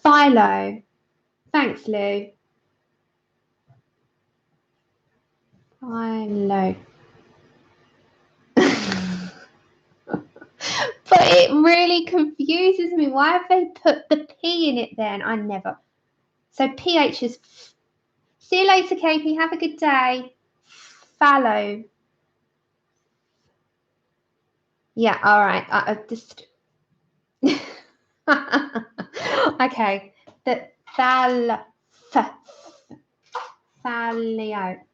Philo. Thanks, Lou. Philo. But it really confuses me. Why have they put the P in it then? I never. So PH is. See you later, KP. Have a good day. Fallow. Yeah, all right. I just. Okay. The Thalio.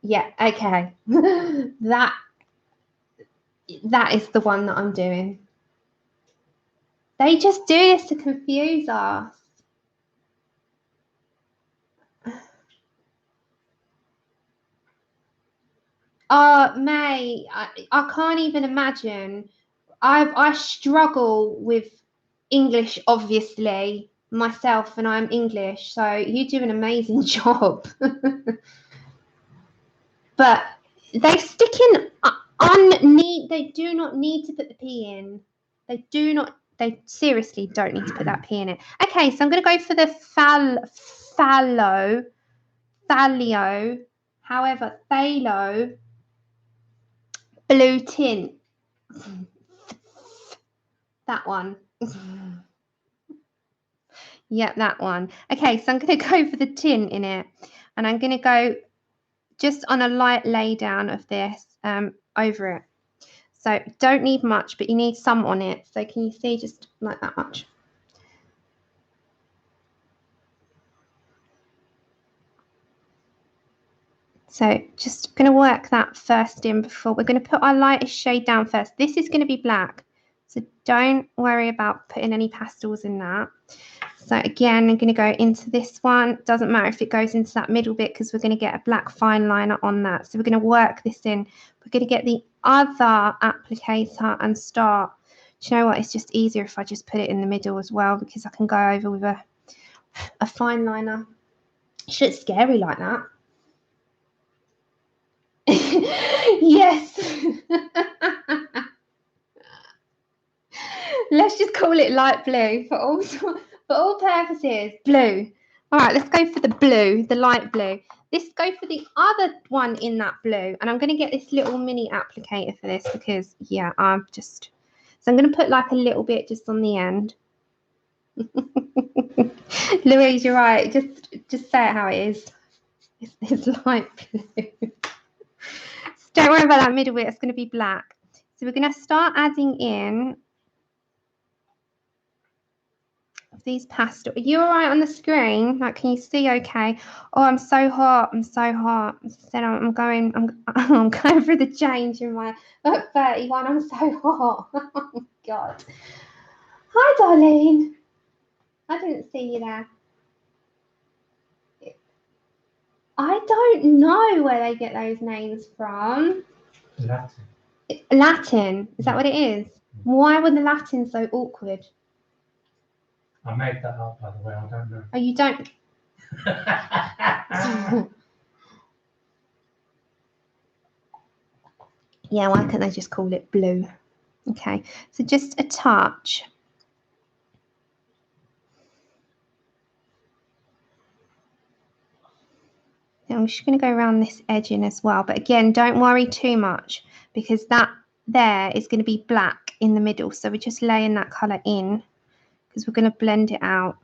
Yeah, okay. That is the one that I'm doing. They just do this to confuse us. May, I can't even imagine. I struggle with English, obviously, myself, and I'm English, so you do an amazing job. But they stick in they do not need to put the P in. They seriously don't need to put that P in it. Okay, so I'm going to go for the Thalio, however, Phthalo Blue Tint. That one. Yeah, that one. Okay, so I'm going to go for the tint in it, and I'm going to go just on a light lay down of this over it. So don't need much, but you need some on it. So can you see just like that much? So just going to work that first in before we're going to put our lightest shade down first. This is going to be black, so don't worry about putting any pastels in that. So again, I'm going to go into this one. Doesn't matter if it goes into that middle bit because we're going to get a black fine liner on that. So we're going to work this in. We're going to get the other applicator and start. Do you know what? It's just easier if I just put it in the middle as well because I can go over with a fine liner. It looks scary like that. Yes. Let's just call it light blue for all purposes. Blue. All right, let's go for the blue, the light blue. Let's go for the other one in that blue. And I'm going to get this little mini applicator for this because, yeah, so I'm going to put like a little bit just on the end. Louise, you're right. Just say it how it is. It's light blue. So don't worry about that middle bit. It's going to be black. So we're going to start adding in these pastel. Are you all right on the screen? Like, can you see okay? Oh, I'm so hot. I'm so hot. I'm going through the change in my 31. I'm so hot. Oh, God. Hi, Darlene. I didn't see you there. I don't know where they get those names from. Latin. Latin, is that what it is? Why were the Latins so awkward? I made that up, by the way. I don't know. Oh, you don't. Yeah, why can't they just call it blue? Okay, so just a touch. And I'm just going to go around this edging as well. But again, don't worry too much because that there is going to be black in the middle. So we're just laying that colour in because we're going to blend it out.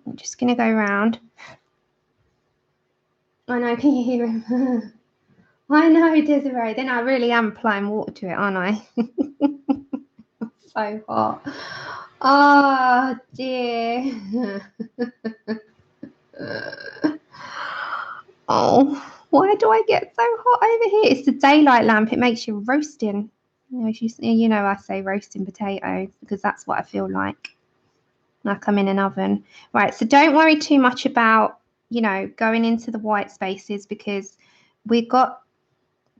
I'm just going to go around. I know, can you hear him? I know, Desirae. Then I really am applying water to it, aren't I? So hot. Oh, dear. Oh, why do I get so hot over here? It's the daylight lamp. It makes you roasting. You know, I say roasting potatoes because that's what I feel like I'm in an oven. Right, so don't worry too much about, you know, going into the white spaces because we've got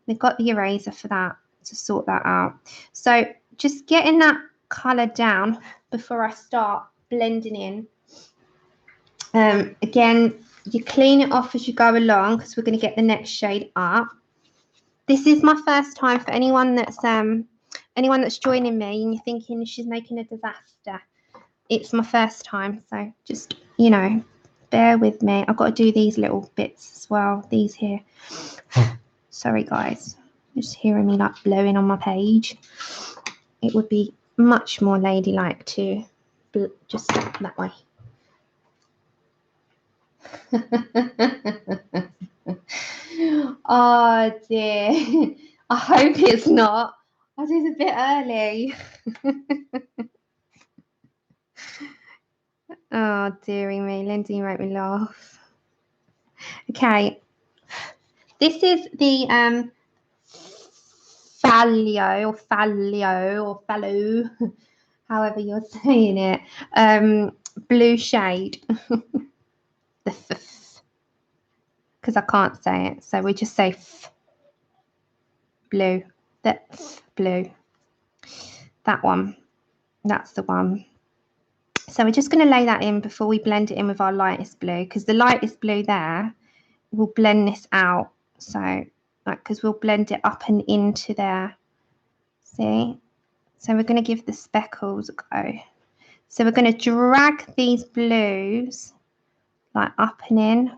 the eraser for that to sort that out. So just getting that colour down before I start blending in. Again, you clean it off as you go along because we're going to get the next shade up. This is my first time for anyone that's joining me and you're thinking she's making a disaster. It's my first time, so just, you know, bear with me. I've got to do these little bits as well, these here. Sorry guys, just hearing me like blowing on my page. It would be much more ladylike to just that way. Oh dear. I hope it's not. I did a bit early. Oh dearie me, Lindsay, you make me laugh. Okay. This is the Thankyou or fallow, however you're saying it. Blue shade. The because I can't say it, so we just say blue. That's blue. That one. That's the one. So we're just going to lay that in before we blend it in with our lightest blue, because the lightest blue there will blend this out. So, like, because we'll blend it up and into there. See? So we're going to give the speckles a go. So we're going to drag these blues like up and in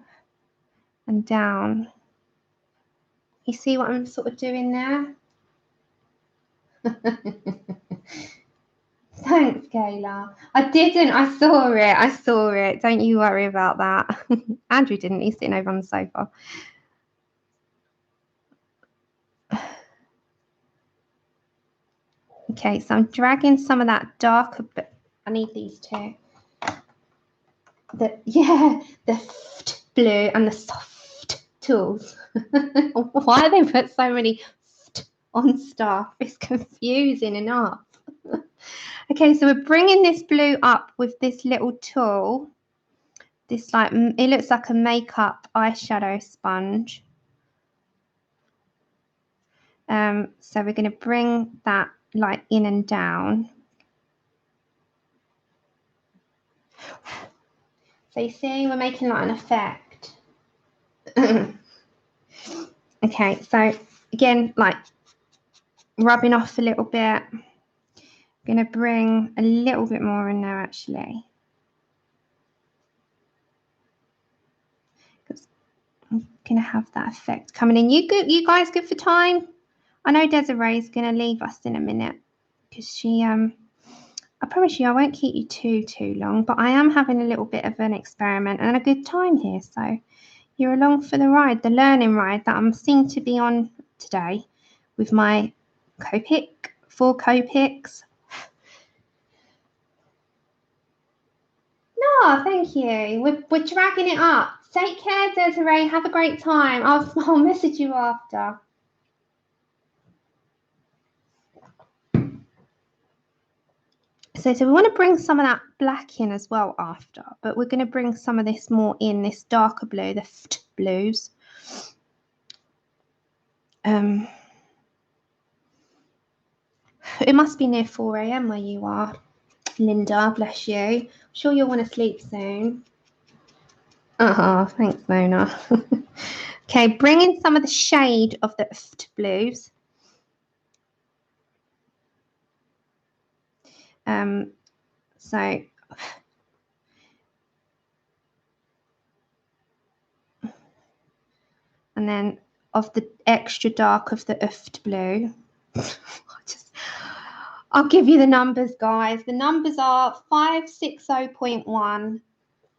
and down. You see what I'm sort of doing there? Thanks, Kayla. I didn't. I saw it. Don't you worry about that. Andrew didn't. He's sitting over on the sofa. Okay, so I'm dragging some of that darker, but I need these two. The blue and the soft tools. Why they put so many on stuff? It's confusing enough. Okay, so we're bringing this blue up with this little tool. This like, it looks like a makeup eyeshadow sponge. So we're going to bring that like in and down. So you see, we're making like an effect. Okay, so again, like rubbing off a little bit. I'm going to bring a little bit more in there actually. Because I'm going to have that effect coming in. You good? You guys good for time? I know Desiree's going to leave us in a minute because she, I promise you I won't keep you too long, but I am having a little bit of an experiment and a good time here. So you're along for the ride, the learning ride that I'm seem to be on today with my Copic, 4 Copics. No, thank you. We're dragging it up. Take care, Desirae. Have a great time. I'll message you after. So we want to bring some of that black in as well after, but we're going to bring some of this more in, this darker blue, the blues. It must be near 4 a.m. where you are, Linda. Bless you. I'm sure you'll want to sleep soon. Thanks, Mona. Okay, bring in some of the shade of the blues. So and then of the extra dark of the blue. I'll give you the numbers, guys. The numbers are 560.1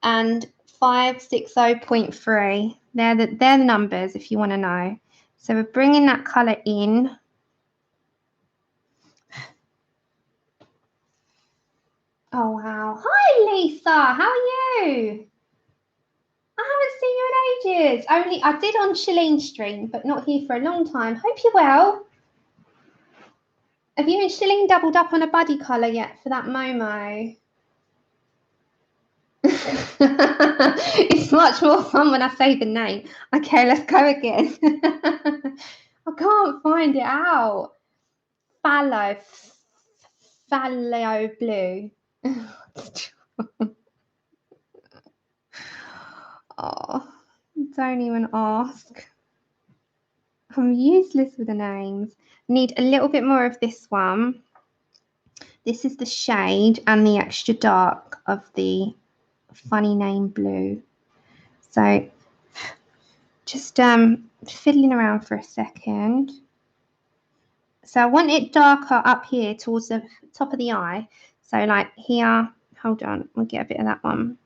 and 560.3. They're the numbers if you want to know. So we're bringing that colour in. Oh, wow. Hi, Lisa. How are you? I haven't seen you in ages. Only I did on Shalene's stream, but not here for a long time. Hope you're well. Have you and Shalene doubled up on a buddy colour yet for that Momo? It's much more fun when I say the name. Okay, let's go again. I can't find it out. Fallow blue. Oh, don't even ask. I'm useless with the names. Need a little bit more of this one. This is the shade and the extra dark of the funny name blue. So just fiddling around for a second. So I want it darker up here towards the top of the eye. So like here, hold on, we'll get a bit of that one.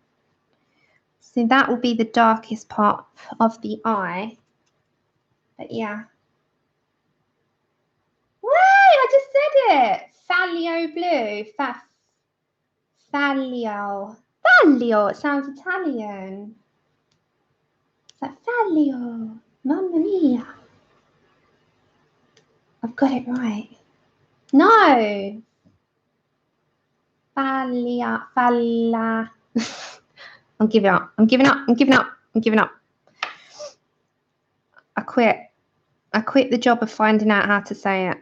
So that will be the darkest part of the eye. But yeah. Wait, I just said it. Fallio blue. Fallio. Fallio. It sounds Italian. It's like Fallio. Mamma mia. I've got it right. No. Falla. I'm giving up. I'm giving up. I'm giving up. I'm giving up. I quit. I quit the job of finding out how to say it.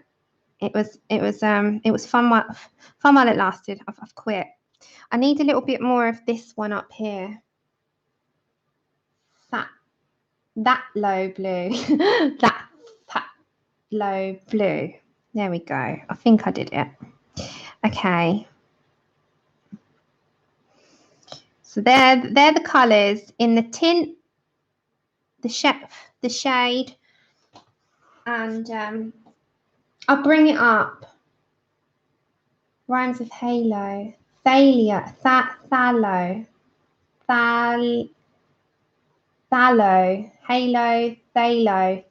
It was fun while it lasted. I've quit. I need a little bit more of this one up here. That low blue. that low blue. There we go. I think I did it. Okay. So they're the colours in the tint, the shade, and I'll bring it up. Rhymes with halo. Thallow. Thallow. Halo. Phthalo.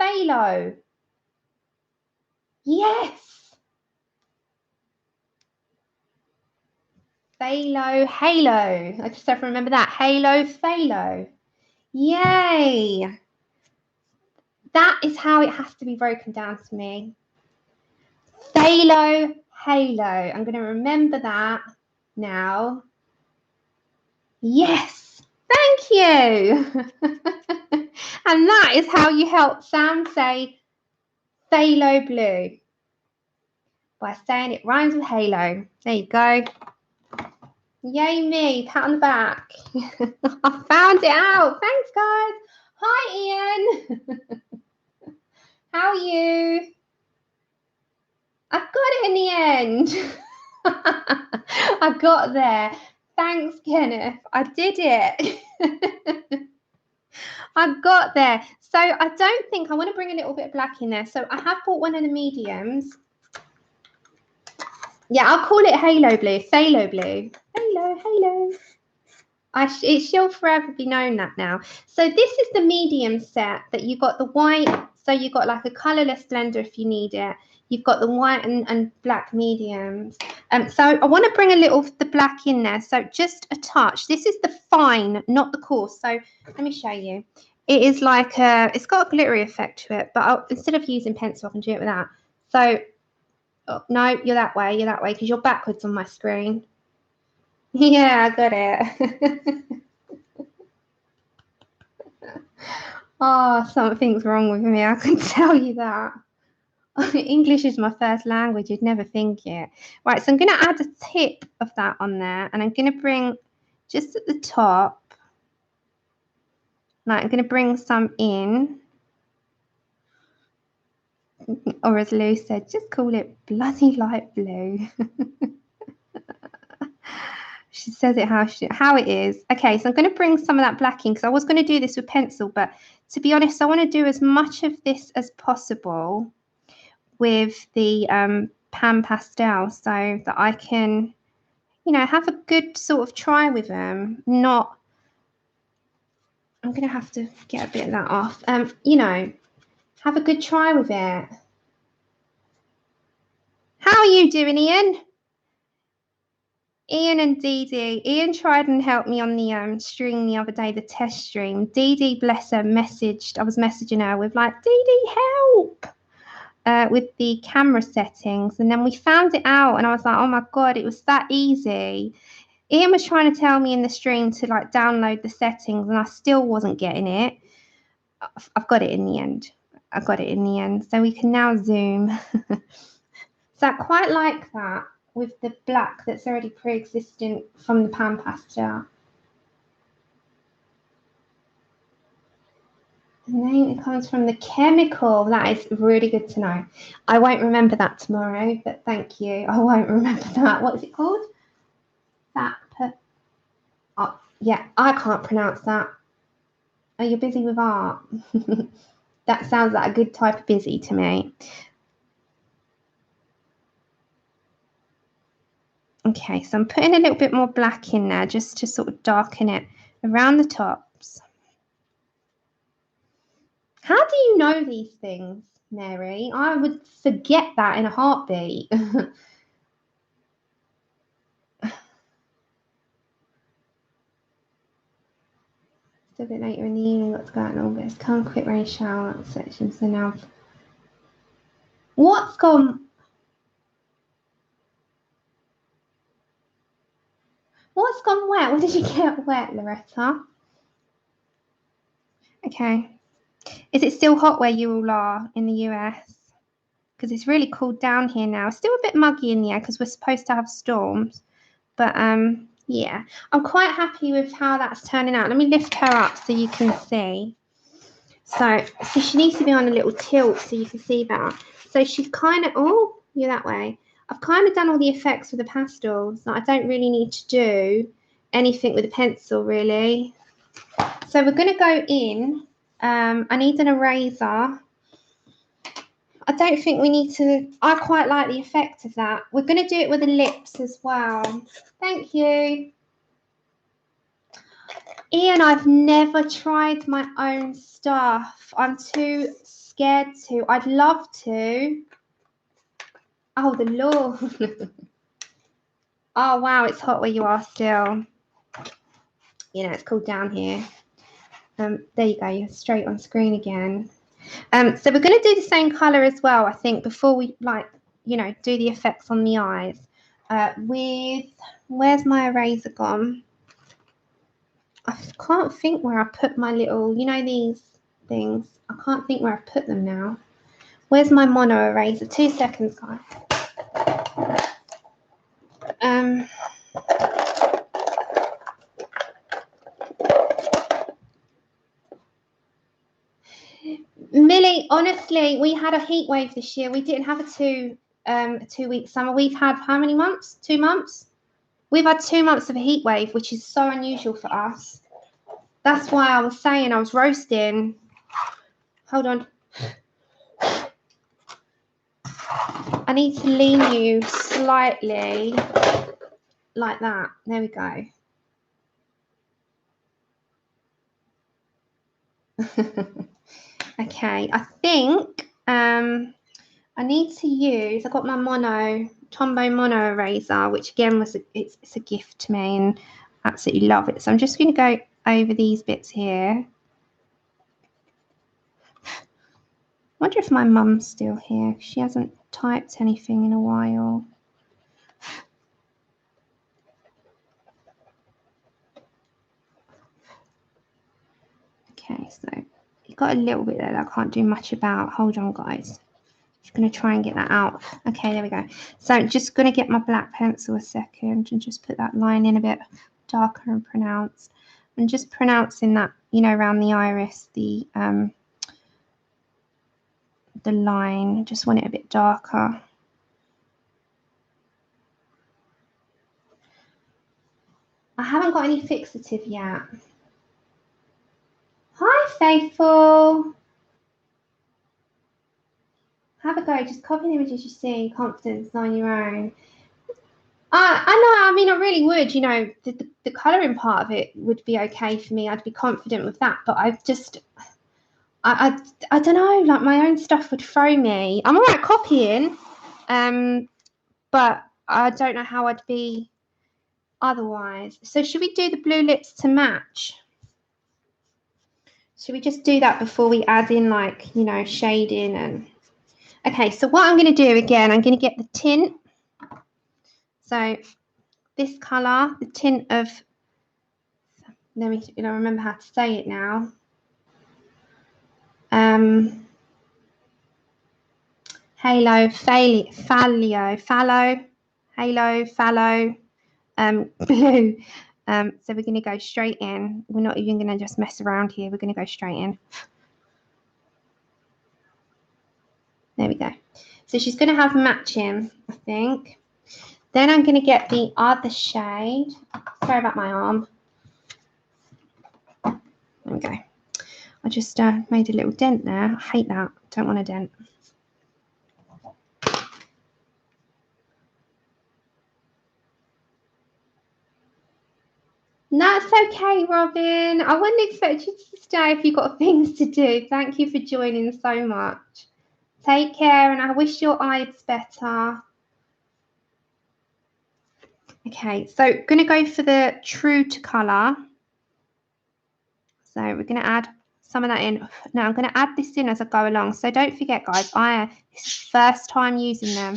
Phthalo. Yes. Phthalo. Halo. I just have to remember that. Halo. Phthalo. Yay. That is how it has to be broken down to me. Phthalo. Halo. I'm going to remember that now. Yes. Thank you. And that is how you help Sam say phthalo blue. By saying it rhymes with halo. There you go. Yay me. Pat on the back. I found it out. Thanks, guys. Hi, Ian. How are you? I got it in the end. I got there. Thanks, Kenneth. I did it. I got there. So I don't think I want to bring a little bit of black in there. So I have bought one of the mediums. Yeah, I'll call it halo blue. Phthalo blue. Halo. It shall forever be known that now. So this is the medium set that you got the white. So you got like a colourless blender if you need it. You've got the white and black mediums. So I want to bring a little of the black in there. So just a touch. This is the fine, not the coarse. So let me show you. It is like it's got a glittery effect to it, but instead of using pencil, I can do it with that. So no, you're that way because you're backwards on my screen. Yeah, I got it. Oh, something's wrong with me. I can tell you that. English is my first language. You'd never think it. Right, so I'm going to add a tip of that on there, and I'm going to bring just at the top. Like, I'm going to bring some in. Or as Lou said, just call it bloody light blue. She says it how it is. Okay, so I'm going to bring some of that black in because I was going to do this with pencil, but to be honest, I want to do as much of this as possible with the Pan Pastels so that I can, you know, have a good sort of try with them. I'm going to have to get a bit of that off. You know, have a good try with it. How are you doing, Ian? Ian and Dee Dee. Ian tried and helped me on the stream the other day, the test stream. Dee Dee, bless her, messaged. I was messaging her with like, Dee Dee, help, with the camera settings. And then we found it out and I was like, oh my God, it was that easy. Ian was trying to tell me in the stream to like download the settings and I still wasn't getting it. I've got it in the end. I got it in the end. So we can now zoom. So I quite like that with the black that's already pre-existent from the Pan Pastel. The name it comes from the chemical. That is really good to know. I won't remember that tomorrow, but thank you. I won't remember that. What is it called? Oh, yeah, I can't pronounce that. Are you busy with art? That sounds like a good type of busy to me. Okay, so I'm putting a little bit more black in there just to sort of darken it around the tops. How do you know these things, Mary? I would forget that in a heartbeat. It's a bit later in the evening, what's going on? But it's come quick rain shower section. So now, what's gone? What's gone wet? What did you get wet, Loretta? Okay. Is it still hot where you all are in the US? Because it's really cooled down here now. It's still a bit muggy in the air because we're supposed to have storms. But yeah, I'm quite happy with how that's turning out. Let me lift her up so you can see. So she needs to be on a little tilt so you can see better. So she's kind of, oh, you're that way. I've kind of done all the effects with the pastels. I don't really need to do anything with a pencil, really. So we're going to go in. I need an eraser. I don't think we need to. I quite like the effect of that. We're going to do it with the lips as well. Thank you. Ian, I've never tried my own stuff. I'm too scared to. I'd love to. Oh, the Lord. Oh, wow, it's hot where you are still. You know, it's cooled down here. There you go. You're straight on screen again. So we're going to do the same colour as well, I think, before we, like, you know, do the effects on the eyes. Where's my eraser gone? I can't think where I put my little, you know, these things. I can't think where I put them now. Where's my mono eraser? 2 seconds, guys. Millie, honestly, we had a heat wave this year. We didn't have a 2-week summer. We've had how many months? 2 months? We've had 2 months of a heat wave, which is so unusual for us. That's why I was saying I was roasting. Hold on. I need to lean you slightly like that. There we go. Okay, I think I need to use, I got my Tombow mono eraser, which again was it's a gift to me and I absolutely love it. So I'm just going to go over these bits here. I wonder if my mum's still here. She hasn't typed anything in a while. Okay, so You've got a little bit there that I can't do much about. Hold on, guys. Just going to try and get that out. Okay, there we go. So I'm just going to get my black pencil a second and just put that line in a bit darker and pronounced. And just pronouncing that, you know, around the iris, the line. Just want it a bit darker. I haven't got any fixative yet. Hi, Faithful. Have a go. Just copy the images you see. Confidence on your own. I know. I mean, I really would. You know, the colouring part of it would be okay for me. I'd be confident with that. But I don't know. Like my own stuff would throw me. I'm alright copying, but I don't know how I'd be otherwise. So should we do the blue lips to match? Should we just do that before we add in, like, you know, shading and... Okay, so what I'm going to do again, I'm going to get the tint. So this colour, the tint of... Let me, you know, remember how to say it now. Halo, Phallio, blue. So we're going to go straight in. We're not even going to just mess around here. We're going to go straight in. There we go. So she's going to have matching, I think. Then I'm going to get the other shade. Sorry about my arm. There we go. I just made a little dent there. I hate that. Don't want a dent. That's okay, Robin. I wouldn't expect you to stay if you've got things to do. Thank you for joining so much. Take care, and I wish your eyes better. Okay, so going to go for the true to colour. So we're going to add some of that in. Now I'm going to add this in as I go along. So don't forget, guys, this is the first time using them.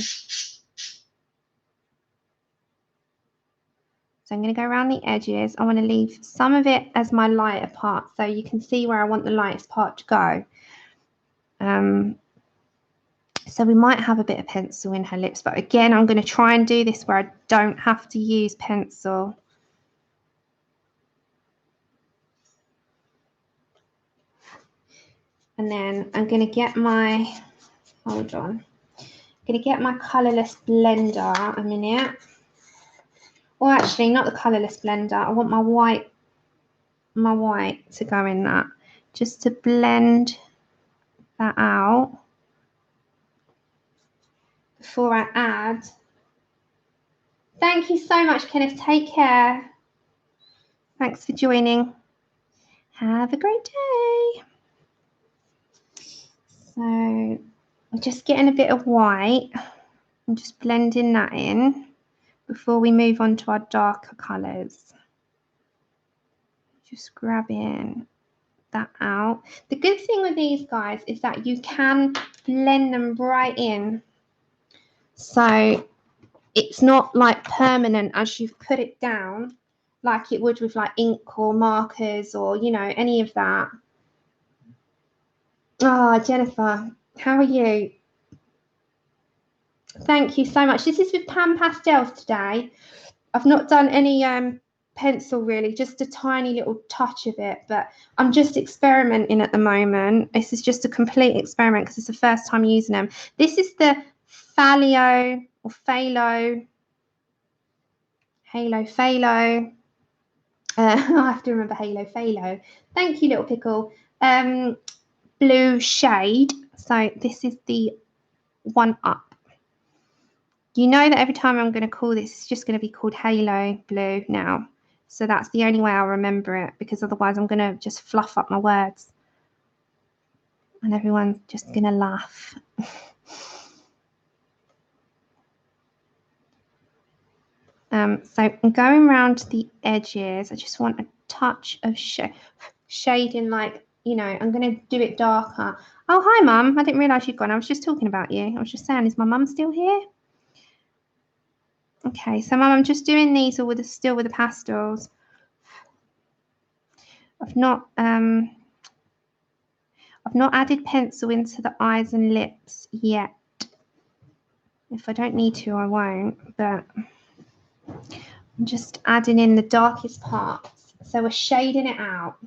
So I'm going to go around the edges. I want to leave some of it as my lighter part, so you can see where I want the lightest part to go. So we might have a bit of pencil in her lips, but again, I'm going to try and do this where I don't have to use pencil. And then I'm going to get my, hold on, I'm going to get my colourless blender a minute. Or actually, not the colourless blender. I want my white to go in that, just to blend that out before I add. Thank you so much, Kenneth. Take care. Thanks for joining. Have a great day. So I'm just getting a bit of white and just blending that in before we move on to our darker colours. Just grabbing that out. The good thing with these, guys, is that you can blend them right in. So it's not like permanent as you've put it down, like it would with like ink or markers or, you know, any of that. Oh, Jennifer, how are you? Thank you so much. This is with Pan Pastels today. I've not done any pencil really, just a tiny little touch of it, but I'm just experimenting at the moment. This is just a complete experiment because it's the first time using them. This is the Phallio or Phalo. I have to remember Phalo. Thank you, little pickle. Blue shade. So this is the one up. You know that every time I'm going to call this, it's just going to be called Halo Blue now. So that's the only way I'll remember it, because otherwise I'm going to just fluff up my words. And everyone's just going to laugh. So I'm going around the edges. I just want a touch of shading, like, you know, I'm going to do it darker. Oh, hi, Mum. I didn't realise you'd gone. I was just talking about you. I was just saying, is my mum still here? Okay, so Mum, I'm just doing these all still with the pastels. I've not, I've not added pencil into the eyes and lips yet. If I don't need to, I won't, but I'm just adding in the darkest parts. So we're shading it out.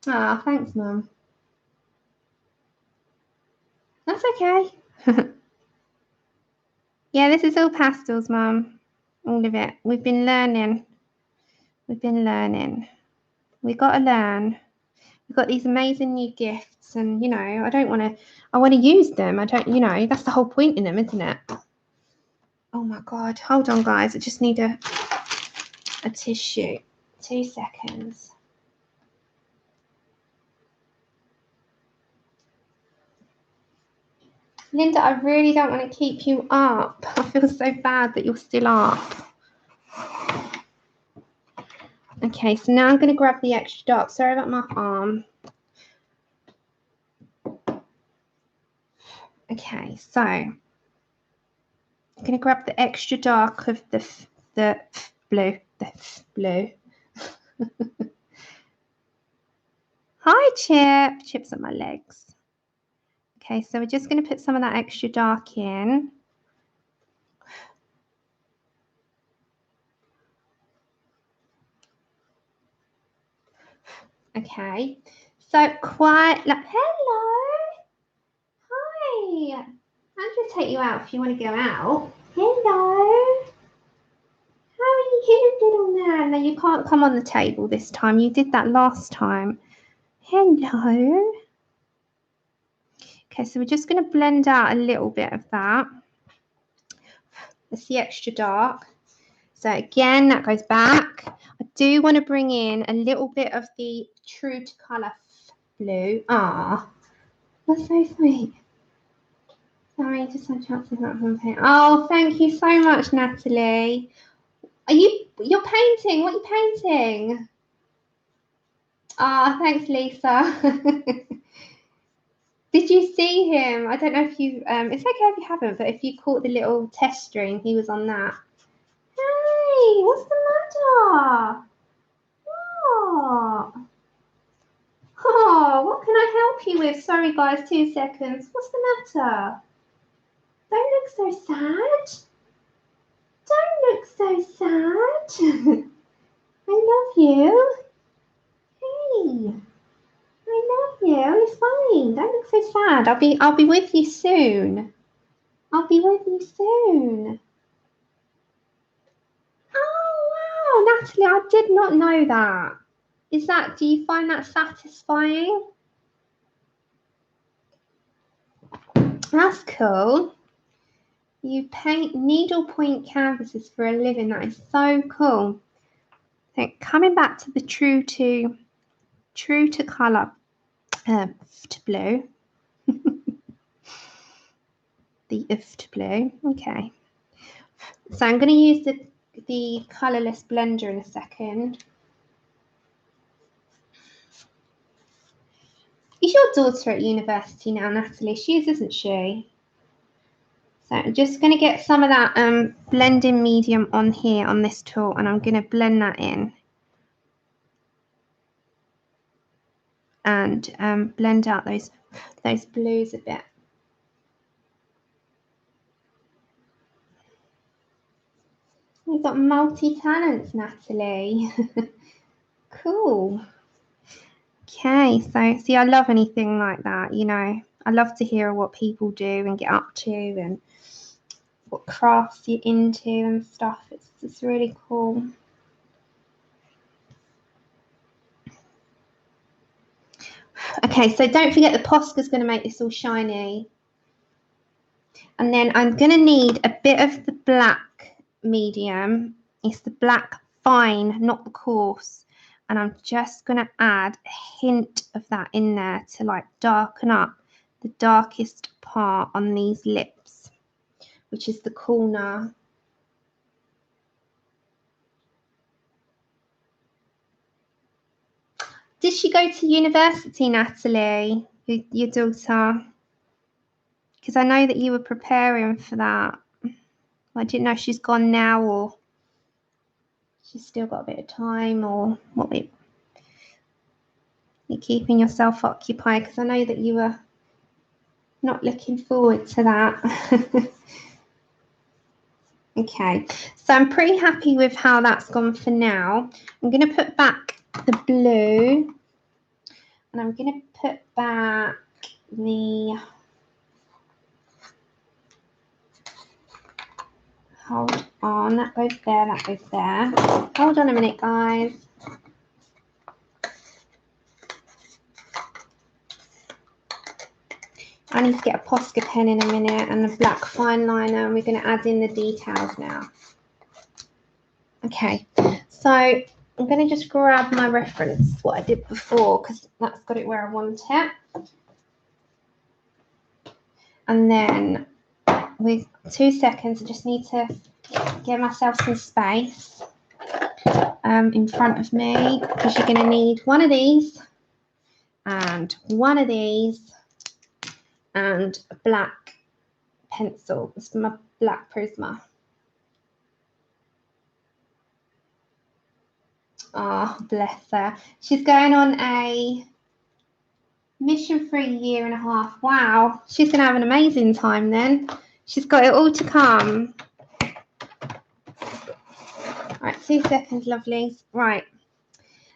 Ah, thanks, Mum. That's okay. Yeah, this is all pastels, Mum. All of it. We've been learning. We've got to learn. We've got these amazing new gifts, and you know, I want to use them. I don't, you know, that's the whole point in them, isn't it? Oh my God. Hold on, guys. I just need a tissue. 2 seconds. Linda, I really don't want to keep you up. I feel so bad that you're still up. Okay, so now I'm going to grab the extra dark. Sorry about my arm. Okay, so I'm going to grab the extra dark of the blue. Hi, Chip. Chip's at my legs. Okay, so we're just going to put some of that extra dark in. Okay, so quite like, hello. Hi. I'll just take you out if you want to go out. Hello. How are you, little man? No, you can't come on the table this time. You did that last time. Hello. Okay, so we're just going to blend out a little bit of that. That's the extra dark. So again, that goes back. I do want to bring in a little bit of the true to colour blue. Ah, that's so sweet. Sorry, just had a chance to that one paint. Oh, thank you so much, Natalie. You're painting? What are you painting? Ah, thanks, Lisa. Did you see him? I don't know if you, it's okay if you haven't, but if you caught the little test stream, he was on that. Hey, what's the matter? Oh, what can I help you with? Sorry, guys, 2 seconds. What's the matter? Don't look so sad. Don't look so sad. I love you. Hey, I love you. It's fine. Don't look so sad. I'll be with you soon. I'll be with you soon. Oh wow, Natalie, I did not know that. Do you find that satisfying? That's cool. You paint needlepoint canvases for a living. That is so cool. So coming back to the true to colour blue. The blue. Okay. So I'm going to use the colourless blender in a second. Is your daughter at university now, Natalie? She is, isn't she? So I'm just going to get some of that blending medium on here on this tool, and I'm going to blend that in. And blend out those blues a bit. You've got multi-talents, Natalie. Cool. Okay, so see, I love anything like that, you know. I love to hear what people do and get up to and what crafts you're into and stuff. It's really cool. Okay, so don't forget the Posca's going to make this all shiny. And then I'm going to need a bit of the black medium. It's the black fine, not the coarse. And I'm just going to add a hint of that in there to like darken up the darkest part on these lips, which is the corner. Did she go to university, Natalie, your daughter? Because I know that you were preparing for that. I didn't know if she's gone now or she's still got a bit of time or what. You're keeping yourself occupied because I know that you were not looking forward to that. Okay, so I'm pretty happy with how that's gone for now. I'm going to put back the blue and I'm going to put back the, hold on, that goes there, that goes there. Hold on a minute, guys. I need to get a Posca pen in a minute and a black fine liner, and we're going to add in the details now. Okay, so I'm going to just grab my reference, what I did before, because that's got it where I want it. And then with 2 seconds, I just need to give myself some space in front of me, because you're going to need one of these and one of these and a black pencil. This is my black Prisma. Oh, bless her. She's going on a mission for 1.5 years. Wow, she's going to have an amazing time then. She's got it all to come. Right, 2 seconds, lovelies. Right,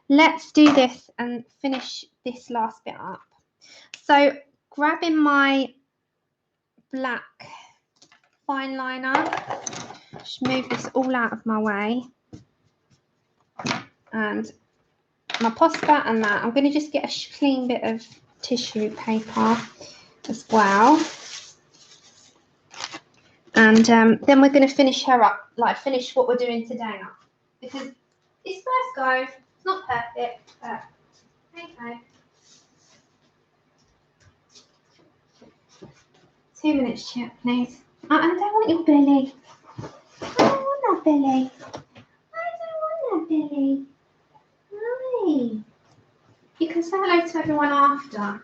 let's do this and finish this last bit up. So, grabbing my black fine liner, just move this all out of my way. And my Posca and that, I'm going to just get a clean bit of tissue paper as well. And then we're going to finish her up, like finish what we're doing today up. Because this first go, it's not perfect, but okay. 2 minutes, chat, please. I don't want your belly. I don't want that belly. I don't want that belly. No. You can say hello to everyone after.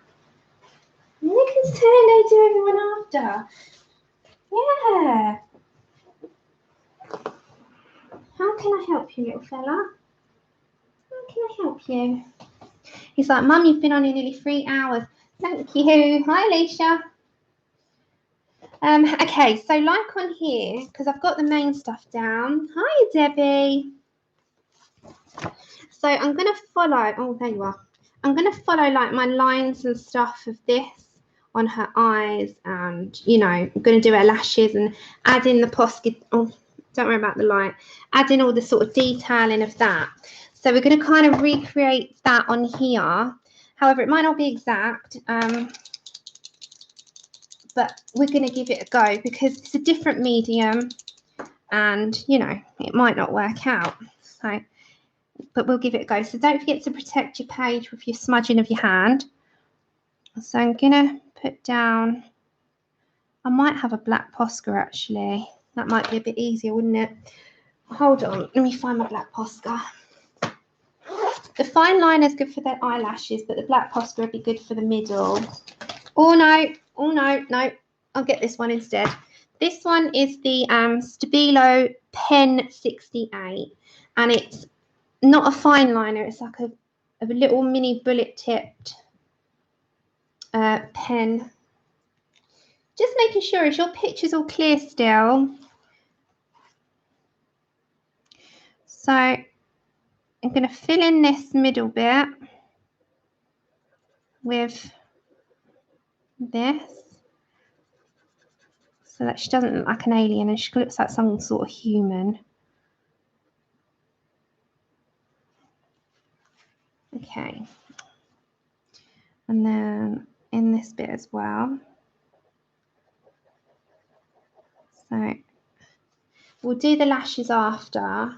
You can say hello to everyone after. Yeah. How can I help you, little fella? How can I help you? He's like, Mum, you've been on in nearly 3 hours. Thank you. Hi, Alicia. Okay, so like on here, because I've got the main stuff down. Hi, Debbie. So I'm going to follow, oh, there you are. I'm going to follow like my lines and stuff of this on her eyes, and, you know, I'm going to do her lashes and add in the Posca, oh, don't worry about the light, add in all the sort of detailing of that. So we're going to kind of recreate that on here. However, it might not be exact, but we're going to give it a go because it's a different medium and, you know, it might not work out. So, but we'll give it a go. So don't forget to protect your page with your smudging of your hand. So I'm going to put down, I might have a black Posca actually. That might be a bit easier, wouldn't it? Hold on, let me find my black Posca. The fine liner is good for the eyelashes, but the black Posca would be good for the middle. Oh no, no. I'll get this one instead. This one is the Stabilo Pen 68, and it's not a fine liner. It's like a little mini bullet tipped pen. Just making sure, is your picture's all clear still? So I'm going to fill in this middle bit with this so that she doesn't look like an alien and she looks like some sort of human. Okay. And then in this bit as well. So we'll do the lashes after.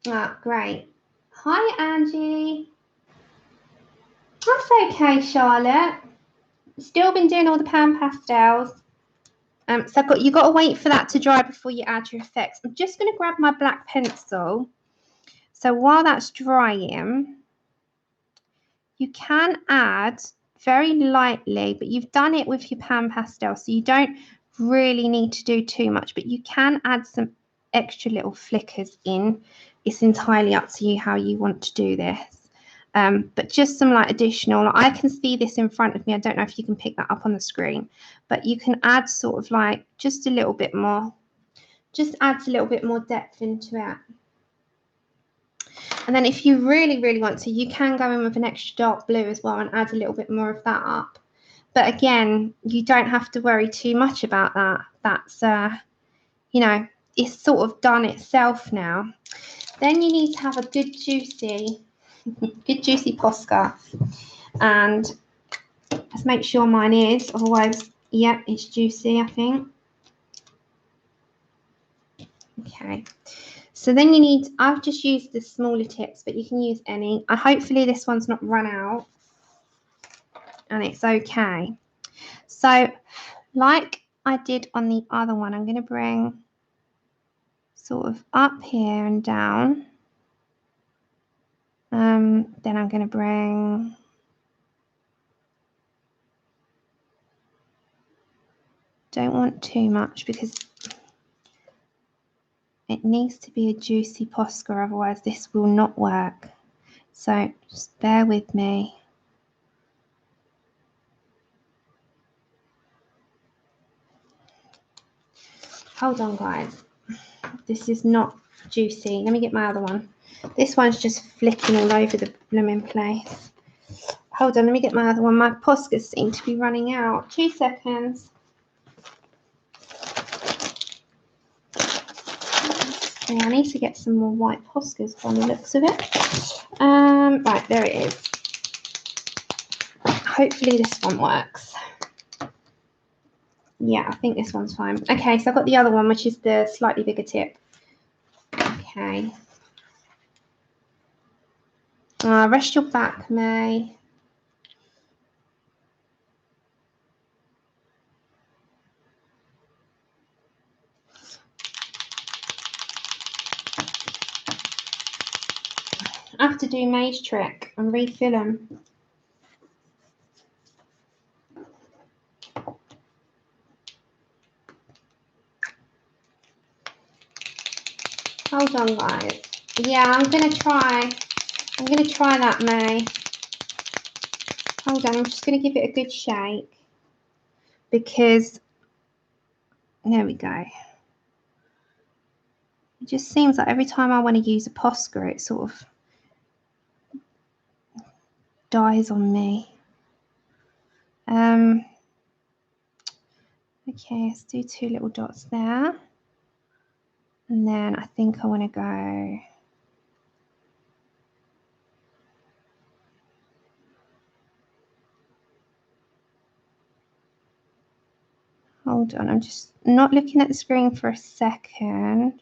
Ah, great. Hi, Angie. That's okay, Charlotte. Still been doing all the Pan Pastels. So you've got to wait for that to dry before you add your effects. I'm just going to grab my black pencil. So while that's drying, you can add very lightly, but you've done it with your Pan Pastel, so you don't really need to do too much, but you can add some extra little flickers in. It's entirely up to you how you want to do this. But just some like additional, like, I can see this in front of me. I don't know if you can pick that up on the screen, but you can add sort of like just a little bit more, just adds a little bit more depth into it. And then if you really, really want to, you can go in with an extra dark blue as well and add a little bit more of that up. But again, you don't have to worry too much about that. That's, you know, it's sort of done itself now. Then you need to have a good juicy Posca. And let's make sure mine is, otherwise, yeah, it's juicy, I think. Okay. So then you need, I've just used the smaller tips, but you can use any. Hopefully this one's not run out and it's okay. So like I did on the other one, I'm going to bring sort of up here and down. Then I'm going to bring don't want too much because it needs to be a juicy Posca, otherwise this will not work. So just bear with me. Hold on, guys. This is not juicy. Let me get my other one. This one's just flicking all over the blooming place. Hold on, let me get my other one. My Poscas seem to be running out. 2 seconds. Okay, I need to get some more white Poscas on the looks of it. Right, there it is. Hopefully this one works. Yeah, I think this one's fine. Okay, so I've got the other one, which is the slightly bigger tip. Okay. Rest your back, May. I have to do May's trick and refill them. Hold on, guys. Yeah, I'm gonna try that, May. Hold on, I'm just gonna give it a good shake because there we go. It just seems like every time I want to use a Posca, it sort of dies on me. Okay, let's do 2 little dots there. And then I think I want to go hold on, I'm just not looking at the screen for a second.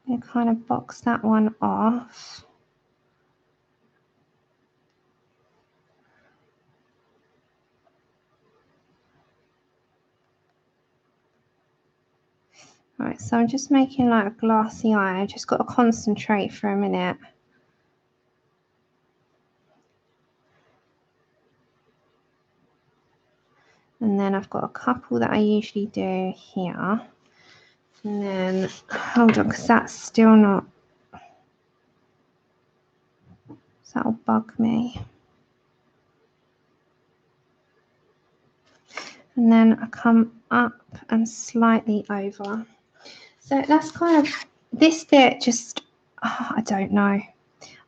I'm going to kind of box that one off. Right, so I'm just making like a glassy eye. I just got to concentrate for a minute. And then I've got a couple that I usually do here. And then, hold on, because that's still not, so that'll bug me. And then I come up and slightly over. So that's kind of, this bit just, I don't know.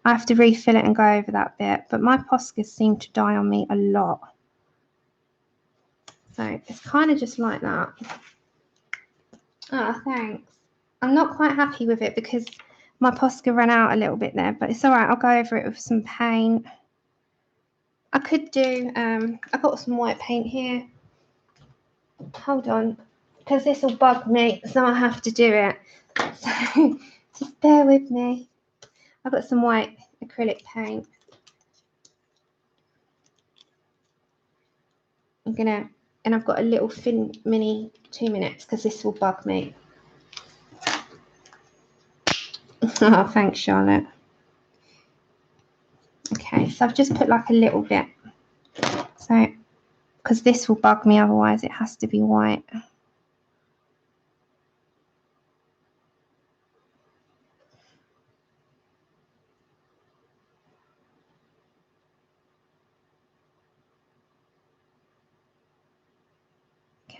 I have to refill it and go over that bit. But my Poscas seem to die on me a lot. So it's kind of just like that. Oh, thanks. I'm not quite happy with it because my Posca ran out a little bit there. But it's all right. I'll go over it with some paint. I could do, I've got some white paint here. Hold on. Because this will bug me. So I have to do it. So just bear with me. I've got some white acrylic paint. I'm gonna, and I've got a little thin mini 2 minutes because this will bug me. Oh, thanks, Charlotte. Okay, so I've just put like a little bit. So, because this will bug me, otherwise it has to be white.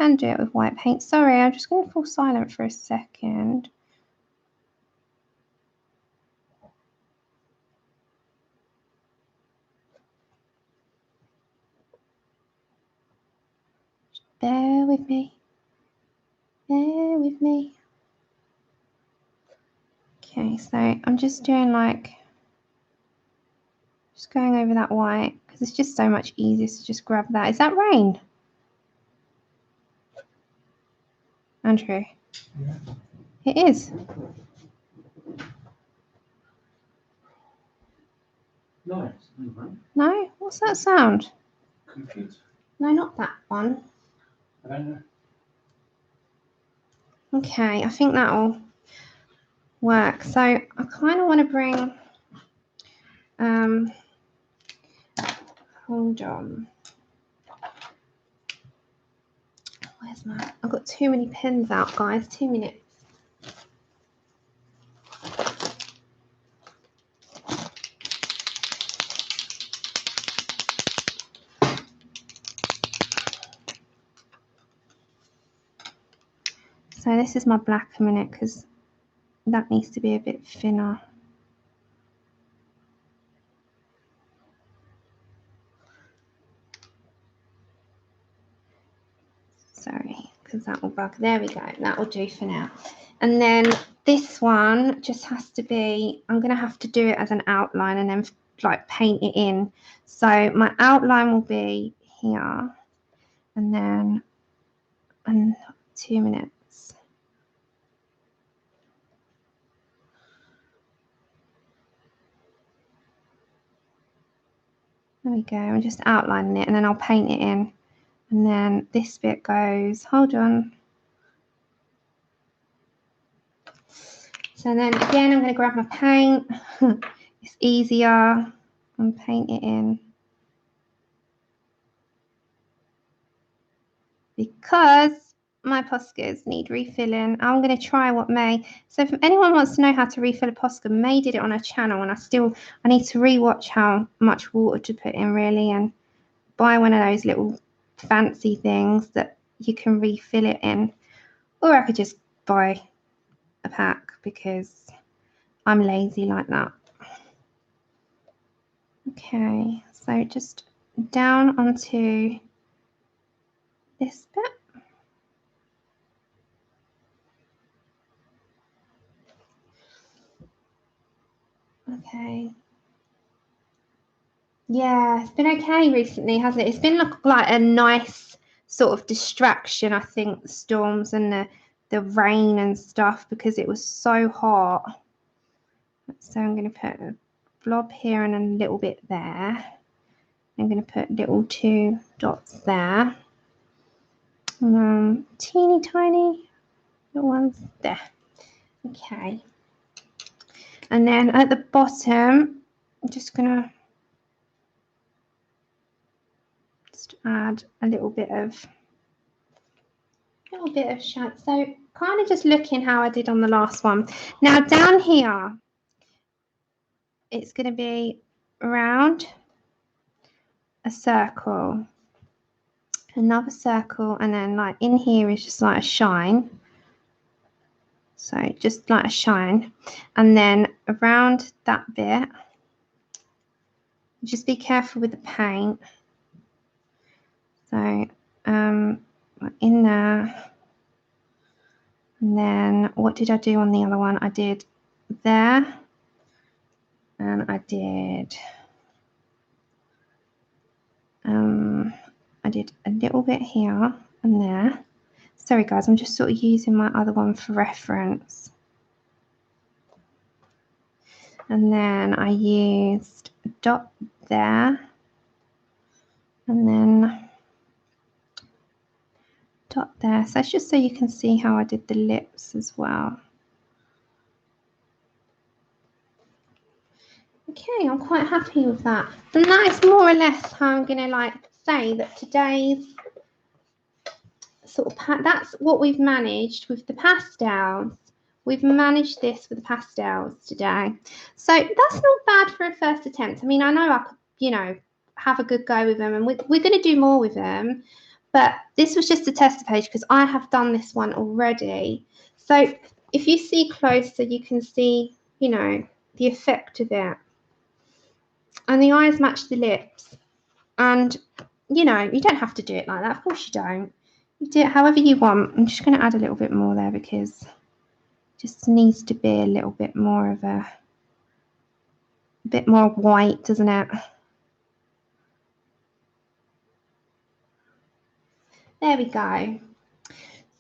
can do it with white paint. Sorry, I'm just going to fall silent for a second. Bear with me. Bear with me. Okay, so I'm just doing like, just going over that white because it's just so much easier to just grab that. Is that rain? Andrew? Yeah. It is. No, it's not right. No? What's that sound? Computer. No, not that one. I don't know. Okay, I think that'll work. So I kind of want to bring, hold on. Where's my, I've got too many pens out, guys. 2 minutes. So this is my black a minute because that needs to be a bit thinner. Sorry, because that will bug. There we go. That will do for now. And then this one just has to be, I'm going to have to do it as an outline and then like paint it in. So my outline will be here and then 2 minutes. There we go. I'm just outlining it and then I'll paint it in. And then this bit goes, hold on. So then again, I'm going to grab my paint. It's easier and paint it in. Because my Poscas need refilling. I'm going to try what May. So if anyone wants to know how to refill a Posca, May did it on her channel, and I need to rewatch how much water to put in really, and buy one of those little fancy things that you can refill it in. Or I could just buy a pack because I'm lazy like that. Okay, so just down onto this bit. Okay. Yeah, it's been okay recently, hasn't it? It's been like a nice sort of distraction, I think, the storms and the rain and stuff, because it was so hot. So I'm going to put a blob here and a little bit there. I'm going to put little 2 dots there. And teeny tiny little ones there. Okay. And then at the bottom, I'm just going to add a little bit of shine. So kind of just looking how I did on the last one. Now down here, it's going to be around a circle, another circle, and then like in here is just like a shine. So just like a shine, and then around that bit, just be careful with the paint. So in there, and then what did I do on the other one? I did there, and I did a little bit here and there. Sorry guys, I'm just sort of using my other one for reference. And then I used a dot there, and then dot there. So it's just so you can see how I did the lips as well. Okay, I'm quite happy with that. And that is more or less how I'm going to like say that today's sort of, that's what we've managed with the pastels. We've managed this with the pastels today. So that's not bad for a first attempt. I mean, I know I could, you know, have a good go with them, and we're going to do more with them. But this was just a tester page because I have done this one already. So if you see closer, you can see, you know, the effect of it. And the eyes match the lips. And, you know, you don't have to do it like that. Of course you don't. You do it however you want. I'm just going to add a little bit more there because it just needs to be a little bit more of a bit more white, doesn't it? There we go.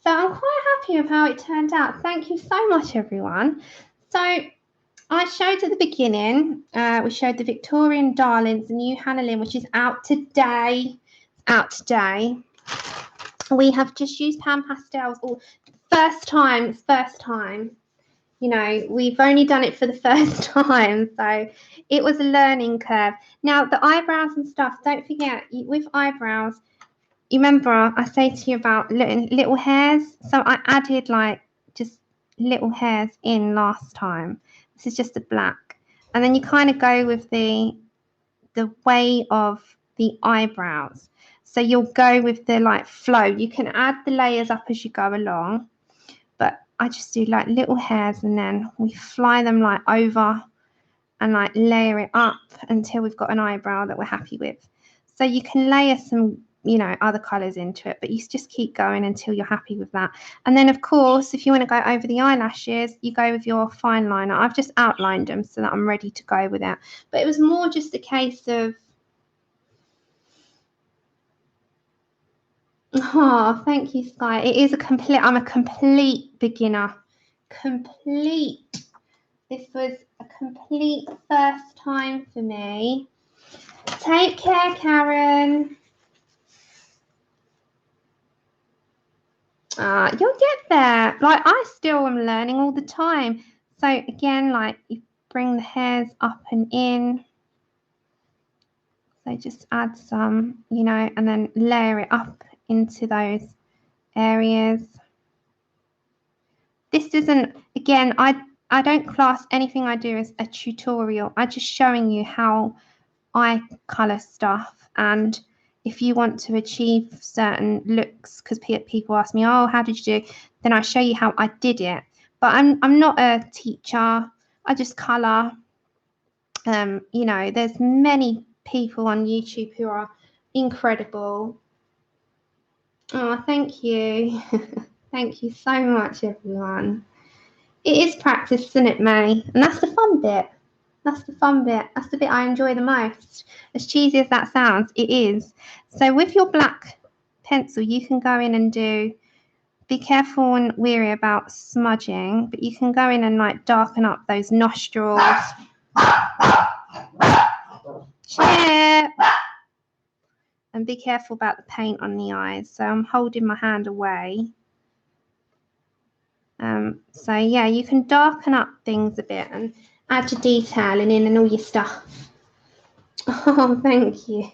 So I'm quite happy with how it turned out. Thank you so much, everyone. So I showed at the beginning, we showed the Victorian Darlings, the new Hannah Lynn, which is out today. We have just used Pan Pastels, or first time. You know, we've only done it for the first time, so it was a learning curve. Now, the eyebrows and stuff, don't forget, with eyebrows, you remember I say to you about little hairs? So I added like just little hairs in last time. This is just a black. And then you kind of go with the way of the eyebrows. So you'll go with the like flow. You can add the layers up as you go along. But I just do like little hairs and then we fly them like over and like layer it up until we've got an eyebrow that we're happy with. So you can layer some, you know, other colours into it, but you just keep going until you're happy with that. And then of course, if you want to go over the eyelashes, you go with your fine liner. I've just outlined them so that I'm ready to go with it. But it was more just a case of, oh, thank you, Sky. It is I'm a complete beginner. This was a complete first time for me. Take care, Karen. You'll get there. Like, I still am learning all the time. So again, like, you bring the hairs up and in. So just add some, you know, and then layer it up into those areas. This isn't, again, I don't class anything I do as a tutorial. I'm just showing you how I colour stuff. And if you want to achieve certain looks, because people ask me, oh, how did you do? Then I show you how I did it. But I'm not a teacher. I just colour. You know, there's many people on YouTube who are incredible. Oh, thank you. Thank you so much, everyone. It is practice, isn't it, May? And that's the fun bit. That's the fun bit. That's the bit I enjoy the most. As cheesy as that sounds, it is. So with your black pencil, you can go in and be careful and wary about smudging, but you can go in and like darken up those nostrils. Chip! And be careful about the paint on the eyes. So I'm holding my hand away. So yeah, you can darken up things a bit and add your detailing in and all your stuff. Oh, thank you.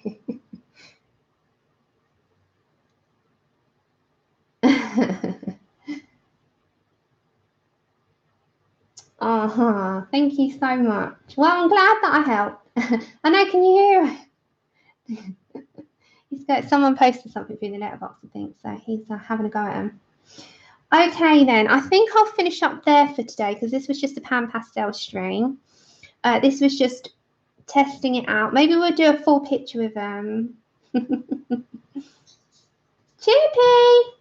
Thank you so much. Well, I'm glad that I helped. I know, can you hear it? Someone posted something through the letterbox, I think, so he's having a go at him. Okay, then. I think I'll finish up there for today because this was just a Pan Pastel stream. This was just testing it out. Maybe we'll do a full picture with them. Chippy!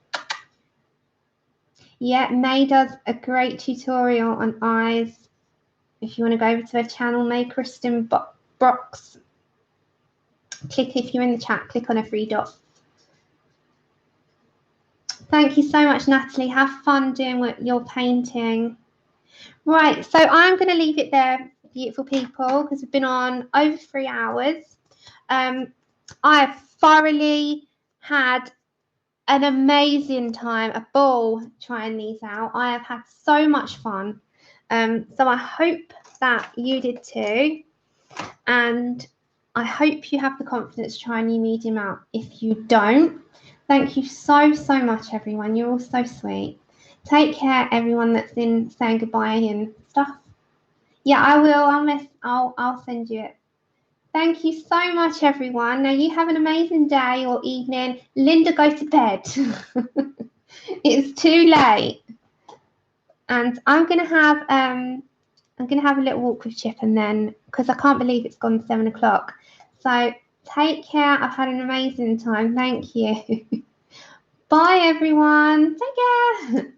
Yeah, May does a great tutorial on eyes. If you want to go over to her channel, May Kristen Brox. Click, if you're in the chat, click on a 3 dot. Thank you so much, Natalie. Have fun doing your painting. Right, so I'm going to leave it there, beautiful people, because we've been on over 3 hours. I've thoroughly had an amazing time, a ball trying these out. I have had so much fun. So I hope that you did too. And I hope you have the confidence to try a new medium out. If you don't, thank you so much, everyone. You're all so sweet. Take care, everyone that's in saying goodbye and stuff. Yeah, I will. I'll send you it. Thank you so much, everyone. Now you have an amazing day or evening. Linda, go to bed. It's too late. And I'm gonna have a little walk with Chip, and then because I can't believe it's gone 7 o'clock. So take care. I've had an amazing time. Thank you. Bye, everyone. Take care.